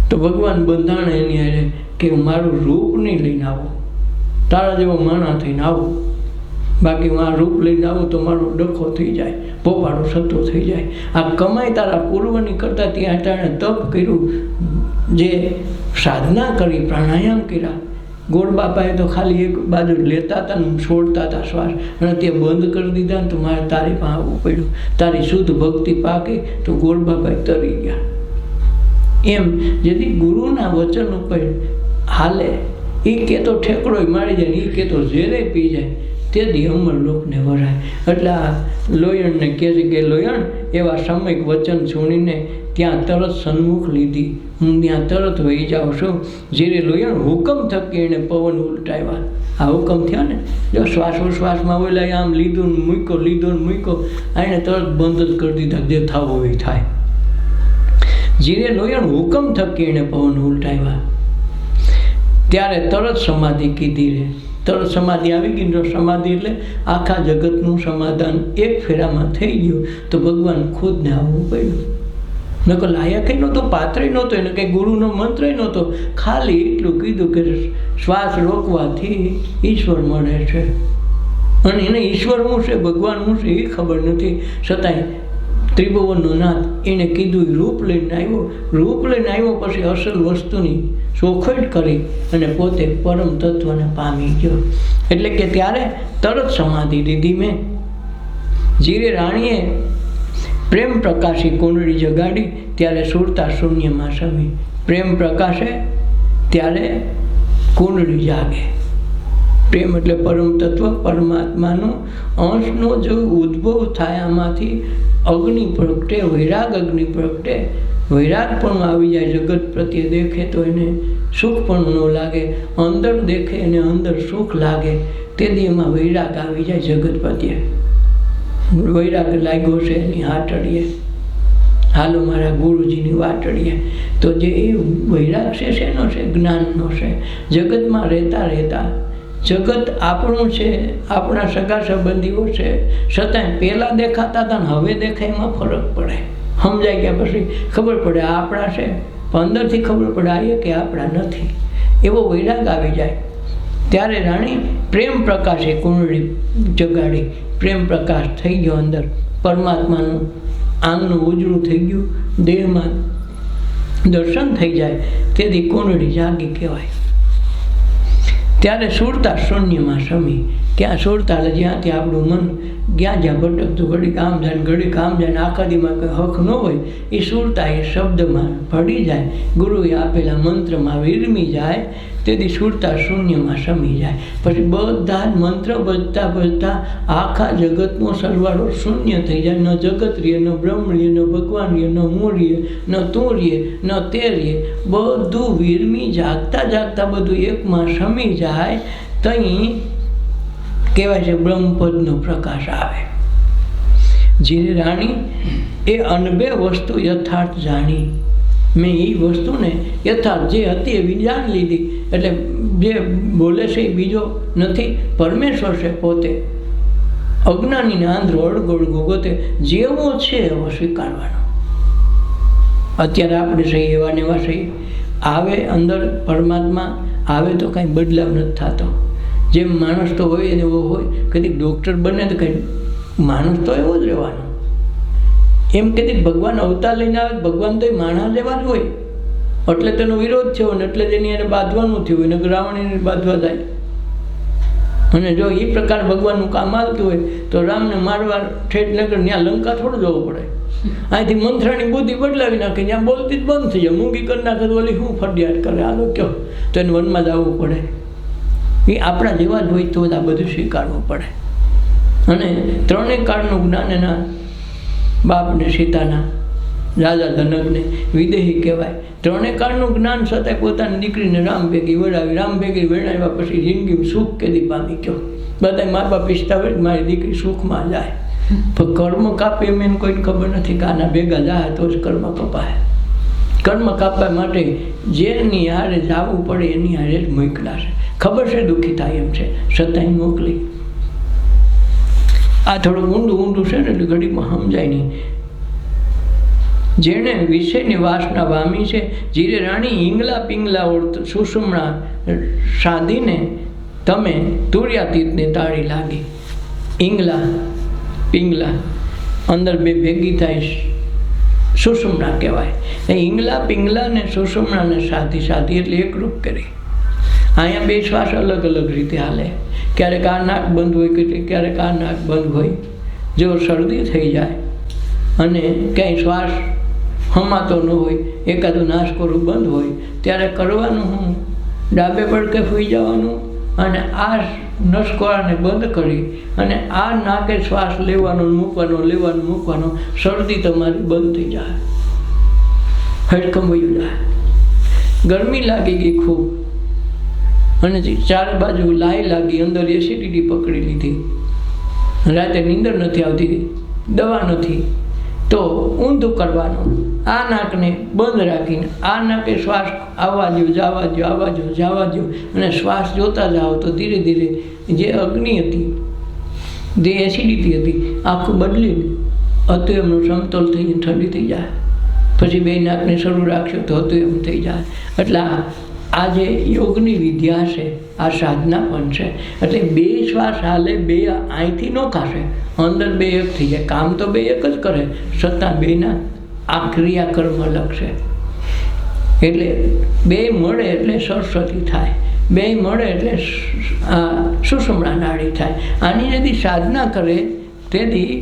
તો ભગવાન બંધાણે એની હારે કે મારું રૂપ નહીં લઈને આવો, તારા જેવો માણા થઈને આવો, બાકી હું આ રૂપ લઈને આવું તો મારો ડખો થઈ જાય, પોપાડો સતો થઈ જાય. આ કમાઈ તારા પૂર્વની કરતાં ત્યાં તાણે તપ કર્યું, જે સાધના કરી, પ્રાણાયામ કર્યા. ગોળ બાપાએ તો ખાલી એક બાજુ લેતા હતા ને છોડતા હતા શ્વાસ, અને તે બંધ કરી દીધા ને તો મારે તારી પાસે આવવું પડ્યું. તારી શુદ્ધ ભક્તિ પાકી તો ગોળ બાપાએ તરી ગયા. એમ જેથી ગુરુના વચન ઉપર હાલે, એ કે તો ઠેકડો મારી જાય ને એ કે તો ઝેરે પી જાય, તેથી અમર લોકને વરાય. એટલે આ લોયણને કહે છે કે લોયણ એવા સામયિક વચન સુણીને ત્યાં તરત સન્મુખ લીધી, હું ત્યાં તરત વહી જાઉં છું. જ્યારે લોયણ હુકમ થકી એણે પવન ઉલટાવ્યા. આ હુકમ થયા ને, જો શ્વાસોશ્વાસમાં ઓલા આમ લીધું ને મૂક્યો, લીધો ને મૂક્યો, એને તરત બંધ જ કરી દીધા, જે થવું એ થાય. જ્યારે લોયણ હુકમ થકી એણે પવન ઉલટાવ્યા ત્યારે તરત સમાધિ કીધી રે. તરત સમાધિ આવી ગઈ. જો સમાધિ એટલે આખા જગતનું સમાધાન એક ફેરામાં થઈ ગયું. તો ભગવાન ખુદને આવવું પડ્યું. નકર લાયક નહોતો, પાત્ર નહોતો, એને કંઈ ગુરુનો મંત્ર નહોતો. ખાલી એટલું કીધું કે શ્વાસ રોકવાથી ઈશ્વર મળે છે, અને એને ઈશ્વર શું છે, ભગવાન શું છે એ ખબર નથી. છતાંય ત્રિભુવનનો નાથ એને કીધું, રૂપ લઈને આવ્યો. રૂપ લઈને આવ્યો પછી અસલ વસ્તુની ચોખવટ કરી અને પોતે પરમ તત્વને પામી ગયો. એટલે કે ત્યારે તરત સમાધિ લીધી મેં. જીરે રાણીએ પ્રેમ પ્રકાશી કુંડળી જગાડી ત્યારે સુરતા શૂન્યમાં સમી. પ્રેમ પ્રકાશે ત્યારે કુંડળી જાગે. પ્રેમ એટલે પરમ તત્વ, પરમાત્માનો અંશનો જો ઉદ્ભવ થાય, આમાંથી અગ્નિ પ્રગટે, વૈરાગ અગ્નિ પ્રગટે. વૈરાગ પણ આવી જાય, જગત પ્રત્યે દેખે તો એને સુખ પણ ન લાગે, અંદર દેખે એને અંદર સુખ લાગે, તેથી એમાં વૈરાગ આવી જાય જગત પ્રત્યે. વૈરાગ લાગ્યો છે એની હાટડીએ, હાલો મારા ગુરુજીની વાટડીએ. તો જે એ વૈરાગ છે શેનો છે? જ્ઞાનનો છે. જગતમાં રહેતા રહેતા જગત આપણું છે, આપણા સગા સંબંધીઓ છે, છતાંય પહેલાં દેખાતા હતા ને હવે દેખાય એમાં ફરક પડે. સમજાય ગયા પછી ખબર પડે આ આપણા છે, અંદરથી ખબર પડે આ એ કે આપણા નથી. એવો વૈરાગ આવી જાય ત્યારે રાણી પ્રેમ પ્રકાશે કુંડળી જગાડી. પ્રેમ પ્રકાશ થઈ ગયો અંદર, પરમાત્માનું આંગનું ઉજળું થઈ ગયું, દેહમાં દર્શન થઈ જાય, તેથી કુંડળી જાગી કહેવાય. ત્યારે સુરતા શૂન્યમાં સમી. ક્યાં સુરતા? એટલે જ્યાંથી આપણું મન જ્યાં જ્યાં ભટકતું, ઘડીક આમ જાય ઘડીક આમ જાય, આખા દીમાં કંઈ હક ન હોય, એ સુરતા એ શબ્દમાં ભળી જાય, ગુરુએ આપેલા મંત્રમાં વિરમી જાય, તેથી સુરતા શૂન્યમાં સમી જાય. પછી બધા જ મંત્ર બજતા બજતા આખા જગતનો સરવાળો શૂન્ય થઈ જાય. ન જગત રહીએ, ન બ્રહ્મ રહીએ, ન ભગવાન રહીએ, ન હું રહીએ, ન તું રહીએ, ન તે રહીએ. બધું વિરમી જાગતા જાગતા બધું એકમાં સમી જાય. તહીં કહેવાય છે બ્રહ્મપદનો પ્રકાશ આવે. જે રાણી એ અનબે વસ્તુ યથાર્થ જાણી. મેં એ વસ્તુને યથાર્થ જે હતી એવી જાણી લીધી. એટલે જે બોલે છે એ બીજો નથી, પરમેશ્વર છે પોતે. અજ્ઞાનીને આંધ્રો અડગોળ ગોતે, જેવો છે એવો સ્વીકારવાનો. અત્યારે આપણે સહી એવા ને એવા સહી આવે, અંદર પરમાત્મા આવે તો કાંઈ બદલાવ નથી થતો. જેમ માણસ તો હોય એવો હોય, કદી ડૉક્ટર બને તો કંઈ માણસ તો એવો જ રહેવાનો. એમ કદી ભગવાન અવતાર લઈને આવે, ભગવાન તો એ માણસ જેવા જ હોય, એટલે તેનો વિરોધ થયો ને એટલે જ એની એને બાંધવાનું થયું હોય, ને રાવણ એને બાંધવા જાય. અને જો એ પ્રકાર ભગવાનનું કામ આવતું હોય તો રામને મારવા ઠેઠ નગર ત્યાં લંકા થોડું જવું પડે. અહીંથી મંથરાની બુદ્ધિ બદલાવી નાખે, ત્યાં બોલતી જ બંધ થઈ જાય, મૂંગી કરી નાખે તો ઓલી શું ફરિયાદ કરે, હાલો કયો, તો એને વનમાં જ આવવું પડે. એ આપણા જેવા જ હોય તો જ આ બધું સ્વીકારવું પડે. અને ત્રણેય કાળનું જ્ઞાન એના બાપને સીતાના, રાજા જનકને વિદેહી કહેવાય. ત્રણેય કાળનું જ્ઞાન છતાંય પોતાની દીકરીને રામ ભેગી વળાવી, રામ ભેગી વળાવ્યા પછી જિંદગી સુખ કેદી પામી ગયો. બધા મા બાપ ઈચ્છતા હોય મારી દીકરી સુખમાં જાય, પણ કર્મ કાપે એમ એને કોઈને ખબર નથી કે આના ભેગા જાય તો જ કર્મ કપાય. કર્મ કાપવા માટે જેની હારે જવું પડે એની હારે જ મોકલા છે. ખબર છે દુઃખી થાય એમ છે, છતાંય મોકલી. આ થોડું ઊંડું છે ને એટલે ઘડીમાં સમજાય નહીં. જેણે વિષયની વાસના વામી છે, જીરે રાણી ઈંગલા પિંગલા સુષુમ્ણા સાધીને તમે તુર્યાતીતને તાળી લાગી. ઈંગલા પિંગલા અંદર બે ભેગી થાય સુષુમ્ણા કહેવાય. એ ઈંગલા પિંગલા ને સુષુમ્ણાને સાધી એટલે એકરૂપ કરી. અહીંયા બે શ્વાસ અલગ અલગ રીતે હાલે. ક્યારેક આ નાક બંધ હોય, ક્યારેક આ નાક બંધ હોય. જો શરદી થઈ જાય અને ક્યાંય શ્વાસ હમાતો ન હોય, એકાદું નાસકોરું બંધ હોય, ત્યારે કરવાનું હું ડાબે પડકે સૂઈ જવાનું અને આ નસકોરાને બંધ કરી અને આ નાકે શ્વાસ લેવાનો મૂકવાનો. શરદી તમારી બંધ થઈ જાય, હડકંપ વયું જાય. ગરમી લાગી ગઈ ખૂબ અને ચાર બાજુ લાઈ લાગી, અંદર એસિડિટી પકડી લીધી, રાતે નીંદર નથી આવતી, દવા નથી, તો ઊંધું કરવાનું. આ નાકને બંધ રાખીને આ નાકે શ્વાસ આવવા દો, જવા દો અને શ્વાસ જોતા જાઓ તો ધીરે ધીરે જે અગ્નિ હતી, જે એસિડિટી હતી, આખું બદલીને હતું એમનું સમતોલ થઈને ઠંડી થઈ જાય. પછી બે નાકને શરૂ રાખશો તો હતું એમ થઈ જાય. એટલે આ જે યોગની વિદ્યા છે, આ સાધના પણ છે. એટલે બે શ્વાસ હાલે, બે અહીંથી ન ખાશે, અંદર બે એક થઈ જાય. કામ તો બે એક જ કરે, છતાં બેના આ ક્રિયાકર્મ અલગ છે. એટલે બે મળે એટલે સરસ્વતી થાય, બે મળે એટલે સુષુમ્ણા નાડી થાય. આની यदि સાધના કરે તેથી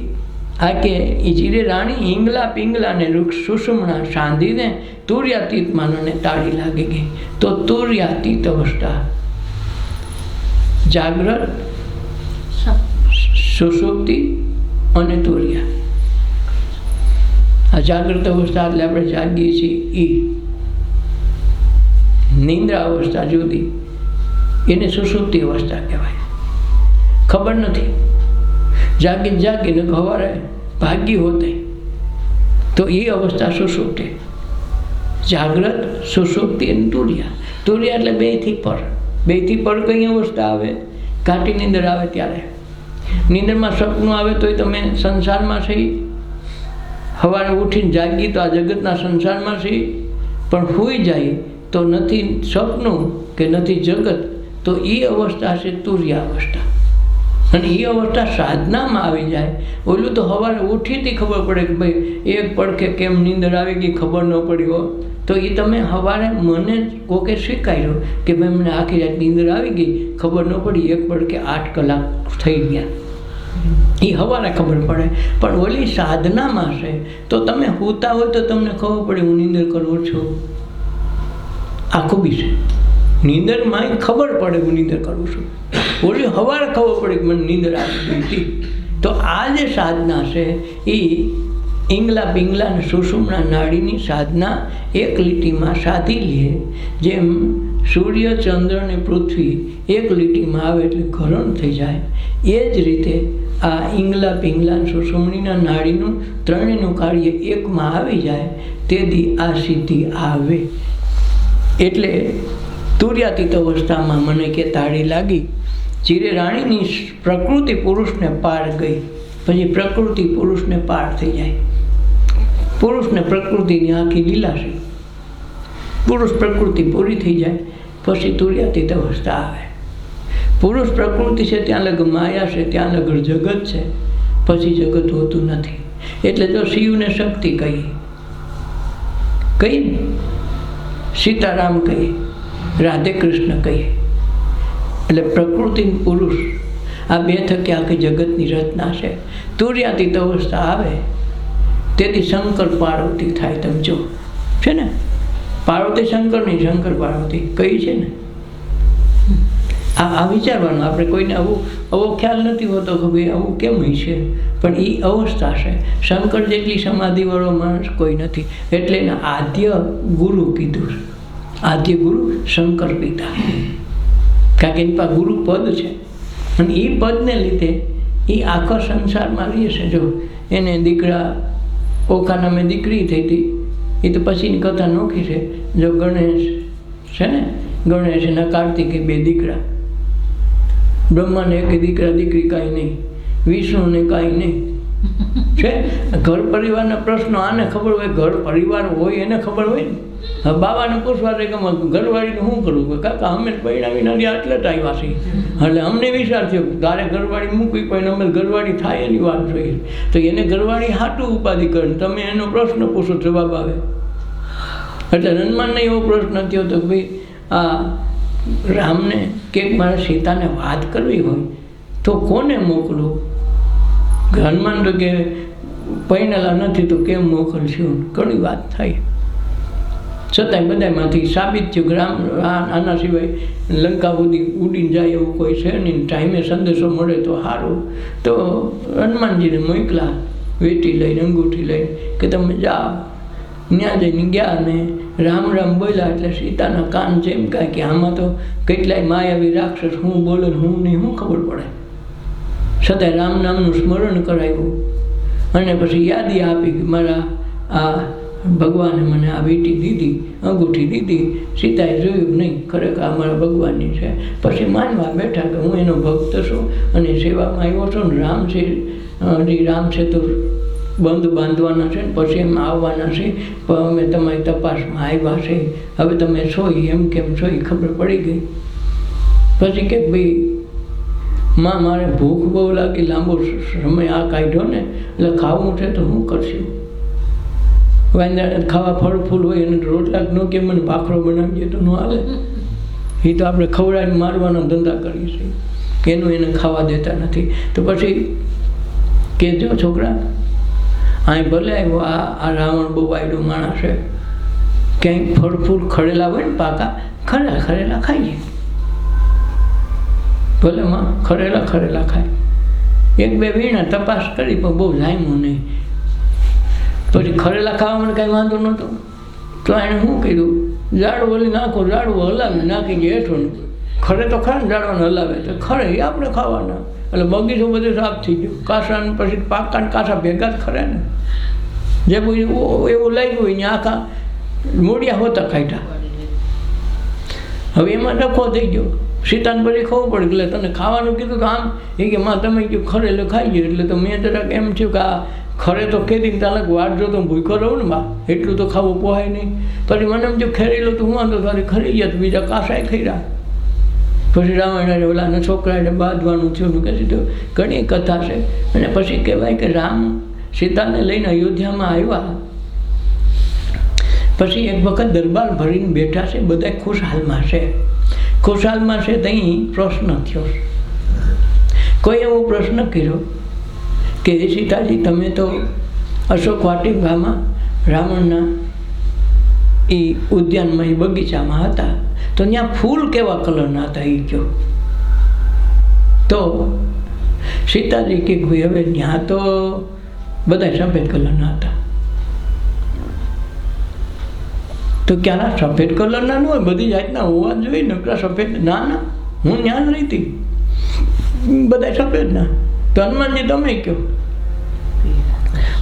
આ કે જીરે રાણી ઈંગલા પિંગલા ને સુષુમ્ણા સાંધીને તુર્યાતીત માનોને તાળી લાગી ગઈ. તો તુર્યાતીત અવસ્થા જાગ્રત, સુષુપ્તિ અને તુર્યા. આ જાગ્રત અવસ્થા એટલે આપણે જાગીએ છીએ એ. નિંદ્રા અવસ્થા જુદી, એને સુષુપ્તિ અવસ્થા કહેવાય. ખબર નથી, જાગીને સવારે ભાગી હોતે તો એ અવસ્થા સુષુપ્તિ. જાગ્રત, સુષુપ્તિ અને તુર્યા. તુર્યા એટલે બેથી પર કઈ અવસ્થા આવે? ઘાટી નીંદર આવે ત્યારે. નીંદરમાં સપનું આવે તોય તમે સંસારમાં છીએ, સવારે ઉઠીને જાગી તો આ જગતના સંસારમાં છીએ, પણ સૂઈ જાય તો નથી સપનું કે નથી જગત, તો એ અવસ્થા છે તુર્યા અવસ્થા. અને એ અવસ્થા સાધનામાં આવી જાય. ઓલું તો સવારે ઉઠીથી ખબર પડે કે ભાઈ એક પડખે કેમ નીંદર આવી ગઈ, ખબર ન પડી હોય તો એ તમે સવારે મને કોકે શીખાયું કે ભાઈ મને આખી રાત નીંદર આવી ગઈ, ખબર ન પડી, એક પડખે 8 કલાક થઈ ગયા, એ સવારે ખબર પડે. પણ ઓલી સાધનામાં છે તો તમે સૂતા હોય તો તમને ખબર પડે હું નીંદર કરું છું. આખું બી છે નીંદરમાં ખબર પડે હું નીંદર કરું છું. ઓલી સવારે ખબર પડે કે મને નીંદર આવી ગઈ હતી. તો આ જે સાધના છે એ ઈંગલા પિંગલા અને સુષુમ્ણા નાડીની સાધના એક લીટીમાં સાધી લે. જેમ સૂર્ય, ચંદ્ર અને પૃથ્વી એક લીટીમાં આવે એટલે ઘરણ થઈ જાય, એ જ રીતે આ ઈંગલા પિંગલા સુષુમ્ણીના નાડીનું ત્રણેયનું કાર્ય એકમાં આવી જાય તેથી આ સિદ્ધિ આવે. એટલે તુર્યાતીત અવસ્થામાં મને કે તાળી લાગી. જીરે રાણીની પ્રકૃતિ પુરુષને પાર ગઈ, પછી પ્રકૃતિ પુરુષને પાર થઈ જાય. પુરુષને પ્રકૃતિની આખી લીલા છે, પુરુષ પ્રકૃતિ પૂરી થઈ જાય પછી તુર્યાતીત અવસ્થા આવે. પુરુષ પ્રકૃતિ છે ત્યાં લગર માયા છે, ત્યાં લગર જગત છે, પછી જગત હોતું નથી. એટલે જો શિવને શક્તિ કહીએ, સીતારામ કહીએ, રાધે કૃષ્ણ કહીએ, એટલે પ્રકૃતિ પુરુષ આ બે થકી આખી જગતની રચના છે. તુર્યાતીત અવસ્થા આવે તેથી શંકર પાર્વતી થાય. તમે જો છે ને, પાર્વતી શંકર નહીં, શંકર પાર્વતી કઈ છે ને. આ વિચારવાનું. આપણે કોઈને આવો ખ્યાલ નથી હોતો કે ભાઈ આવું કેમ હોય છે, પણ એ અવસ્થા છે. શંકર જેટલી સમાધિવાળો માણસ કોઈ નથી, એટલે એને આદ્ય ગુરુ કીધું. આદ્ય ગુરુ શંકર પિતા, કારણ કે એની પાસે ગુરુ પદ છે અને એ પદને લીધે એ આખો સંસારમાં રહે છે. જો એને દીકરા ઓખાનામે દીકરી થઈ હતી, એ તો પછીની કથા નોખી છે. જો ગણેશ છે ને ગણેશ અને કાર્તિકે 2 દીકરા, બ્રહ્માને એક દીકરા દીકરી કાંઈ નહીં, વિષ્ણુને કાંઈ નહીં છે. ઘર પરિવારના પ્રશ્નો આને ખબર હોય, ઘર પરિવાર હોય એને ખબર હોય ને. હવે બાબાને પૂછવા દે કે ઘરવાળીને શું કરવું? કાકા અમે પરિણામી નથી આટલે જ આવ્યા છીએ, એટલે અમને વિચાર થયો તારે ઘરવાળી મૂકવી પણ અમે ઘરવાળી થાય એની વાત જોઈએ. તો એને ઘરવાળી હાટું ઉપાધિ કરે, તમે એનો પ્રશ્ન પૂછો જવાબ આવે. એટલે હનુમાનને એવો પ્રશ્ન થયો તો ભાઈ આ રામને કે મારે સીતાને વાત કરવી હોય તો કોને મોકલું? હનુમાન તો કે પૈણેલા નથી તો કેમ મોકલશું? ઘણી વાત થાય. છતાંય બધામાંથી સાબિત થયું કે રામ આના સિવાય લંકા સુધી ઉડીને જાય એવું કોઈ છે નહીં, ટાઈમે સંદેશો મળે તો સારું. તો હનુમાનજીને મોકલા વેટી લઈને, અંગૂઠી લઈને કે તમે જાઓ. ત્યાં જઈને ગયા ને રામ રામ બોલ્યા એટલે સીતાના કાન જેમ કાંઈ કે આમાં તો કેટલાય માયાવી રાક્ષસ હું બોલે હું નહીં શું ખબર પડે. છતાંય રામ નામનું સ્મરણ કરાવ્યું અને પછી યાદી આપી કે મારા આ ભગવાને મને આ વેટી દીધી, અંગૂઠી દીધી. સીતાએ જોયું નહીં, ખરેખર આ મારા ભગવાનની છે. પછી માનવા બેઠા કે હું એનો ભક્ત છું અને સેવામાં આવ્યો છું ને રામ છે, હજી રામ છે તો બંધ બાંધવાના છે ને પછી એમ આવવાના છે, પણ અમે તમારી તપાસમાં આવ્યા છે, હવે તમે છો એમ કેમ છો એ ખબર પડી ગઈ. પછી કે ભાઈ માં મારે ભૂખ બહુ લાગી, લાંબો સમય આ કાઢ્યો ને એટલે ખાવું છે તો હું કરશું? વાંદરાને ખાવા ફળ ફૂલ હોય અને રોટલા ન કે મને ભાખરો બનાવીએ તો ન હાલે. એ તો આપણે ખવડાવીને મારવાના ધંધા કરીએ છીએ, એનું એને ખાવા દેતા નથી. તો પછી કે જો છોકરા અહીં ભલે આવ્યો આ રાવણ બહુ વાયડો માણસ છે, ક્યાંક ફળ ફૂલ ખરેલા હોય ને પાકા ખરેલા ખાઈએ. ભલે માં ખરેલા ખાય. 1-2 વીણા તપાસ કરી પણ બહુ જામ્યું નહીં. પછી ખરેલા ખાવામાં કાંઈ વાંધો નહોતો તો એણે શું કર્યું, ઝાડું વળી નાખો, ઝાડું હલાવે નાખી ગયા હેઠો. ખરે તો ખરા ને ઝાડવાને હલાવે તો ખરે એ આપણે ખાવાના. એટલે બગીચો બધું સાફ થઈ ગયો. કાસા પછી પાકા ને કાસા ભેગા જ ખરે ને. જે બધું એવું લાગ્યું હોય ને આખા મૂળિયા હોતા ખાઈટા. હવે એમાં ડખો થઈ ગયો. સીતાને પછી ખબર પડે એટલે તને ખાવાનું કીધું તો આમ એ કે માં તમે કહ્યું ખરેલું ખાઈ ગયો. એટલે તો મેં જરાક એમ થયું કે આ ખરે તો ખેતી તાલક વાટ જો તો ભૂખો રહું ને બા, એટલું તો ખાવું પોહાય નહીં. પછી મને એમ જો ખેરેલો તો હું વાંધો તારે ખરી ગયા તો બીજા કાસાય ખાઈ રહ્યા. પછી રામાયણ ઓલાના છોકરાને બાંધવાનું થયું કે તો ઘણી કથા છે. અને પછી કહેવાય કે રામ સીતાને લઈને અયોધ્યામાં આવ્યા. પછી એક વખત દરબાર ભરીને બેઠા છે, બધા ખુશહાલમાં છે. ખુશહાલમાં છે ત્યાં પ્રશ્ન થયો. કોઈ એવો પ્રશ્ન કર્યો કે સીતાજી તમે તો અશોક વાટિકામાં રાવણના એ ઉદ્યાનમાં એ બગીચામાં હતા તો ત્યાં ફૂલ કેવા કલરના હતા એ કહો. તો સીતાજી કે ભાઈ હવે ત્યાં તો બધા સફેદ કલરના હતા. તો ક્યારે સફેદ કલરના ન હોય, બધી જાતના હોવા જોઈએ ને. સફેદ ના હું ત્યાં જ રહીતી, બધા સફેદના. તો હનુમાનજી તમે કહો.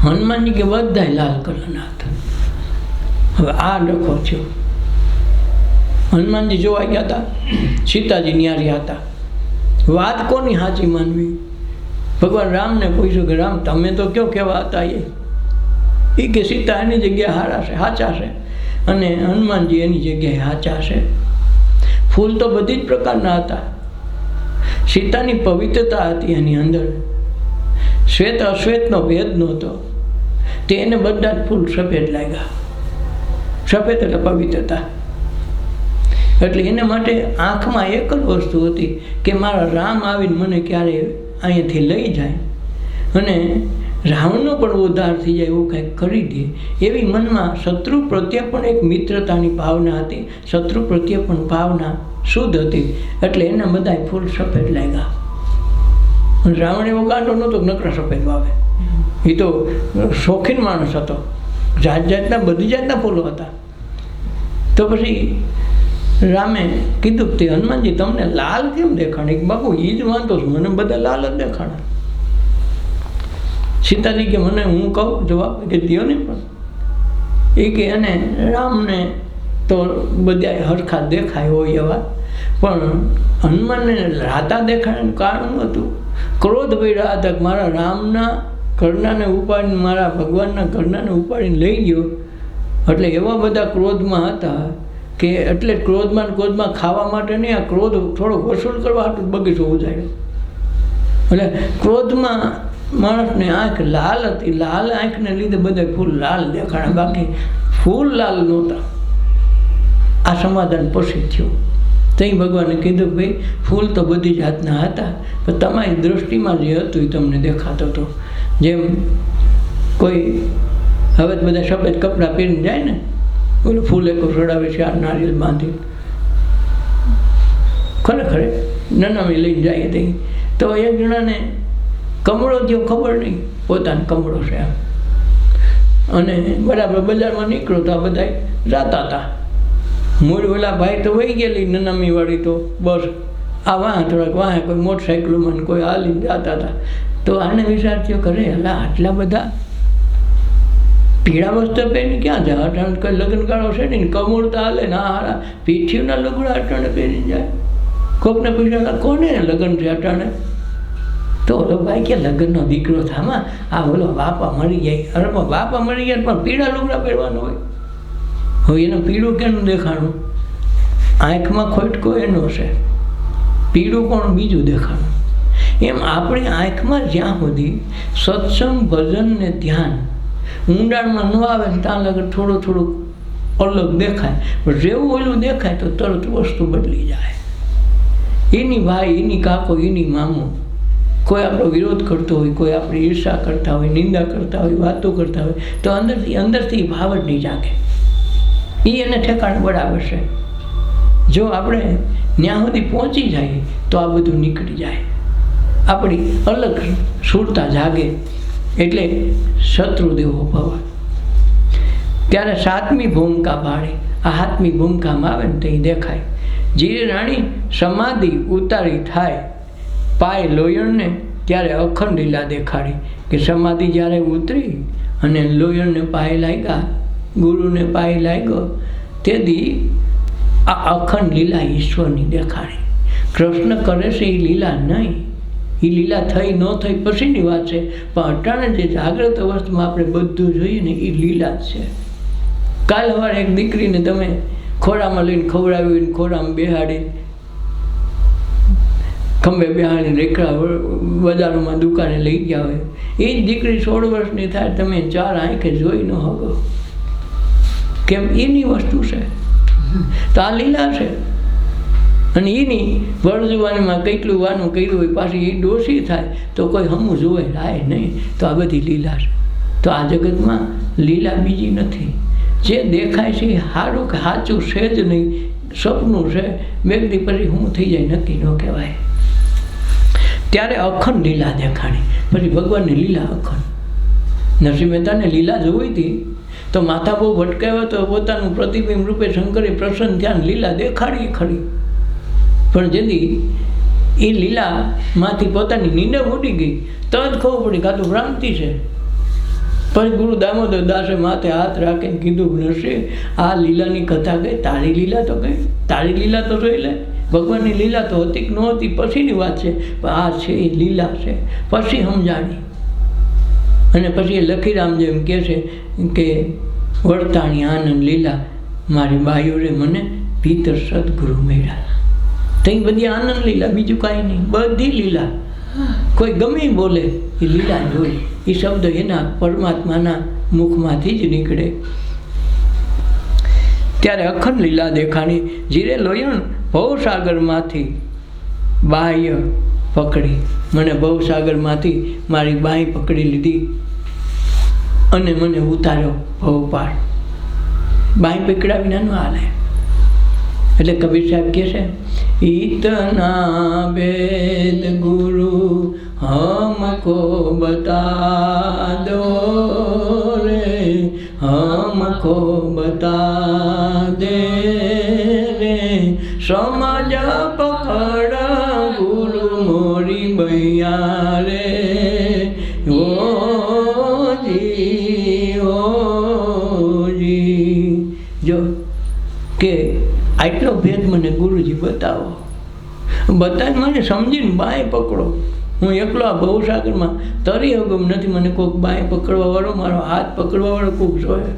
હનુમાનજી કે બધા લાલ કલરના હતા. હવે આ ડખો થયો. હનુમાનજી જોવા ગયા હતા, સીતાજી ન્યારી હતા. વાત કોની સાચી માનવી? ભગવાન રામને પૂછ્યું કે રામ તમે તો કયો કેવા હતા? એ કે સીતા એની જગ્યાએ હારા છે, સાચા છે, અને હનુમાનજી એની જગ્યાએ સાચા છે. ફૂલ તો બધી જ પ્રકારના હતા. સીતાની પવિત્રતા હતી એની અંદર, શ્વેત અશ્વેતનો ભેદ નહોતો. તે એને બધા જ ફૂલ સફેદ લાગ્યા. સફેદ એટલે પવિત્રતા. એટલે એના માટે આંખમાં એક જ વસ્તુ હતી કે મારા રામ આવીને મને ક્યારે અહીંયાથી લઈ જાય અને રાવણનો પણ ઉદ્ધાર થઈ જાય એવું કંઈક કરી દે, એવી મનમાં શત્રુ પ્રત્યે પણ એક મિત્રતાની ભાવના હતી. શત્રુ પ્રત્યે પણ ભાવના શુદ્ધ હતી. એટલે એને બધા ફૂલ સફેદ લાગ્યા. રાવણ એવો કાંટો નહોતો નકરા સફેદ વાવે. એ તો શોખીન માણસ હતો. જાત જાતના બધી જાતના ફૂલો હતા. તો પછી રામે કીધું તે હનુમાનજી તમને લાલ કેમ દેખાણે? બાપુ એ જ વાંધો છું, મને બધા લાલ જ દેખાણે. સીતાજી કે મને હું કહું જવાબ કે દો ને. પણ એ કે એને રામને તો બધા હરખા દેખાય હોય એવા, પણ હનુમાનને રાતા દેખાડવાનું કારણ હતું ક્રોધ પડ્યા હતા કે મારા રામના ઘરનાને ઉપાડીને મારા ભગવાનના ઘરનાને ઉપાડીને લઈ ગયો, એટલે એવા બધા ક્રોધમાં હતા કે એટલે ક્રોધમાં ખાવા માટે નહીં, આ ક્રોધ થોડો વસૂલ કરવા હતું બગીચો ઉજાડ્યો. એટલે ક્રોધમાં માણસની આંખ લાલ હતી, લાલ આંખને લીધે બધા ફૂલ લાલ દેખાણા, બાકી ફૂલ લાલ નહોતા. આ સમાધાન પછી થયું. ત્યાં ભગવાને કીધું કે ભાઈ ફૂલ તો બધી જાતના હતા, પણ તમારી દૃષ્ટિમાં જે હતું એ તમને દેખાતો હતો. જેમ કોઈ હવે બધા સફેદ કપડાં પહેરીને જાય ને, ઓલું ફૂલ એક ચડાવે છે, આ નારિયેલ બાંધી ખરેખર નનામી લઈને જાય ત્યાં, તો એક જણાને કમળો જેવો ખબર નહીં પોતાનો કમળો છે આમ, અને બરાબર બજારમાં નીકળો તો આ બધા જાતા હતા. મૂળ ઓલા ભાઈ તો વહી ગયેલી નનામી વાળી, તો બસ આ વાહ થોડાક વાહ કોઈ મોટરસાઇકલોમાં કોઈ હાલી જતા હતા. તો આને વિચાર થયો કરે હલા આટલા બધા પીળા વસ્ત્ર પહેરીને ક્યાં જાય, અટાણે કોઈ લગ્નગાળો છે ને કમળ તો હાલે ને, આ હારા પીઠીના લુગડા અટાણે પહેરીને જાય. કોકને પૂછ્યા કોને લગ્ન છે અટાણે, તો ઓલો ભાઈ કે લગ્નનો દીકરો થામાં આ ઓલો બાપા મરી જાય. અરે બાપા મરી ગયા પણ પીળા લુગડા પહેરવાનું હોય. હવે એનું પીળું કેનું દેખાણું, આંખમાં ખોટકો એનો છે, પીળું કોણ બીજું દેખાણું. એમ આપણી આંખમાં જ્યાં સુધી સત્સંગ ભજન ને ધ્યાન ઊંડાણમાં ન આવે ને ત્યાં લગર થોડું અલગ દેખાય, પણ જેવું ઓલું દેખાય તો તરત વસ્તુ બદલી જાય. એની ભાઈ, એની કાકો, એની મામો, કોઈ આપણો વિરોધ કરતો હોય, કોઈ આપણી ઈર્ષા કરતા હોય, નિંદા કરતા હોય, વાતો કરતા હોય, તો અંદરથી ભાવ જ નહીં જાગે. એ એને ઠેકાણે બરાબર છે. જો આપણે ત્યાં સુધી પહોંચી જાય તો આ બધું નીકળી જાય, આપણી અલગ સુરતા જાગે. એટલે શત્રુદેવો ભવ. ત્યારે સાતમી ભૂમિકા ભાળે, આ સાતમી ભૂમિકામાં આવે ને તો એ દેખાય. જીરે રાણી સમાધિ ઉતારી થાય પાય લોયણને, ત્યારે અખંડ લીલા દેખાડી. કે સમાધિ જ્યારે ઉતરી અને લોયણને પાય લાગ્યા, ગુરુને પાય લાગ્યો, તેથી આ અખંડ લીલા ઈશ્વરની દેખાડી. કૃષ્ણ કરે છે એ લીલા નહીં, એ લીલા થઈ ન થઈ પછીની વાત છે, પણ અટાણે જે જાગ્રત અવસ્થામાં આપણે બધું જોઈએ ને એ લીલા જ છે. કાલ સવારે એક દીકરીને તમે ખોરામાં લઈને ખવડાવી, ખોરામાં બેહાડી, ખંભે બેહાડીને રેકડા બજારોમાં દુકાને લઈ ગયા હોય, એ જ દીકરી 16 વર્ષની થાય, તમે 4 આંખે જોઈ ન શકો. કેમ? એની વસ્તુ છે. તો આ લીલા છે. અને એની વરજવાનીમાં કેટલું વાનું કર્યું હોય, પાછી એ ડોસી થાય તો કોઈ હમું જોવે રાય નહીં. તો આ બધી લીલા છે. તો આ જગતમાં લીલા બીજી નથી. જે દેખાય છે એ સારું કે સાચું છે જ નહીં, સપનું છે, વ્યક્તિ પછી હું થઈ જાય નક્કી ન કહેવાય. ત્યારે અખંડ લીલા દેખાણી. પછી ભગવાનની લીલા અખંડ. નરસિંહ મહેતાને લીલા જોઈ હતી તો માથા બહુ ભટકાવ્યો તો પોતાનું પ્રતિબિંબ રૂપે શંકરે પ્રસન્ન ધ્યાન લીલા દેખાડી ખરી, પણ જેથી એ લીલામાંથી પોતાની નીંદર ઉડી ગઈ તો જ ખબર પડી કાં તો ભ્રાંતિ છે. પછી ગુરુ દામોદર દાસે માથે હાથ રાખીને કીધું, નરસિંહ આ લીલાની કથા કઈ, તારી લીલા તો કઈ, તારી લીલા તો જોઈ લે. ભગવાનની લીલા તો હતી કે નહોતી પછીની વાત છે, પણ આ છે એ લીલા છે. પછી સમજાણી. અને પછી એ લખીરામ જેમ કહે છે કે વર્તાણી આનંદ લીલા મારી બાયુરે મને ભીતર સદગુરુ મળ્યા. તઈ બધી આનંદ લીલા, બીજું કાંઈ નહીં, બધી લીલા. કોઈ ગમે બોલે એ લીલા જોઈ, એ શબ્દ એના પરમાત્માના મુખમાંથી જ નીકળે. ત્યારે અખંડ લીલા દેખાણી. જીરે લોયણ ભવસાગરમાંથી બાહ્ય પકડી, મને ભવસાગરમાંથી મારી બાઈ પકડી લીધી અને મને ઉતાર્યો ભવપાળ. બાઈ પકડા વિના ન હાલે. એટલે કબીર સાહેબ કહે છે, इतना वेद गुरु हमको बता दो रे, हमको बता दे रे, समझ पकड़ा गुरु मोरी भैया रे, ओ जी, ओ जी. जो કે મને ગુરુજી બતાવો. બતાવીને મને સમજીને બાય પકડો. હું એકલો આ ભવસાગરમાં તરી અગમ નથી. મને કોઈક બાય પકડવાવાળો, મારો હાથ પકડવાવાળો કોઈક જોઈએ.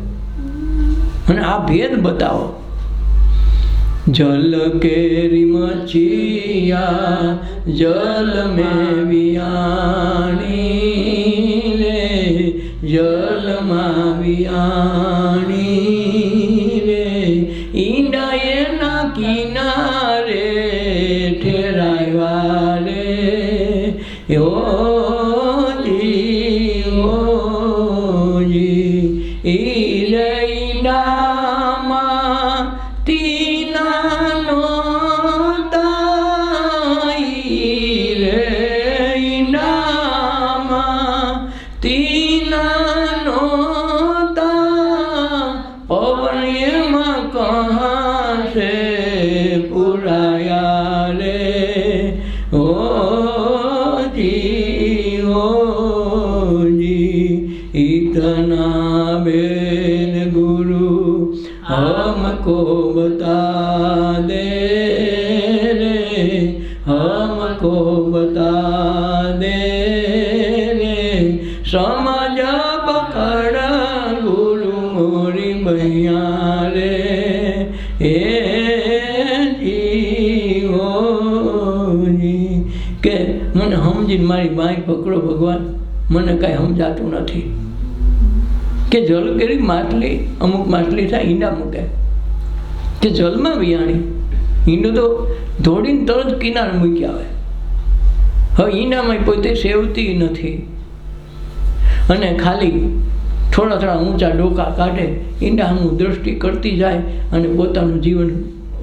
અને આ ભેદ બતાવો. જલ કેરી મચિયા જલ મેં વિયાણી રે, જલમાં વિયાણી રે, ઈંડા એના કિનારે ઠેરાવ્યા રે. ઓજી ઈ રે ઈંડામાં તીનાનો તાઈ રે, ઈંડામાં તીનાનો તા, પવન એમાં કહા છે પુરાયા રે. ઓજી इतना बेन गुरु हमको बता दे रे, हमको बता दे रे, समझ पकड़ गुरु मोरी मैया रे. ए जीवोजी કે મને સમજીને મારી બાઈ પકડો ભગવાન, મને કાંઈ સમજાતું નથી. કે જલ કેરી માટલી, અમુક માટલી થાય ઈંડા મૂકે, કે જલમાં વિયાણી. ઈંડું તો ધોડીને તરત કિનારે મૂકી આવે. હવે ઈંડામાં પોતે સેવતી નથી અને ખાલી થોડા થોડા ઊંચા ડોકા કાઢે, ઈંડા સામું દ્રષ્ટિ કરતી જાય અને પોતાનું જીવન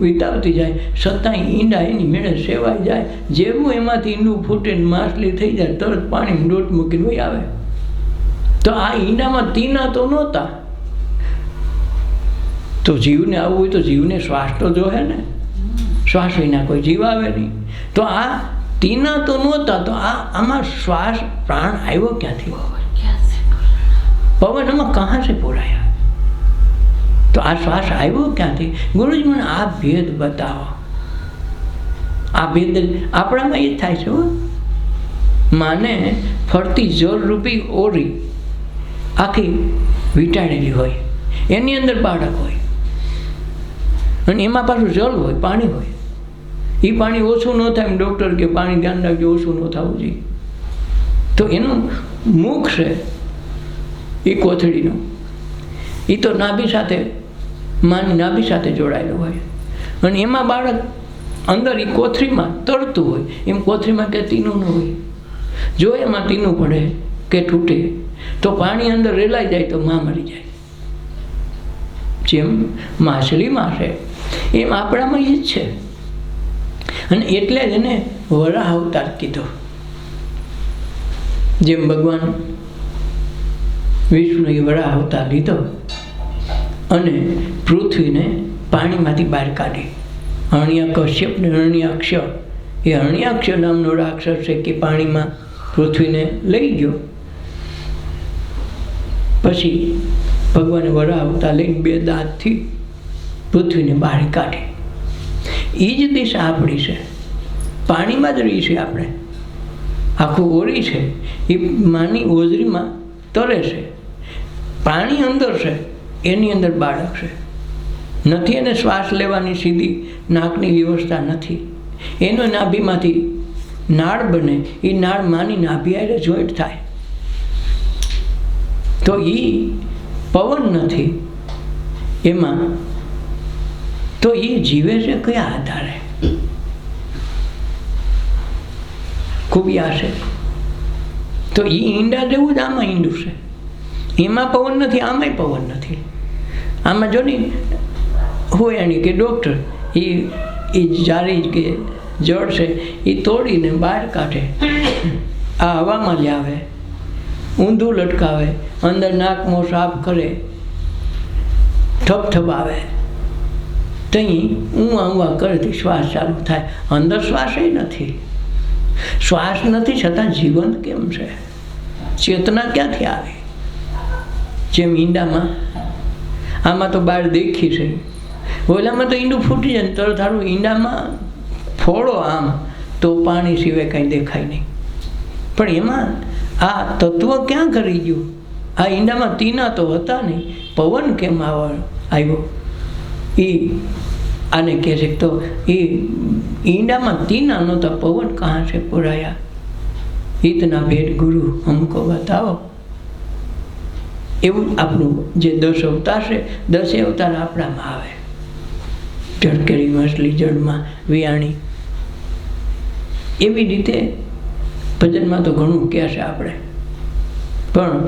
વિતાવતી જાય. છતાંય ઈંડા એની મેળે સેવાઈ જાય. જેવું એમાંથી ઈંડું ફૂટે ને માછલી થઈ જાય, તરત પાણીમાં ડોટ મૂકીને વહી આવે. તો આ ઈંડામાં તીના તો નહોતા. તો જીવને આવવું હોય તો જીવને શ્વાસ તો જોહે ને, શ્વાસ વિના કોઈ જીવ આવે નહીં. તો આ તીના તો નહોતા, તો આમાં શ્વાસ પ્રાણ આવ્યો ક્યાંથી? પવન આમાં કહાં સે પુરાયા? તો આ શ્વાસ આવ્યો ક્યાંથી? ગુરુજી મને આ ભેદ બતાવો. આ ભેદ આપણામાં એ જ થાય છે. માને ફરતી જળ રૂપી ઓરી આખી વીંટાળેલી હોય, એની અંદર બાળક હોય અને એમાં પાછું જળ હોય, પાણી હોય. એ પાણી ઓછું ન થાય એમ ડૉક્ટર કે પાણી ધ્યાન રાખજો, ઓછું ન થવું જોઈએ. તો એનું મુખ છે એ કોથળીનું, એ તો નાભી સાથે, માની નાભી સાથે જોડાયેલું હોય અને એમાં બાળક અંદર એ કોથળીમાં તરતું હોય. એમ કોથળીમાં કે તીનું ન હોય. જો એમાં તીનું પડે કે તૂટે તો પાણી અંદર રેલાઈ જાય તો માં મરી જાય. જેમ માછલીમાં છે એમ આપણામાં એ જ છે. અને એટલે જ એને વરાહ અવતાર કીધો. જેમ ભગવાન વિષ્ણુએ વરાહ અવતાર લીધો અને પૃથ્વીને પાણીમાંથી બહાર કાઢી. હરણ્યાકશ્યપ ને હરણ્યાક્ષ, એ હરણ્યાક્ષ નામનો રાક્ષસ છે કે પાણીમાં પૃથ્વીને લઈ ગયો. પછી ભગવાને વરાહ અવતાર લઈને 2 દાંતથી પૃથ્વીને બહાર કાઢી. એ જ દિશા આપણી છે, પાણીમાં જ રહી છે આપણે. આખું ઓરી છે એ માની ઓજરીમાં તરે છે, પાણી અંદર છે, એની અંદર બાળક છે. નથી એને શ્વાસ લેવાની સીધી નાકની વ્યવસ્થા નથી. એનો નાભીમાંથી નાળ બને, એ નાળ માની નાભી હારે જોઈન્ટ થાય. તો એ પવન નથી એમાં, તો એ જીવે છે કયા આધારે? ખૂબી આ છે. તો એ ઈંડા જેવું જ આમાં ઈંડું છે. એમાં પવન નથી, આમાંય પવન નથી. આમાં જો ને હોય એની કે ડૉક્ટર એ જારી કે જળ છે એ તોડીને બહાર કાઢે, આ હવામાં લાવે, ઊંધું લટકાવે, અંદર નાક મોં સાફ કરે, થપથપાવે, ત્યાં ઊંવા કરતી શ્વાસ ચાલુ થાય. અંદર શ્વાસ નથી, શ્વાસ નથી છતાં જીવંત કેમ છે? ચેતના ક્યાંથી આવી? જેમ ઈંડામાં, આમાં તો બહાર દેખી છે ઓલામાં તો ઈંડું ફૂટી જાય ને તરત સારું ઈંડામાં ફોડો આમ તો પાણી સિવાય કાંઈ દેખાય નહીં. પણ એમાં આ તત્વ ક્યાં કરી ગયું? આ ઈંડામાં તીના તો હતા નહીં, પવન કેમ આવ્યો? એ આને કહે છે તો એ ઈંડામાં તીના નહોતા, પવન કહાં છે પુરાયા? ઇતના ભેદ ગુરુ હમકો બતાવો. એવું આપણું જે 10 અવતાર છે, 10 અવતાર આપણામાં આવે. ચરકેરી મછલી જળમાં વિયાણી. એવી રીતે ભજનમાં તો ઘણું કહે છે આપણે, પણ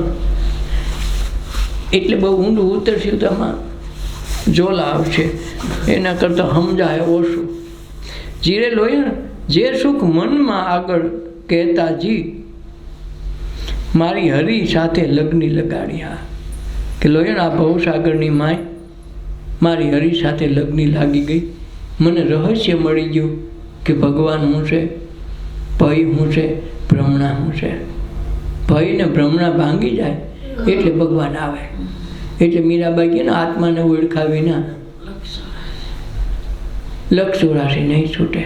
એટલે બહુ ઊંડું ઉતરશું તો આમાં જોલા આવશે, એના કરતાં સમજાય ઓછું. જીરે લોયણ જે સુખ મનમાં આગળ કહેતા જી, મારી હરી સાથે લગ્ની લગાડ્યા. કે લોયણ આ ભવસાગરની માય મારી હરી સાથે લગ્ની લાગી ગઈ. મને રહસ્ય મળી ગયું કે ભગવાન હું છે, ભય હું છે, ભ્રમણા હું છે. ભય ને ભ્રમણા ભાંગી જાય એટલે ભગવાન આવે. એટલે મીરાબાઈ કે ને આત્માને ઓળખા વિના લક્ષ નહીં છૂટે.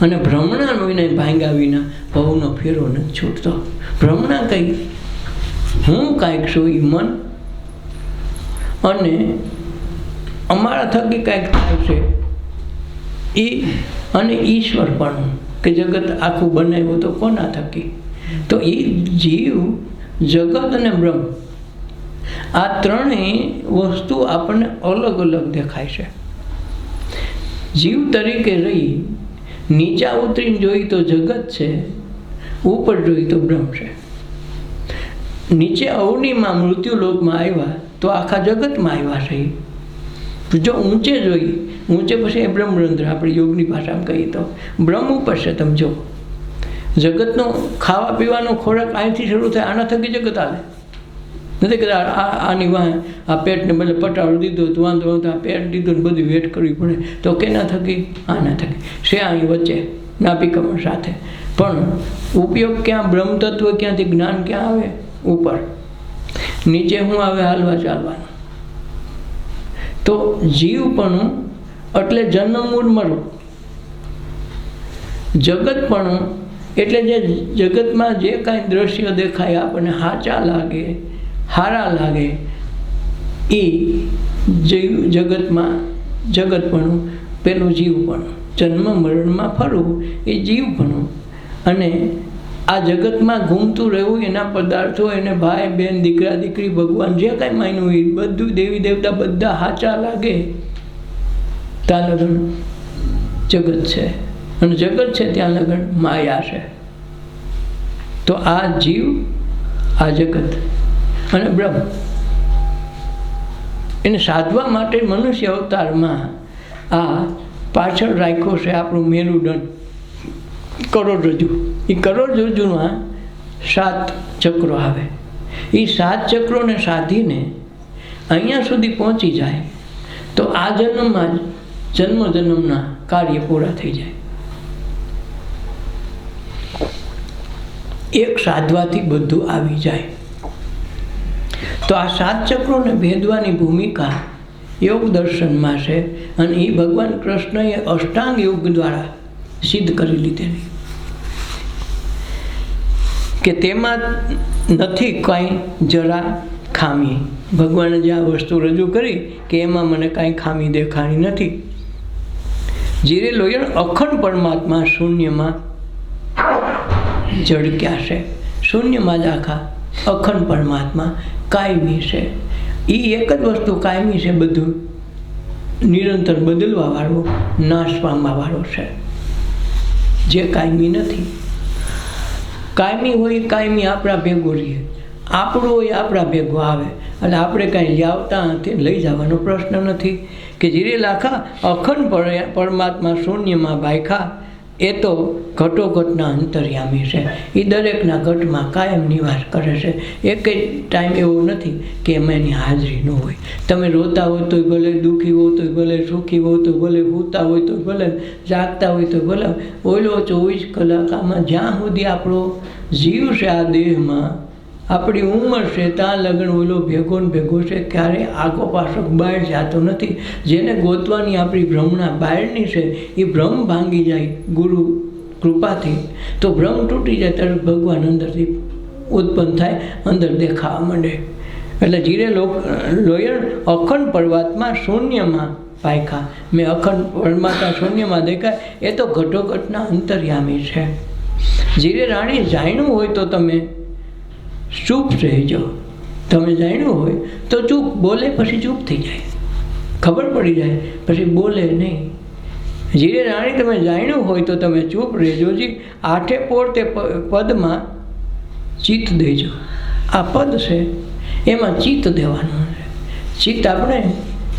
અને ભ્રમણાનો વિનય ભાંગ્યા વિના ભવનો ફેરો નથી છૂટતો. ભ્રમણા કંઈ હું કાંઈક છું એ મન, અને અમારા થકી કાંઈક થાય છે એ, અને ઈશ્વર પણ કે જગત આખું બનાવ્યું તો કોના થકી? તો એ જીવ, જગત અને બ્રહ્મ આ ત્રણેય વસ્તુ આપણને અલગ અલગ દેખાય છે. જીવ તરીકે રહી નીચા ઉતરીને જોઈ તો જગત છે, ઉપર જોઈ તો બ્રહ્મ છે. નીચે અવનીમાં મૃત્યુલોકમાં આવ્યા તો આખા જગતમાં આવ્યા છે. જો ઊંચે જોઈ, ઊંચે પછી એ બ્રહ્મરંધ્ર આપણે યોગની ભાષામાં કહીએ તો બ્રહ્મ ઉપર છે. તમે જો જગતનો ખાવા પીવાનો ખોરાક અહીંથી શરૂ થાય, આના થકી જગત હાલે. નથી કહેતા આની વાહ આ પેટને બદલે પટાળો દીધો તો વાંધો વાંધો, આ પેટ દીધો ને બધી વેટ કરવી પડે, તો કેના થકી? આના થકી. છે અહીં વચ્ચે નાપિકમણ સાથે, પણ ઉપયોગ ક્યાં? બ્રહ્મ તત્વ ક્યાંથી? જ્ઞાન ક્યાં આવે? ઉપર. નીચે હું આવે? હાલવા ચાલવાનું. તો જીવપણું એટલે જન્મ મૂળ મરો. જગતપણું એટલે જે જગતમાં જે કાંઈ દ્રશ્ય દેખાય આપણને સાચા લાગે, હારા લાગે, એ જીવ જગતમાં જગતપણું. પેલું જીવપણું, જન્મ મરણમાં ફરવું એ જીવપણું. અને આ જગતમાં ઘૂમતું રહેવું, એના પદાર્થો, એને ભાઈ બહેન, દીકરા દીકરી, ભગવાન જે કાંઈ માન્યું હોય બધું, દેવી દેવતા બધા સાચા લાગે, ત્યાં લગન જગત છે. અને જગત છે ત્યાં લગન માયા છે. તો આ જીવ, આ જગત અને બ્રહ્મ, એને સાધવા માટે મનુષ્ય અવતારમાં આ પાછળ રાખ્યો છે આપણું મેરુદંડ, કરોડરજ્જુ. એ કરોડરજ્જુમાં 7 ચક્રો આવે. એ 7 ચક્રોને સાધીને અહીંયા સુધી પહોંચી જાય તો આ જન્મમાં જ જન્મ જન્મના કાર્ય પૂરા થઈ જાય. એક સાધવાથી બધું આવી જાય. તો આ 7 ચક્રોને ભેદવાની ભૂમિકા યોગ દર્શનમાં છે, અને એ ભગવાન કૃષ્ણએ અષ્ટાંગ યોગ દ્વારા સિદ્ધ કરી લીધેલી. કે તેમાં નથી કાંઈ જરા ખામી. ભગવાને જે આ વસ્તુ રજૂ કરી કે એમાં મને કાંઈ ખામી દેખાણી નથી. જીરે લોયણ અખંડ પરમાત્મા શૂન્યમાં ઝળક્યા છે. શૂન્યમાં જ આખા અખંડ પરમાત્મા કાયમી છે. એ એક જ વસ્તુ કાયમી છે, બધું નિરંતર બદલવા વાળો, નાશ પામવા વાળો છે. જે કાયમી નથી. કાયમી હોય કાયમી આપણા ભેગો રહીએ, આપણું હોય આપણા ભેગો આવે, અને આપણે કાંઈ લાવતા નથી, લઈ જવાનો પ્રશ્ન નથી. કે જીરે લાખા અખંડ પરમાત્મા શૂન્યમાં બાયખા, એ તો ઘટોઘટના અંતર્યામી છે. એ દરેકના ઘટમાં કાયમ નિવાસ કરે છે. એક ટાઈમ એવો નથી કે એમાં એની હાજરી ન હોય. તમે રોતા હોય તોય ભલે, દુઃખી હોય તોય ભલે, સુખી હોય તો ભલે, સૂતા હોય તો ભલે, જાગતા હોય તો ભલે, ઓલો 24 કલાક આમાં જ્યાં સુધી આપણો જીવ છે આ દેહમાં, આપણી ઉંમર છે ત્યાં લગ્ન ઓલો ભેગો ને ભેગો છે, ક્યારે આગો પાછો બહાર જતો નથી. જેને ગોતવાની આપણી ભ્રમણા બહારની છે એ ભ્રમ ભાંગી જાય ગુરુ કૃપાથી, તો ભ્રમ તૂટી જાય ત્યારે ભગવાન અંદરથી ઉત્પન્ન થાય, અંદર દેખાવા માંડે. એટલે ધીરે લોયણ અખંડ પરમાત્મા શૂન્યમાં પાયખા, મેં અખંડ પરમાત્મા શૂન્યમાં દેખાય, એ તો ઘટોઘટના અંતર્યામી છે. ધીરે રાણી જાણ્યું હોય તો તમે ચૂપ રહેજો, તમે જાણ્યું હોય તો ચૂપ, બોલે પછી ચૂપ થઈ જાય, ખબર પડી જાય પછી બોલે નહીં. ધીરે રાણી તમે જાણ્યું હોય તો તમે ચૂપ રહેજો. જી આઠે પોર તે પદમાં ચિત્ત દેજો. આ પદ છે એમાં ચિત્ત દેવાનું છે. ચિત્ત આપણે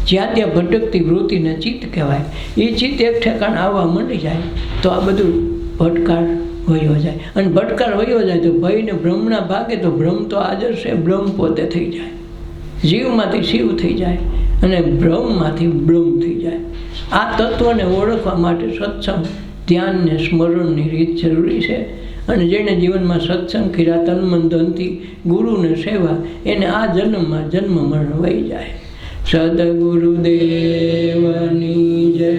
જ્યાં ત્યાં ભટકતી વૃત્તિને ચિત્ત કહેવાય. એ ચિત્ત એક ઠેકાણ આવવા માંડી જાય તો આ બધું ભટકાર વયો જાય, અને ભટકાર વયો જાય તો ભયને ભ્રમના ભાગે તો ભ્રમ તો હાજર છે, ભ્રમ પોતે થઈ જાય, જીવમાંથી શિવ થઈ જાય અને ભ્રમમાંથી બ્રહ્મ થઈ જાય. આ તત્વને ઓળખવા માટે સત્સંગ, ધ્યાન ને સ્મરણની રીત જરૂરી છે. અને જેણે જીવનમાં સત્સંગ કર્યા તન મન ધનથી, ગુરુને સેવા, એને આ જન્મમાં જન્મ મરણ વહી જાય. સદગુરુદેવની જય.